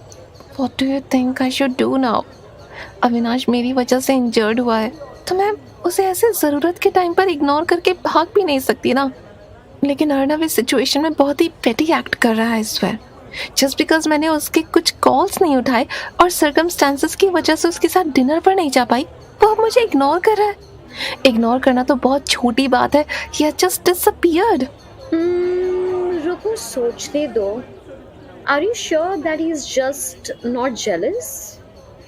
What do you think I should do now? Avinash मेरी वजह से इंजर्ड हुआ है, तो मैं उसे ऐसे ज़रूरत के टाइम पर इग्नोर करके भाग भी नहीं सकती ना। लेकिन अर्नव इस सिचुएशन में बहुत ही पेटी एक्ट कर रहा है इस बार। जस्ट बिकॉज मैंने उसके कुछ कॉल्स नहीं उठाए और सर्कमस्टांसेस की वजह से उसके साथ डिनर पर नहीं जा पाई, वो अब मुझे इग्नोर कर रहा है। इग्नोर करना तो बहुत छोटी बात है, ही हैज जस्ट डिसअपीयर्ड। रुको सोचने दो. Are you sure that he's just not jealous?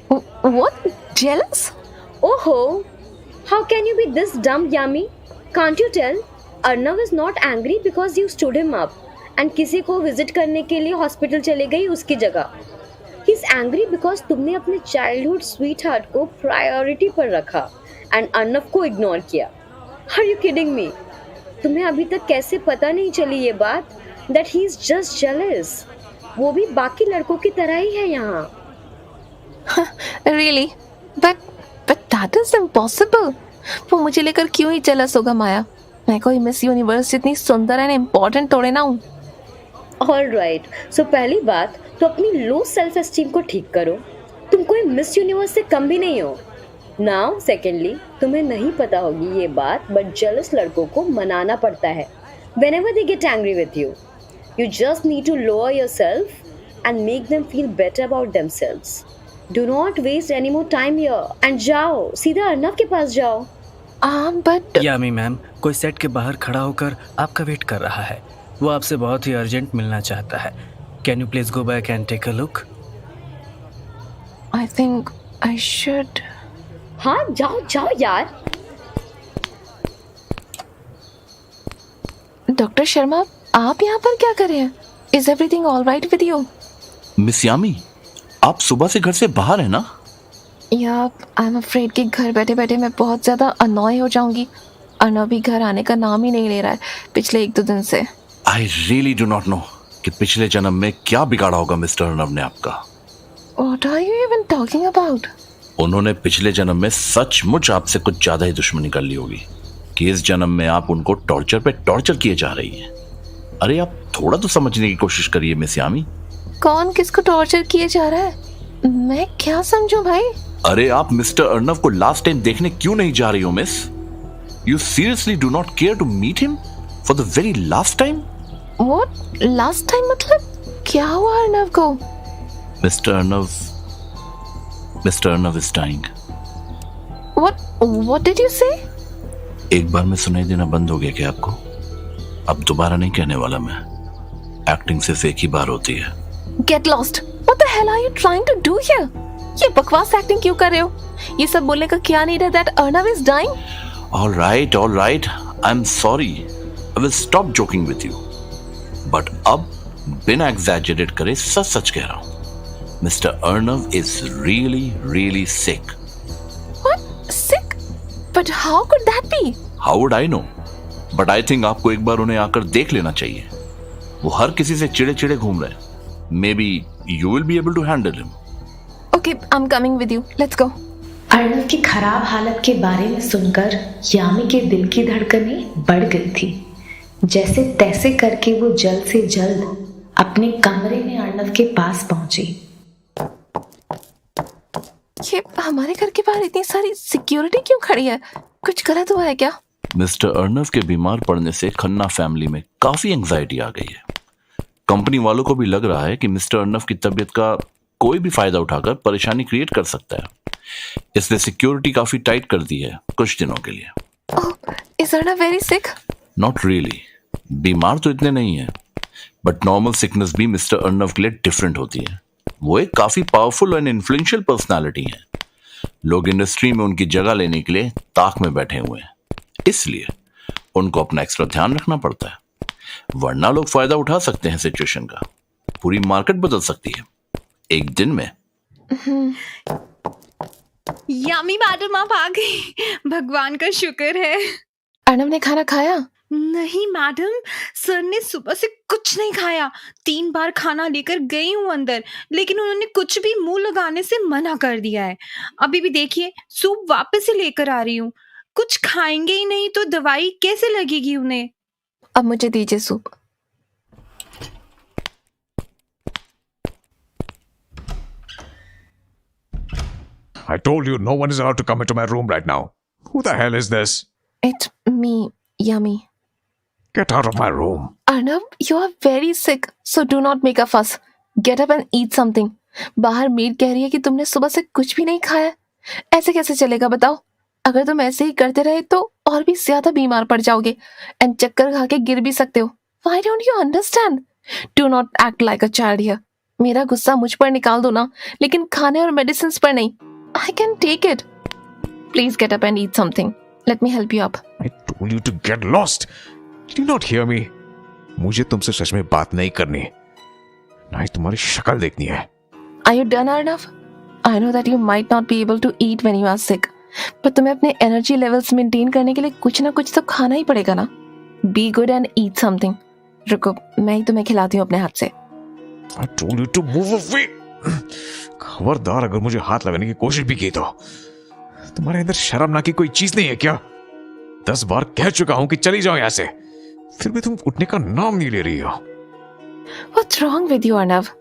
What? Jealous? Oh, how can you be this dumb, Yami? Can't you tell? Arnav is not angry because you stood him up and किसी को visit करने के लिए hospital चले गई उसकी जगह. He's angry because तुमने अपने चाइल्डहुड स्वीटहार्ट को प्रायोरिटी पर रखा एंड अर्नव को इग्नोर किया. Are you kidding me? तुम्हें अभी तक कैसे पता नहीं चली ये बात that he's just jealous? वो भी बाकी लड़कों की तरह ही है यहाँ. Really? But that is impossible. वो मुझे लेकर क्यों ही jealous होगा माया? मैं कोई मिस यूनिवर्स जितनी सुंदर एंड इम्पोर्टेंट थोड़े ना हूँ. ऑलराइट, सो पहली बात तो अपनी लो सेल्फ एस्टीम को ठीक करो. तुम कोई मिस यूनिवर्स से कम भी नहीं हो. नाउ सेकेंडली, तुम्हें नहीं पता होगी ये बात बट जेलस लड़कों को मनाना पड़ता है whenever they get angry with you. You just need to lower yourself and make them feel better about themselves. Do not waste any more time here and जाओ सीधा अर्नव के पास जाओ. But यामी मैम, कोई सेट के बाहर खड़ा होकर आपका वेट कर रहा है. वो आपसे बहुत ही अर्जेंट मिलना चाहता है. Can you please go back and take a look? I think I should. हाँ जाओ जाओ यार. डॉक्टर शर्मा, आप यहाँ पर क्या कर रहे हैं? Is everything all right with you? Miss Yami, आप सुबह से घर से बाहर हैं ना? या I'm afraid कि घर बैठे बैठे मैं बहुत ज़्यादा अनॉय हो जाऊंगी. अर्नव भी घर आने का नाम ही नहीं ले रहा है पिछले 1-2 दिन से. I really do not no कि पिछले जन्म में क्या बिगाड़ा होगा मिस्टर अर्नव ने आपका. What are you even talking about? उन्होंने पिछले जन्म में सचमुच आपसे कुछ ज्यादा ही दुश्मनी कर ली होगी कि इस जन्म में आप उनको टॉर्चर पे टॉर्चर किए जा रही हैं. अरे आप थोड़ा तो समझने की कोशिश करिए मिस यामी. कौन किसको टॉर्चर किए जा रहा है? मैं क्या समझूं भाई? अरे आप मिस्टर अर्नव को लास्ट टाइम देखने क्यों नहीं जा रही हो miss? You seriously do not care to meet him for the very last time? What? Last time मतलब? क्या हुआ अर्नव को? Mister Arnav is dying. What did you say? एक बार में सुनाई देना बंद हो गया क्या आपको? अब दोबारा नहीं कहने वाला मैं. एक्टिंग सिर्फ एक ही बार होती है. Get lost. What the hell are you trying to do here? ये बकवास एक्टिंग क्यों कर रहे हो? ये सब बोलने का क्या नीड है that Arnav is dying? All right. I'm sorry. I will stop joking with you. But अब बिना एग्जैजरेट करे सच कह रहा हूँ. Mr. Arnav is really sick. What? Sick? But how could that be? How would I know? But I think आपको एक बार उन्हें आकर देख लेना चाहिए. वो हर किसी से चिड़े घूम रहे हैं. Maybe you will be able to handle him. Okay, I'm coming with you. Let's go. Arnav की खराब हालत के बारे में सुनकर यामी के दिल की धड़कनें बढ़ गई थी. जैसे तैसे करके वो जल्द से जल्द अपने कमरे में अर्नव के पास पहुंची. ये हमारे घर के बाहर इतनी सारी सिक्योरिटी क्यों खड़ी है? कुछ गलत हुआ है क्या? मिस्टर अर्नव के बीमार पड़ने से खन्ना फैमिली में काफी एंजाइटी आ गई है. कंपनी वालों को भी लग रहा है कि मिस्टर अर्नव की तबीयत का कोई भी फायदा उठाकर परेशानी क्रिएट कर सकता है. इसलिए सिक्योरिटी काफी टाइट कर दी है कुछ दिनों के लिए. Is Arnav very sick? Not really. बीमार तो इतने नहीं है, बट नॉर्मल सिकनेस भी मिस्टर अर्नव के लिए डिफरेंट होती है. वो एक काफी पावरफुल एंड इन्फ्लुएंशियल पर्सनालिटी है. लोग इंडस्ट्री में उनकी जगह लेने के लिए ताक में बैठे हुए हैं. इसलिए उनको अपना एक्स्ट्रा ध्यान रखना पड़ता है, वरना लोग फायदा उठा सकते हैं सिचुएशन का. पूरी मार्केट बदल सकती है एक दिन में. यामी मैडम आप आ गई. भगवान का शुक्र है. अर्नव ने खाना खाया? नहीं मैडम, सर ने सुबह से कुछ नहीं खाया. 3 बार खाना लेकर गई हूँ अंदर, लेकिन उन्होंने कुछ भी मुंह लगाने से मना कर दिया है. अभी भी देखिए सूप वापस से लेकर आ रही हूँ. कुछ खाएंगे ही नहीं तो दवाई कैसे लगेगी उन्हें? अब मुझे दीजिए soup. I told you no one is allowed to come into my room right now. Who the hell is this? It's me, Yummy. Get out of my room. Arnav, you are very sick, so do not make a fuss. Get up and eat something. बाहर made कह रही है कि तुमने सुबह से कुछ भी नहीं खाया. ऐसे कैसे चलेगा बताओ? अगर तुम ऐसे ही करते रहे तो और भी ज्यादा बीमार पड़ जाओगे एंड चक्कर खा के गिर भी सकते हो. Why don't you understand? Do not act like a child here. मेरा गुस्सा मुझ पर निकाल दो ना, लेकिन खाने और मेडिसिन पर नहीं. I can take it. Please get up and eat something. Let me help you up. I told you to get lost. Did you not hear me? मुझे तुमसे सच में बात नहीं करनी, ना ही तुम्हारी शक्ल देखनी है. Are you done, Arnav? I know that you might not be able to eat when you are sick, but तुम्हें अपने एनर्जी लेवल्स मेंटेन करने के लिए कुछ ना कुछ तो खाना ही पड़ेगा ना. Be good and eat something. रुको, मैं ही तुम्हें खिलाती हूँ अपने हाथ से. I told you to move away. खबरदार अगर मुझे हाथ लगाने की कोशिश भी की तो. तुम्हारे अंदर शर्म ना की कोई चीज नहीं है क्या? 10 बार कह चुका हूं कि चली जाओ यहां से, फिर भी तुम उठने का नाम नहीं ले रही हो. What's wrong with you, Arnav?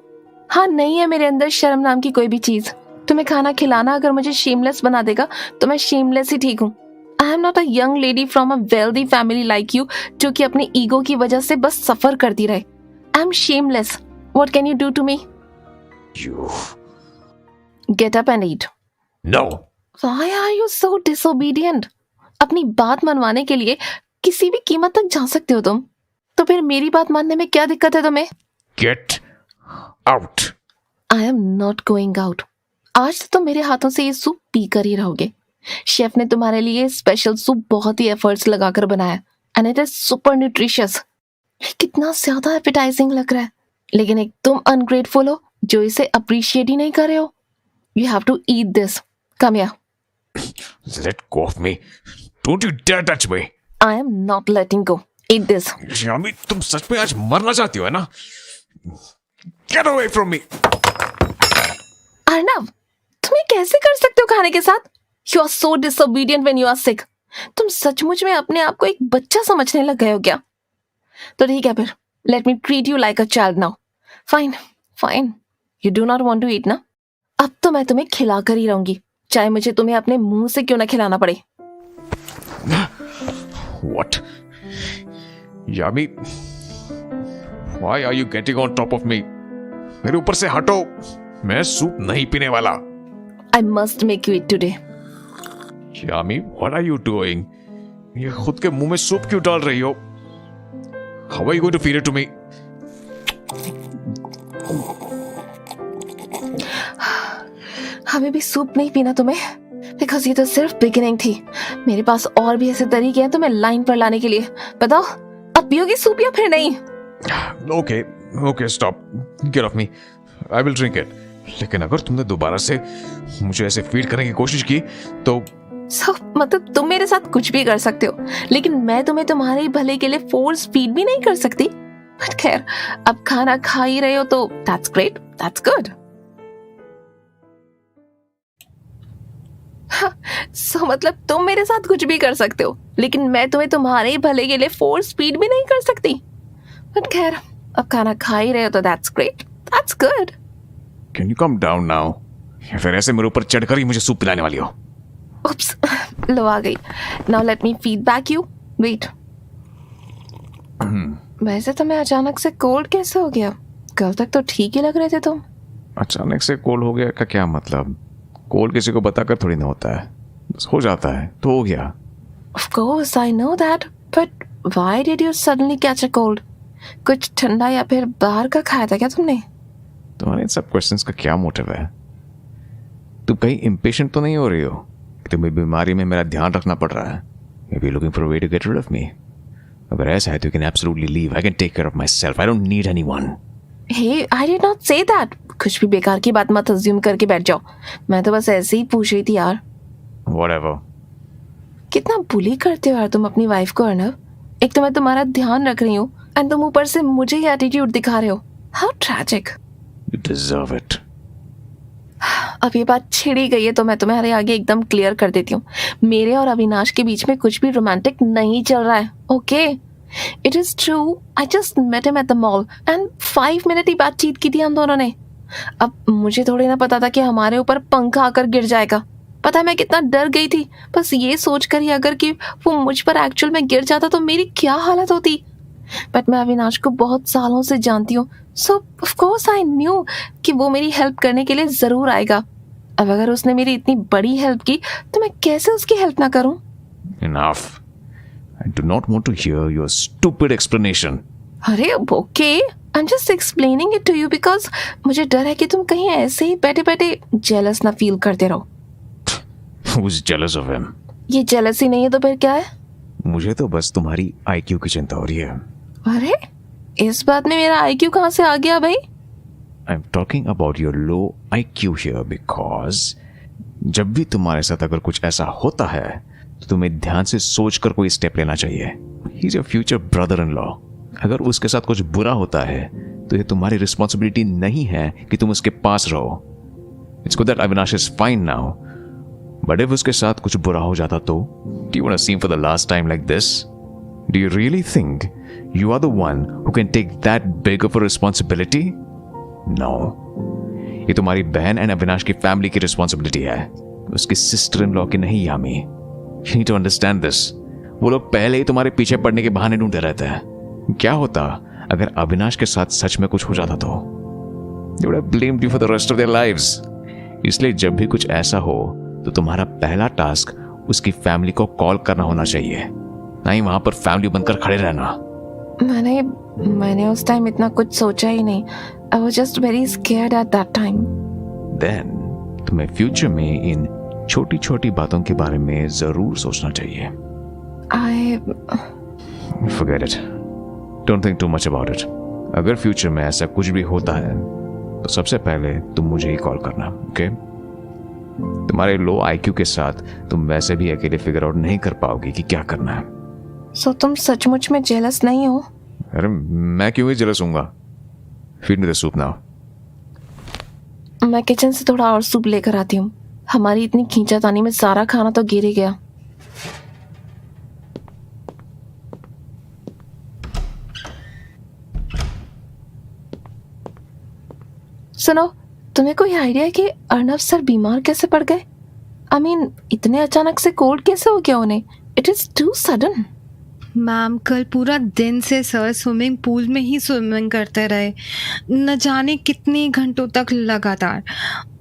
हाँ, नहीं है मेरे अंदर शर्म नाम की कोई भी चीज. तुम्हें खाना खिलाना अगर मुझे शेमलेस बना देगा तो मैं शेमलेस ही ठीक हूँ. I am not a young lady from a wealthy family like you, जो कि अपनी ईगो की वजह से बस सफर करती रहे. I am shameless. What can you do to me? You. Get up and eat. No. Why are you so disobedient? अपनी बात मनवाने के लिए किसी भी कीमत तक जा सकते हो तुम. तो फिर मेरी बात मानने में क्या दिक्कत है तुम्हें? Get out. I am not going out. आज तो तुम मेरे हाथों से ये सूप पीकर ही रहोगे. शेफ ने तुम्हारे लिए स्पेशल सूप बहुत ही एफर्ट्स लगाकर बनाया, and it is super nutritious. कितना ज्यादा एपेटाइजिंग लग रहा है, लेकिन एक तुम अनग्रेटफुल हो जो इसे अप्रिशिएट ही नहीं कर रहे हो. You have to eat this. Come here. Let go of me. Don't you dare touch me. I am not letting go. Eat this. यामी, तुम सच में आज मरना चाहती हो है ना? Get away from me. Arnav, तुम ये कैसे कर सकते हो खाने के साथ? You are so disobedient when you are sick. तुम सचमुच में अपने आप को एक बच्चा समझने लग गए हो क्या? तो ठीक है फिर. Let me treat you like a child now. Fine, fine. You do not want to eat ना? अब तो मैं तुम्हें खिला कर ही रहूंगी, चाहे मुझे तुम्हें अपने मुंह से क्यों ना खिलाना पड़े. What? Yami, why are you getting on top of me? मेरे ऊपर से हटो. मैं सूप नहीं पीने वाला. I must make you eat today. Yami, what are you doing? ये खुद के मुंह में सूप क्यों डाल रही हो? How are you going to feed it to me? हमें भी सूप नहीं पीना तुम्हें, बिकॉज ये तो सिर्फ बिगिनिंग थी. मेरे पास और भी ऐसे तरीके हैं तुम्हें लाइन पर लाने के लिए. बताओ, अब पियोगी सूप या फिर नहीं? Okay, stop. Get off me. I will drink it. लेकिन अगर तुमने दोबारा से मुझे ऐसे फीड करने की कोशिश की तो मतलब तुम मेरे साथ कुछ भी कर सकते हो, लेकिन मैं तुम्हें तुम्हारे भले के लिए फोर्स फीड भी नहीं कर सकती. बट खैर, अब खाना खा ही रहे हो तो दैट्स ग्रेट, दैट्स गुड. सो मतलब तुम मेरे साथ कुछ भी कर सकते हो, लेकिन मैं तुम्हें तुम्हारे भले के लिए फोर्स फीड भी नहीं कर सकती. बट खैर, अब खाना खा ही रहे हो तो that's great, that's good. Can you come down now? या फिर ऐसे मेरे ऊपर चढ़कर ही मुझे सूप पिलाने वाली हो? Oops, लो आ गई. Now let me feed back you. Wait. वैसे तुम्हें अचानक से कोल्ड कैसे हो गया? कल तक तो ठीक ही लग रहे थे तुम. अचानक से कोल्ड हो गया का क्या मतलब? कोल्ड किसी को बताकर थोड़ी ना होता है, बस हो जाता है तो हो गया. Of course, I know that. But why did you suddenly catch a cold? कुछ ठंडा या फिर बाहर का खाया था क्या तुमने? तुम्हारे इन सब क्वेश्चंस का क्या मोटिव है? तुम कहीं इम्पेशेंट तो नहीं हो रही हो कि तुम्हें बीमारी में मेरा ध्यान रखना पड़ रहा है? Maybe looking for a way to get rid of me. अगर ऐसा है तो you can absolutely leave. I can take care of myself. I don't need anyone. Hey, I did not say that. कुछ भी बेकार की बात मत अज्यूम करके बैठ जाओ. मैं तो बस ऐसे ही पूछ रही थी यार. Whatever. कितना बुली करते हो यार तुम अपनी वाइफ को अर्नव. एक तो मैं तुम्हारा ध्यान रख रही हूँ एंड तुम ऊपर से मुझे ही एटीट्यूड दिखा रहे हो. How tragic. You deserve it. अब ये बात छिड़ी गई है तो मैं तुम्हारे आगे एकदम क्लियर कर देती हूँ. मेरे और अविनाश के बीच में कुछ भी रोमांटिक नहीं चल रहा है. Okay, it is true. I just met him at the mall and 5 minute ही बातचीत की थी हम दोनों ने. अब मुझे थोड़ी ना पता था कि हमारे ऊपर पंखा आकर गिर जाएगा. पता है मैं कितना डर गई थी बस ये सोचकर ही अगर कि वो मुझ पर एक्चुअल में गिर जाता तो मेरी क्या हालत होती. बट मैं अविनाश को बहुत सालों से जानती हूँ, सो ऑफ कोर्स आई न्यू कि वो मेरी हेल्प करने के लिए जरूर आएगा. अब अगर उसने मेरी इतनी बड़ी हेल्प की तो मैं कैसे उसकी हेल्प ना करूं? Enough. I do not want to hear your stupid explanation. अरे okay, I am just explaining it to you because मुझे डर है कि तुम कहीं ऐसे ही बैठे बैठे जेलस ना फील करते रहो। Who's jealous of him? ये जेलसी नहीं है तो फिर क्या है? मुझे तो बस तुम्हारी IQ की चिंता हो रही है। अरे इस बात में मेरा IQ कहाँ से आ गया भाई? I'm talking about your low IQ here because जब भी तुम्हारे साथ अगर कुछ ऐसा होता है तो तुम्हें ध्यान से सोचकर कोई स्टेप लेना चाहिए। He's your future brother-in-law. अगर उसके साथ कुछ बुरा होता है तो ये तुम्हारी रिस्पॉन्सिबिलिटी नहीं है कि तुम उसके पास रहो। It's good that Avinash is fine now, but if उसके साथ कुछ बुरा हो जाता तो do you want to see him for the last time like this? Do you really think you are the one who can take that big of a responsibility? No. ये तुम्हारी बहन एंड अविनाश की फैमिली की responsibility है, उसकी sister in law की नहीं यामी। You need to understand this. वो लोग पहले ही तुम्हारे पीछे पड़ने के बहाने ढूंढते रहते हैं। क्या होता अगर अविनाश के साथ सच में कुछ हो जाता तो? They would have blamed you for the rest of their lives. इसलिए जब भी कुछ ऐसा हो तो तुम्हारा पहला टास्क उसकी फैमिली को कॉल करना होना चाहिए, नहीं वहां पर फैमिली बनकर खड़े रहना। मैंने उस टाइम इतना कुछ सोचा ही नहीं। I was just very scared at that time. Then तुम्हें फ्यूचर में इन छोटी छोटी बातों के बारे में जरूर सोचना चाहिए। Forget it. Don't think too much about it. अगर फ्यूचर में ऐसा कुछ भी होता है तो सबसे पहले तुम मुझे ही कॉल करना, ओके? तुम्हारे लो IQ के साथ तुम वैसे भी अकेले फिगर आउट नहीं कर पाओगे कि क्या करना है। So तुम सचमुच में जेलस नहीं हो? अरे मैं क्यों ही जेलस हूँगा? Feed me the soup now. मैं किचन से थोड़ा और सूप लेकर आती हूँ। हमारी इतनी खींचातानी में सारा खाना तो गिर ही गया। सुनो, तुम्हें कोई आइडिया है कि अर्नव सर बीमार कैसे पड़ गए? आई मीन इतने अचानक से कोल्ड कैसे हो गया उन्हें? It is too sudden. Ma'am कल पूरा दिन से सर स्विमिंग पूल में ही स्विमिंग करते रहे, न जाने कितने घंटों तक लगातार।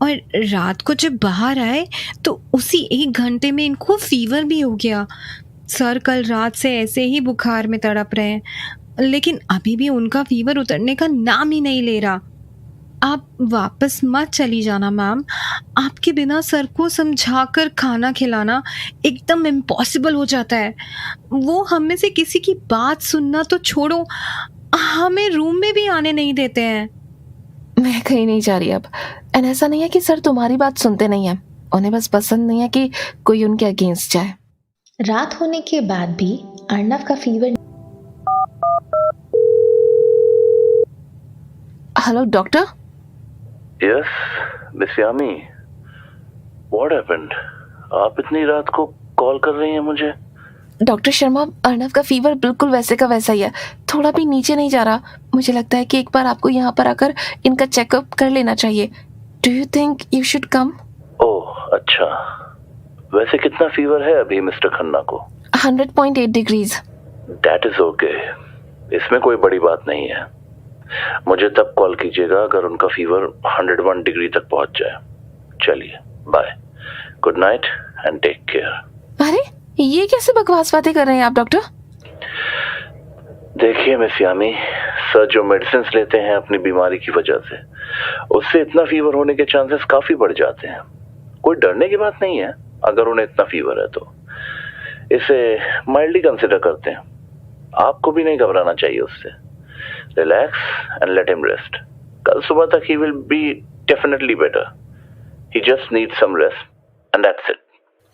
और रात को जब बाहर आए तो उसी 1 घंटे में इनको फीवर भी हो गया। सर कल रात से ऐसे ही बुखार में तड़प रहे हैं, लेकिन अभी भी उनका फीवर उतरने का नाम ही नहीं ले रहा। आप वापस मत चली जाना मैम। आपके बिना सर को समझाकर खाना खिलाना एकदम इम्पॉसिबल हो जाता है। वो हम में से किसी की बात सुनना तो छोड़ो, हमें रूम में भी आने नहीं देते हैं। मैं कहीं नहीं जा रही अब। एंड ऐसा नहीं है कि सर तुम्हारी बात सुनते नहीं है, उन्हें बस पसंद नहीं है कि कोई उनके अगेंस्ट जाए। रात होने के बाद भी अर्नव का fever. Hello doctor. Yes miss Yami, what happened? आप इतनी रात को कॉल कर रही हैं मुझे? डॉक्टर शर्मा, अर्नव का फीवर बिल्कुल वैसे का वैसा ही है, थोड़ा भी नीचे नहीं जा रहा। मुझे लगता है कि एक बार आपको यहाँ पर आकर इनका चेकअप कर लेना चाहिए। Do you think you should come? Oh अच्छा, वैसे कितना फीवर है अभी मिस्टर खन्ना को? 100.8 डिग्रीज। दैट इज ओके, इसमें कोई बड़ी बात नहीं है। मुझे तब कॉल कीजिएगा अगर उनका फीवर 101 डिग्री तक पहुंच जाए। चलिए bye, good night and take care. अरे ये कैसे बकवास बातें कर रहे हैं आप डॉक्टर? देखिए मिस यामी, सर जो मेडिसिन लेते हैं अपनी बीमारी की वजह से, उससे इतना फीवर होने के चांसेस काफी बढ़ जाते हैं। कोई डरने की बात नहीं है अगर उन्हें इतना फीवर है तो, इसे माइल्डली कंसिडर करते हैं। आपको भी नहीं घबराना चाहिए उससे। Relax and let him rest. कल सुबह तक he will be definitely better. He just need some rest and that's it.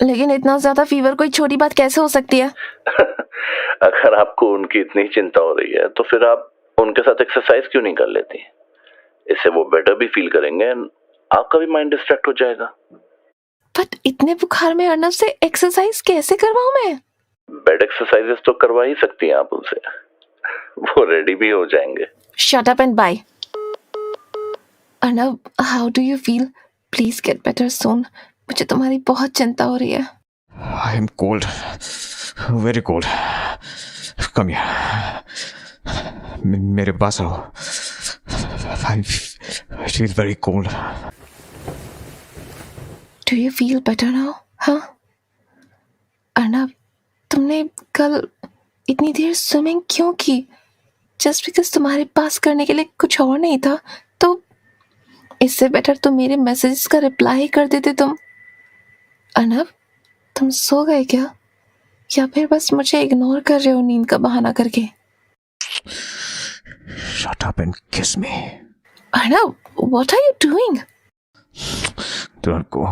लेकिन इतना ज्यादा फीवर कोई छोटी बात कैसे हो सकती है? अगर आपको उनकी इतनी चिंता हो रही है तो फिर आप उनके साथ एक्सरसाइज क्यों नहीं कर लेती? इससे वो बेटर भी फील करेंगे एंड आपका भी माइंड डिस्ट्रैक्ट हो जाएगा। बट इतने बुखार में अर्नव से एक्सरसाइज कैसे करवाऊं मैं? बेड एक्सरसाइजेस तो करवा ही सकती हैं आप उनसे, वो रेडी भी हो जाएंगे। Shut up and bye. Arnav, how do you feel? Please get better soon. मुझे तुम्हारी बहुत चिंता हो रही है। I am cold, very cold. Come here. मेरे पास आओ। I feel very cold. Do you feel better now? हाँ? अर्नव, तुमने कल इतनी देर स्विमिंग क्यों की? जस्ट बिकॉज तुम्हारे पास करने के लिए कुछ और नहीं था तो इससे बेटर तो मेरे मैसेजेस का रिप्लाई ही कर देते तुम। अर्नव, तुम सो गए क्या, या फिर बस मुझे इग्नोर कर रहे हो नींद का बहाना करके? Shut up and kiss me. Arnav, what are you doing? Don't go.